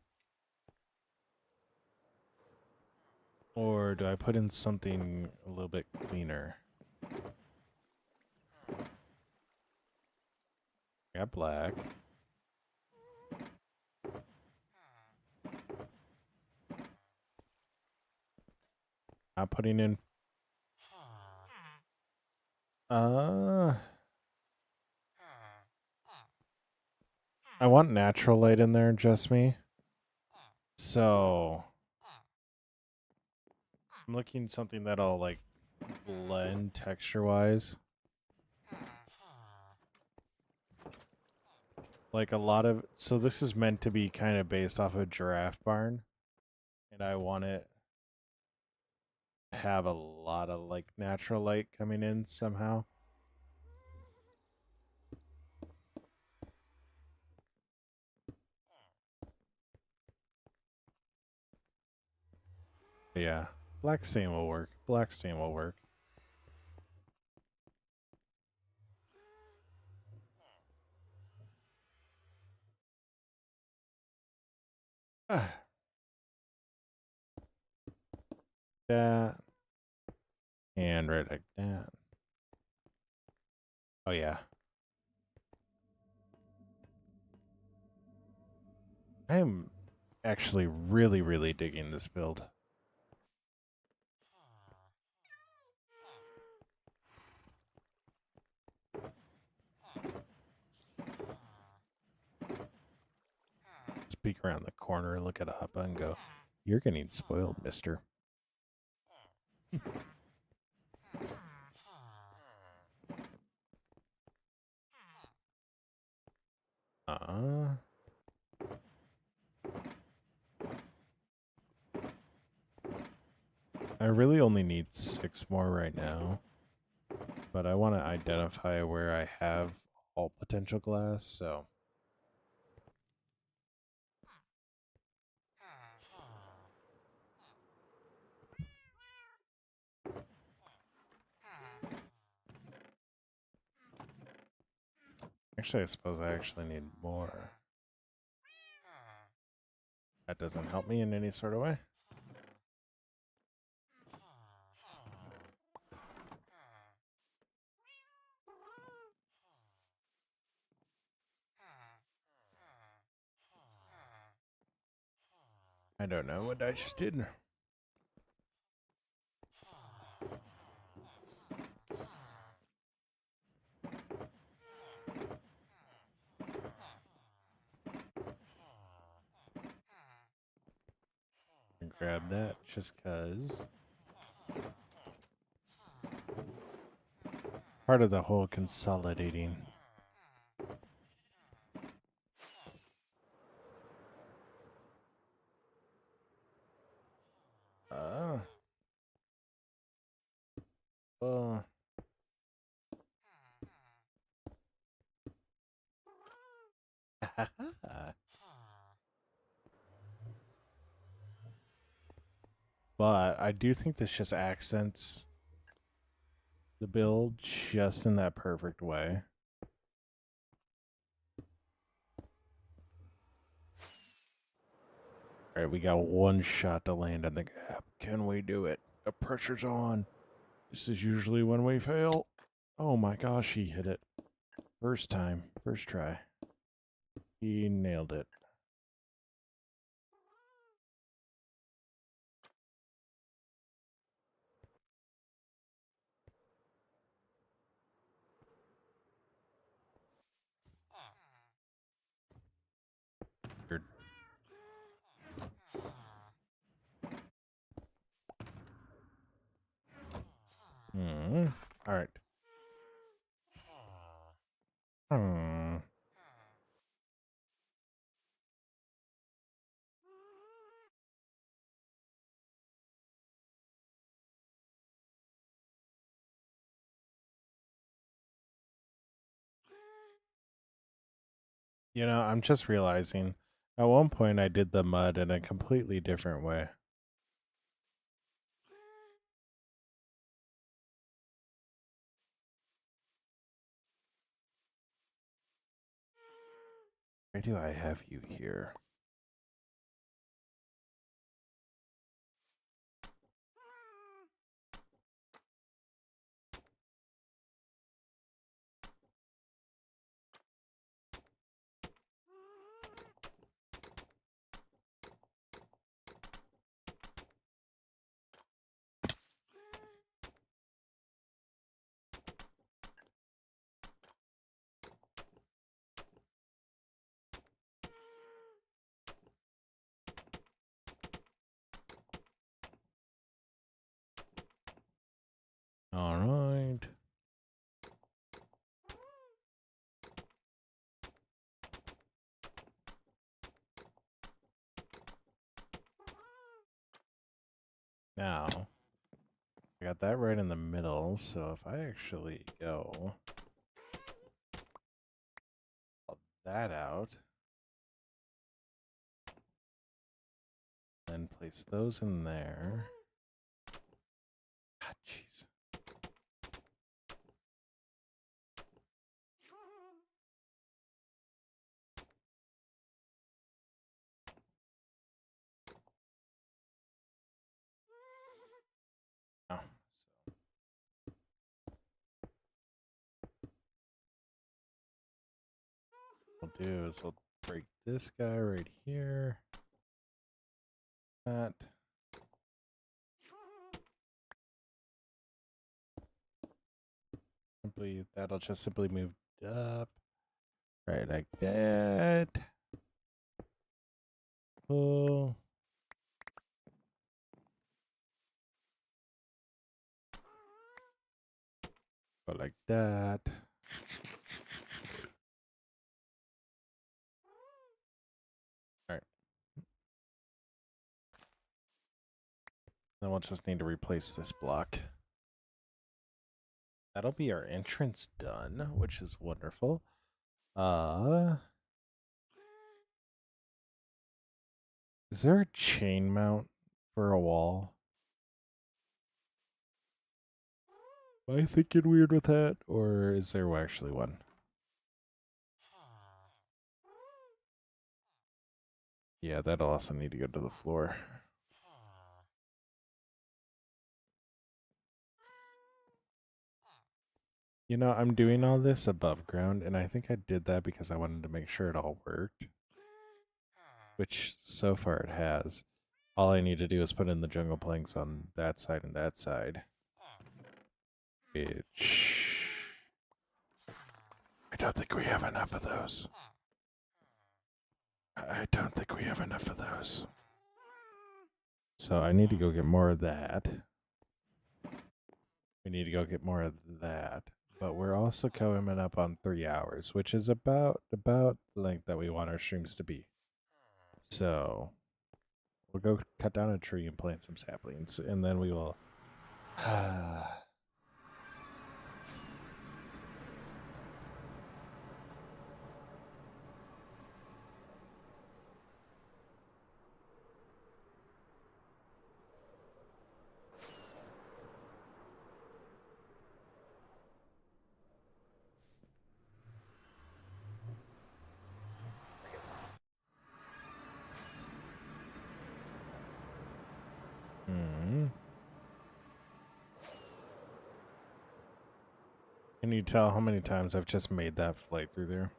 Or do I put in something a little bit cleaner? I got black. Not putting in. I want natural light in there, just me. So I'm looking something that'll like blend texture wise. Like a lot of, so this is meant to be kind of based off of Giraffe Barn, and I want it to have a lot of like natural light coming in somehow. But yeah, black stain will work. Black stain will work. That and right like that. Oh yeah. I am actually really digging this build. Speak around the corner, look at Appa and go, "You're getting spoiled, mister." I really only need 6 more right now, but I want to identify where I have all potential glass, so. Actually, I suppose I actually need more. That doesn't help me in any sort of way. I don't know what I just did. Grab that just cause. Part of the whole consolidating. But I do think this just accents the build just in that perfect way. All right, we got one shot to land in the gap. Can we do it? The pressure's on. This is usually when we fail. Oh my gosh, he hit it. First time, first try. He nailed it. Weird. All right. You know, I'm just realizing at one point I did the mud in a completely different way. Why do I have you here? All right. Now, I got that right in the middle, so if I actually go pull that out, then place those in there. Ah, jeez. Oh, so what we'll do is we'll break this guy right here. That. Simply, that'll just simply move up. Right, like that. Pull. Go like that. Alright. Then we'll just need to replace this block. That'll be our entrance done, which is wonderful. Is there a chain mount for a wall? Am I thinking weird with that? Or is there actually one? Yeah, that'll also need to go to the floor. You know, I'm doing all this above ground, and I think I did that because I wanted to make sure it all worked. Which, so far, it has. All I need to do is put in the jungle planks on that side and that side. Which... I don't think we have enough of those. I don't think we have enough of those. So I need to go get more of that. We need to go get more of that. But we're also coming up on 3 hours, which is about the length that we want our streams to be. So we'll go cut down a tree and plant some saplings, and then we will... Can you tell how many times I've just made that flight through there?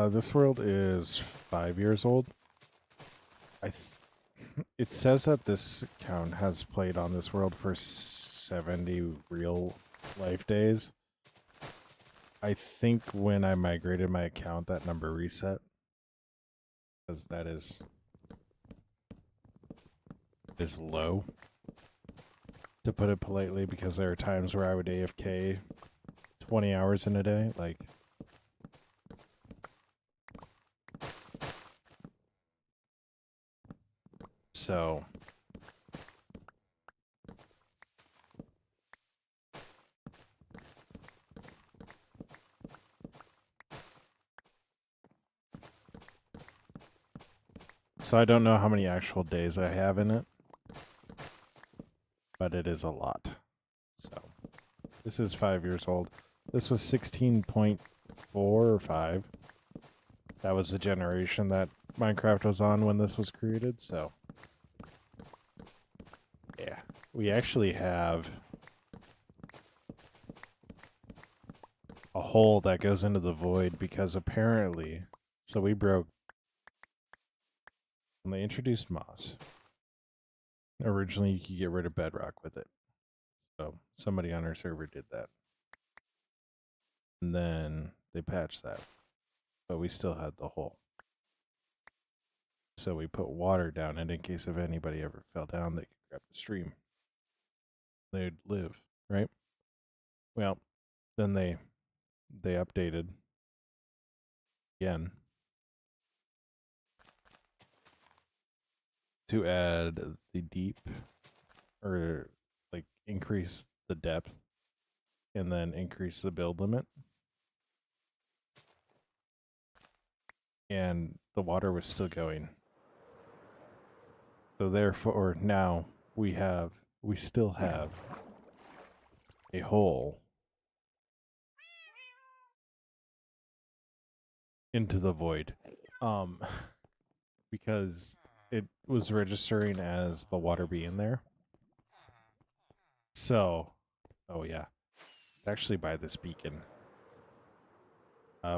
This world is 5 years old. It says that this account has played on this world for 70 real life days. I think when I migrated my account, that number reset. Because that is low, to put it politely, because there are times where I would AFK 20 hours in a day, like... So... So I don't know how many actual days I have in it. but it is a lot. So this is 5 years old. This was 16.4 or 5. That was the generation that Minecraft was on when this was created, so yeah. We actually have a hole that goes into the void because apparently, so we broke, when they introduced moss, originally you could get rid of bedrock with it. So somebody on our server did that. And then they patched that, but we still had the hole. So we put water down, and in case if anybody ever fell down, they could grab the stream. They'd live, right? Well, then they updated again to add the deep, or like increase the depth and then increase the build limit. And the water was still going. So therefore now we still have a hole into the void. Because it was registering as the water being there. So, oh yeah, it's actually by this beacon.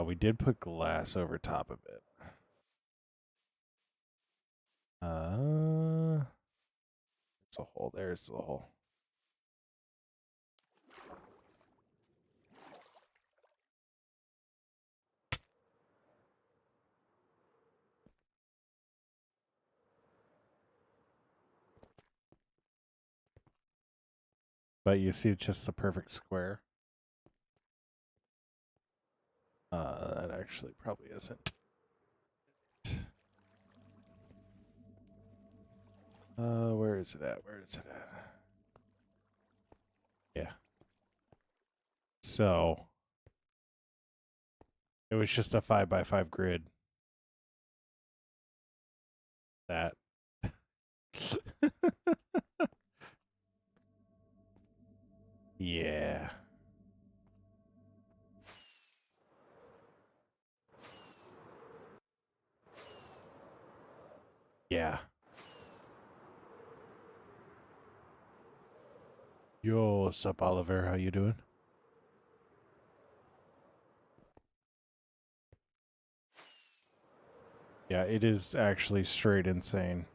We did put glass over top of it. It's a hole. There's the hole. But you see, it's just the perfect square. That actually probably isn't. Where is it at? Where is it at? Yeah. So it was just a 5x5 grid. That. Yeah. Yeah. Yo, what's up, Oliver? How you doing? Yeah, it is actually straight insane.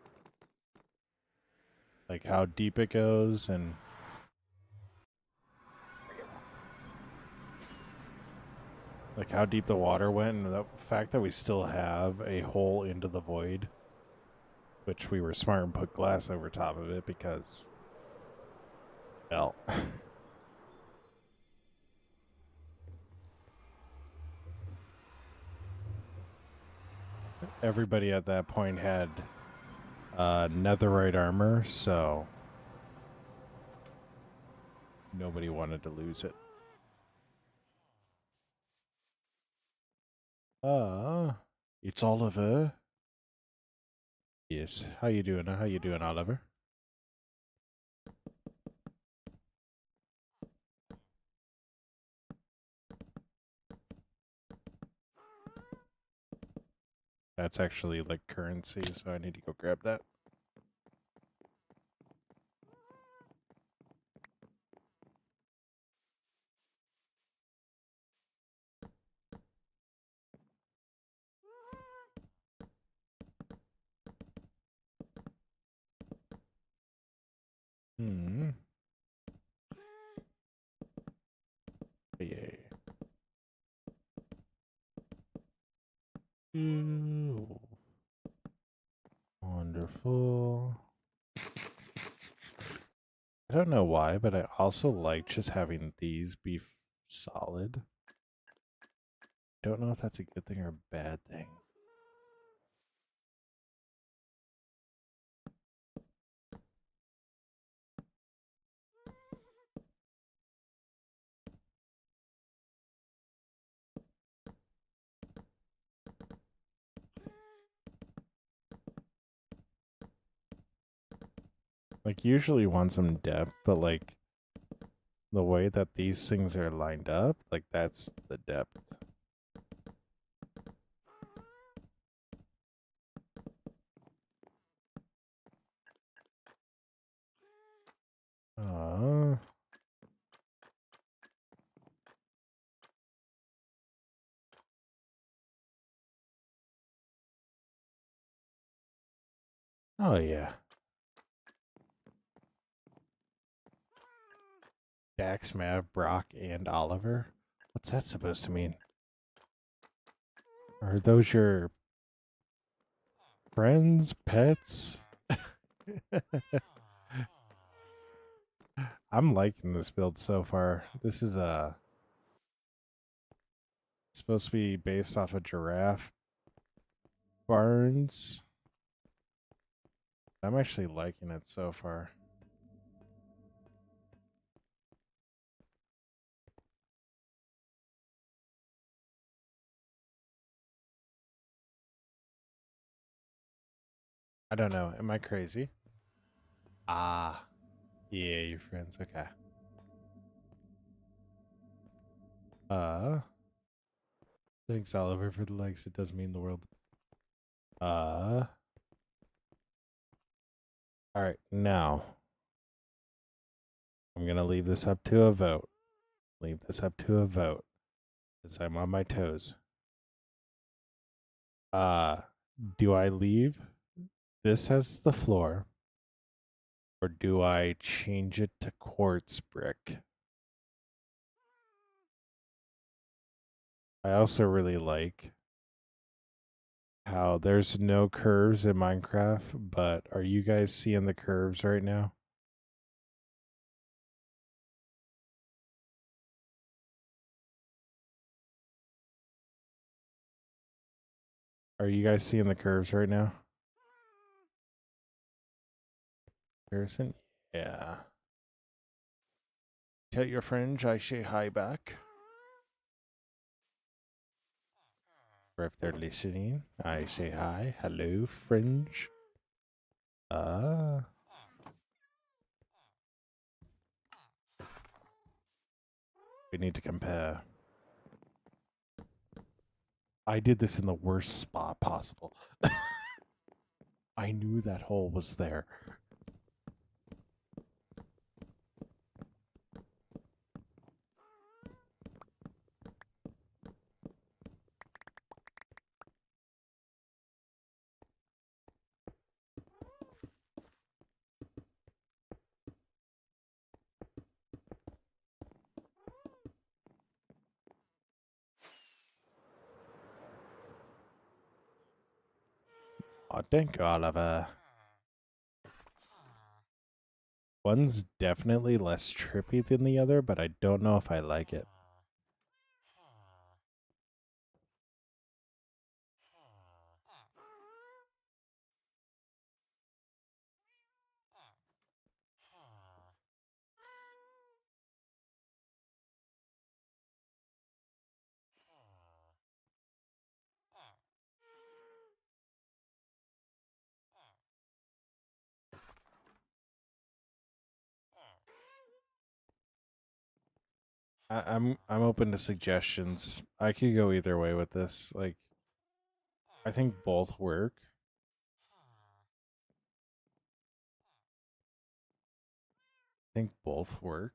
Like how deep it goes and like how deep the water went, and the fact that we still have a hole into the void, which we were smart and put glass over top of it because, well, everybody at that point had netherite armor, so nobody wanted to lose it. It's Oliver. Yes. How you doing? How you doing, Oliver? That's actually like currency, so I need to go grab that. Hmm. Yeah. Ooh. Wonderful. I don't know why, but I also like just having these be solid. Don't know if that's a good thing or a bad thing. Like, usually want some depth, but like the way that these things are lined up, like that's the depth. Uh, oh yeah. Dax, Mav, Brock, and Oliver. What's that supposed to mean? Are those your friends, pets? I'm liking this build so far. This is supposed to be based off of Giraffe Barnes. I'm actually liking it so far. I don't know. Am I crazy? Ah, yeah, your friends. Okay. Thanks, Oliver, for the likes. It does mean the world. All right, now I'm gonna leave this up to a vote. Leave this up to a vote, since I'm on my toes. Do I leave this as the floor, or do I change it to quartz brick? I also really like how there's no curves in Minecraft, but are you guys seeing the curves right now? Are you guys seeing the curves right now? Harrison? Yeah. Tell your friends I say hi back. Or if they're listening, I say hi. Hello, fringe. We need to compare. I did this in the worst spot possible. I knew that hole was there. Oh, thank you, Oliver. One's definitely less trippy than the other, but I don't know if I like it. I'm open to suggestions. I could go either way with this. Like, I think both work. I think both work.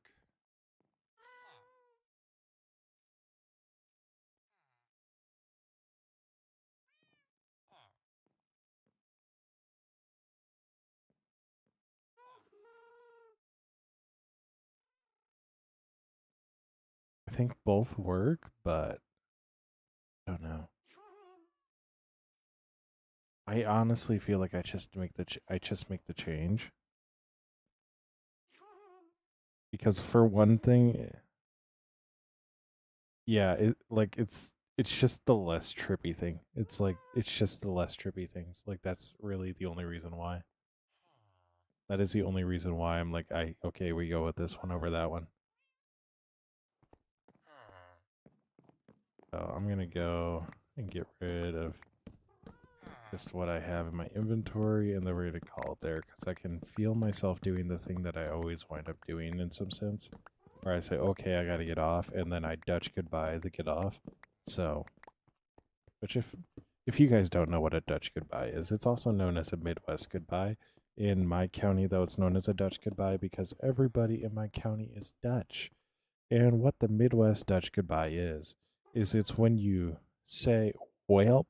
I think both work, but I don't know. I honestly feel like I just make the change because for one thing, yeah, it's just the less trippy thing. It's just the less trippy things. Like that's really the only reason why. That is the only reason why I'm like okay, we go with this one over that one. So I'm gonna go and get rid of just what I have in my inventory, and then we're going to call it there because I can feel myself doing the thing that I always wind up doing in some sense, where I say, okay, I got to get off, and then I Dutch goodbye the get off. So, which if you guys don't know what a Dutch goodbye is, it's also known as a Midwest goodbye. In my county, though, it's known as a Dutch goodbye because everybody in my county is Dutch. And what the Midwest Dutch goodbye is it's when you say, welp,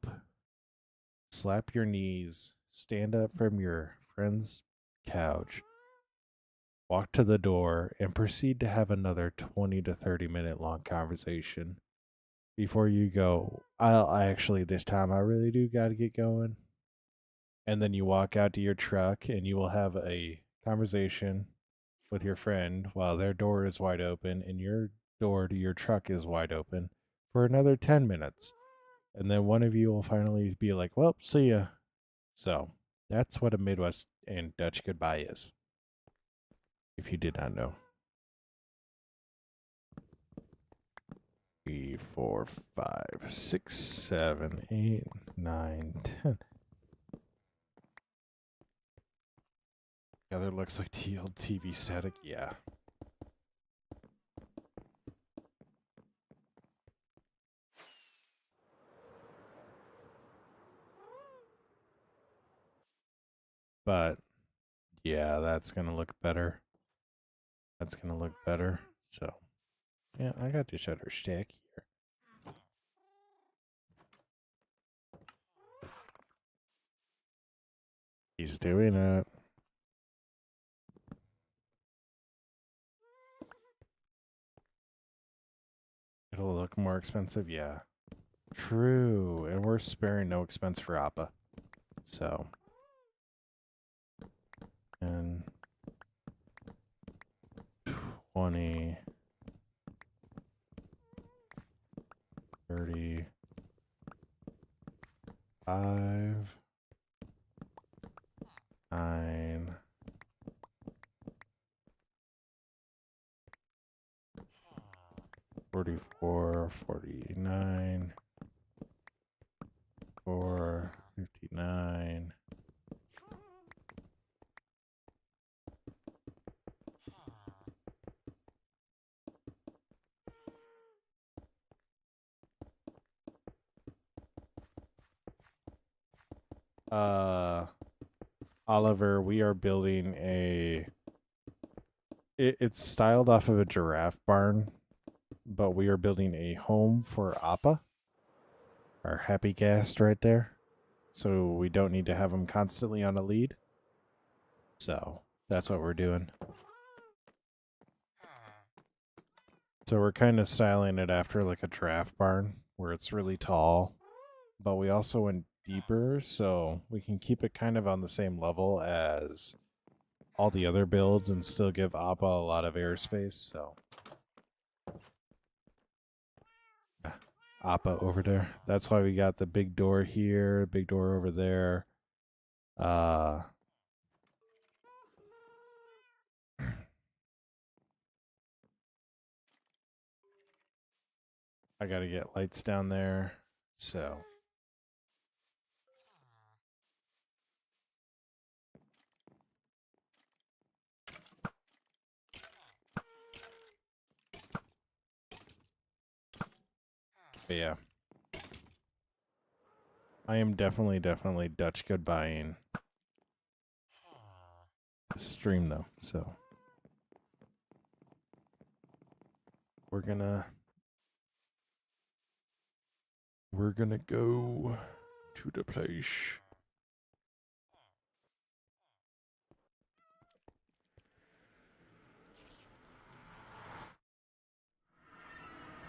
slap your knees, stand up from your friend's couch, walk to the door, and proceed to have another 20 to 30-minute long conversation before you go, I actually, this time I really do got to get going. And then you walk out to your truck and you will have a conversation with your friend while their door is wide open and your door to your truck is wide open for another 10 minutes. And then one of you will finally be like, well, see ya. So that's what a Midwest and Dutch goodbye is, if you did not know. 3, 4, 5, 6, 7, 8, 9, 10. Yeah, there looks like the old TV static. Yeah. But yeah, that's gonna look better. That's gonna look better. So yeah, I got the shutter stack here. He's doing it. It'll look more expensive, yeah. True, and we're sparing no expense for Appa. So, and 20, 30, 5, 9, 44, 49, 4, 59. Oliver, we are building it's styled off of a giraffe barn, but we are building a home for Appa, our happy guest right there. So we don't need to have him constantly on a lead. So that's what we're doing. So we're kind of styling it after like a giraffe barn where it's really tall, but we also went deeper so we can keep it kind of on the same level as all the other builds and still give Appa a lot of airspace. So Appa over there. That's why we got the big door here, big door over there. I got to get lights down there. So but yeah. I am definitely Dutch goodbying the stream though. So we're gonna go to the place.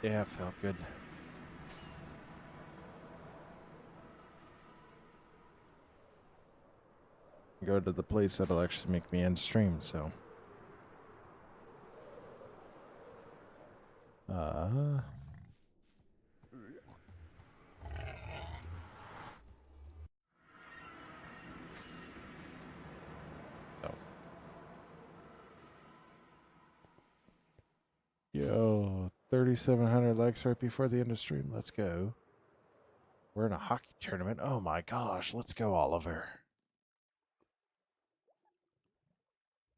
Yeah, felt good. Go to the place that'll actually make me end stream, so. So. Yo, 3,700 likes right before the end of stream. Let's go. We're in a hockey tournament. Oh my gosh. Let's go, Oliver.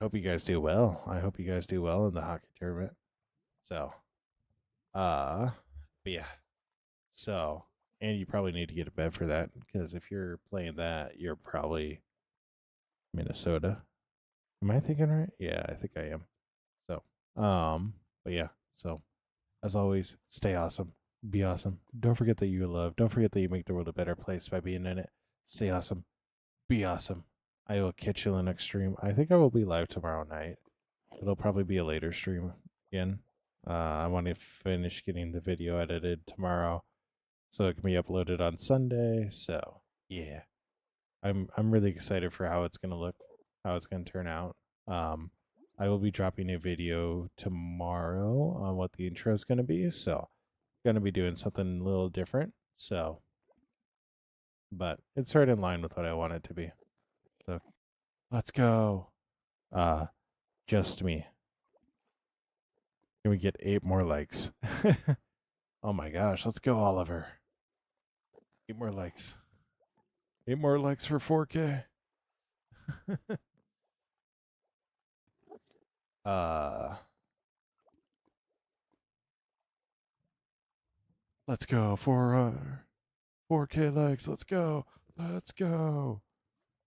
Hope you guys do well. I hope you guys do well in the hockey tournament. So, but yeah. So, and you probably need to get to bed for that because if you're playing that, you're probably Minnesota. Am I thinking right? Yeah, I think I am. So, but yeah. So, as always, stay awesome. Be awesome. Don't forget that you love. Don't forget that you make the world a better place by being in it. Stay awesome. Be awesome. I will catch you in the next stream. I think I will be live tomorrow night. It'll probably be a later stream again. I want to finish getting the video edited tomorrow so it can be uploaded on Sunday. So yeah, I'm really excited for how it's gonna look, how it's gonna turn out. I will be dropping a video tomorrow on what the intro is gonna be. So gonna be doing something a little different. So, but it's right in line with what I want it to be. So let's go. Just me. Can we get 8 more likes? Oh my gosh, let's go, Oliver. 8 more likes. 8 more likes for 4K. Let's go for 4K likes. Let's go. Let's go.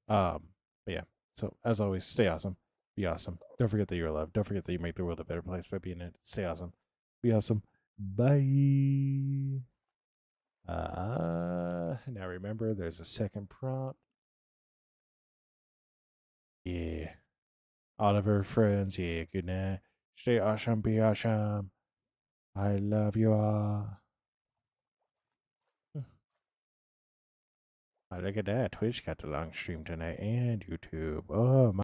But yeah. So as always, stay awesome. Be awesome. Don't forget that you're loved. Don't forget that you make the world a better place by being in it. Stay awesome. Be awesome. Bye. Now remember, there's a second prompt. Yeah. Oliver, friends, yeah, good night. Stay awesome, be awesome. I love you all. Oh, look at that. Twitch got the long stream tonight and YouTube. Oh, my.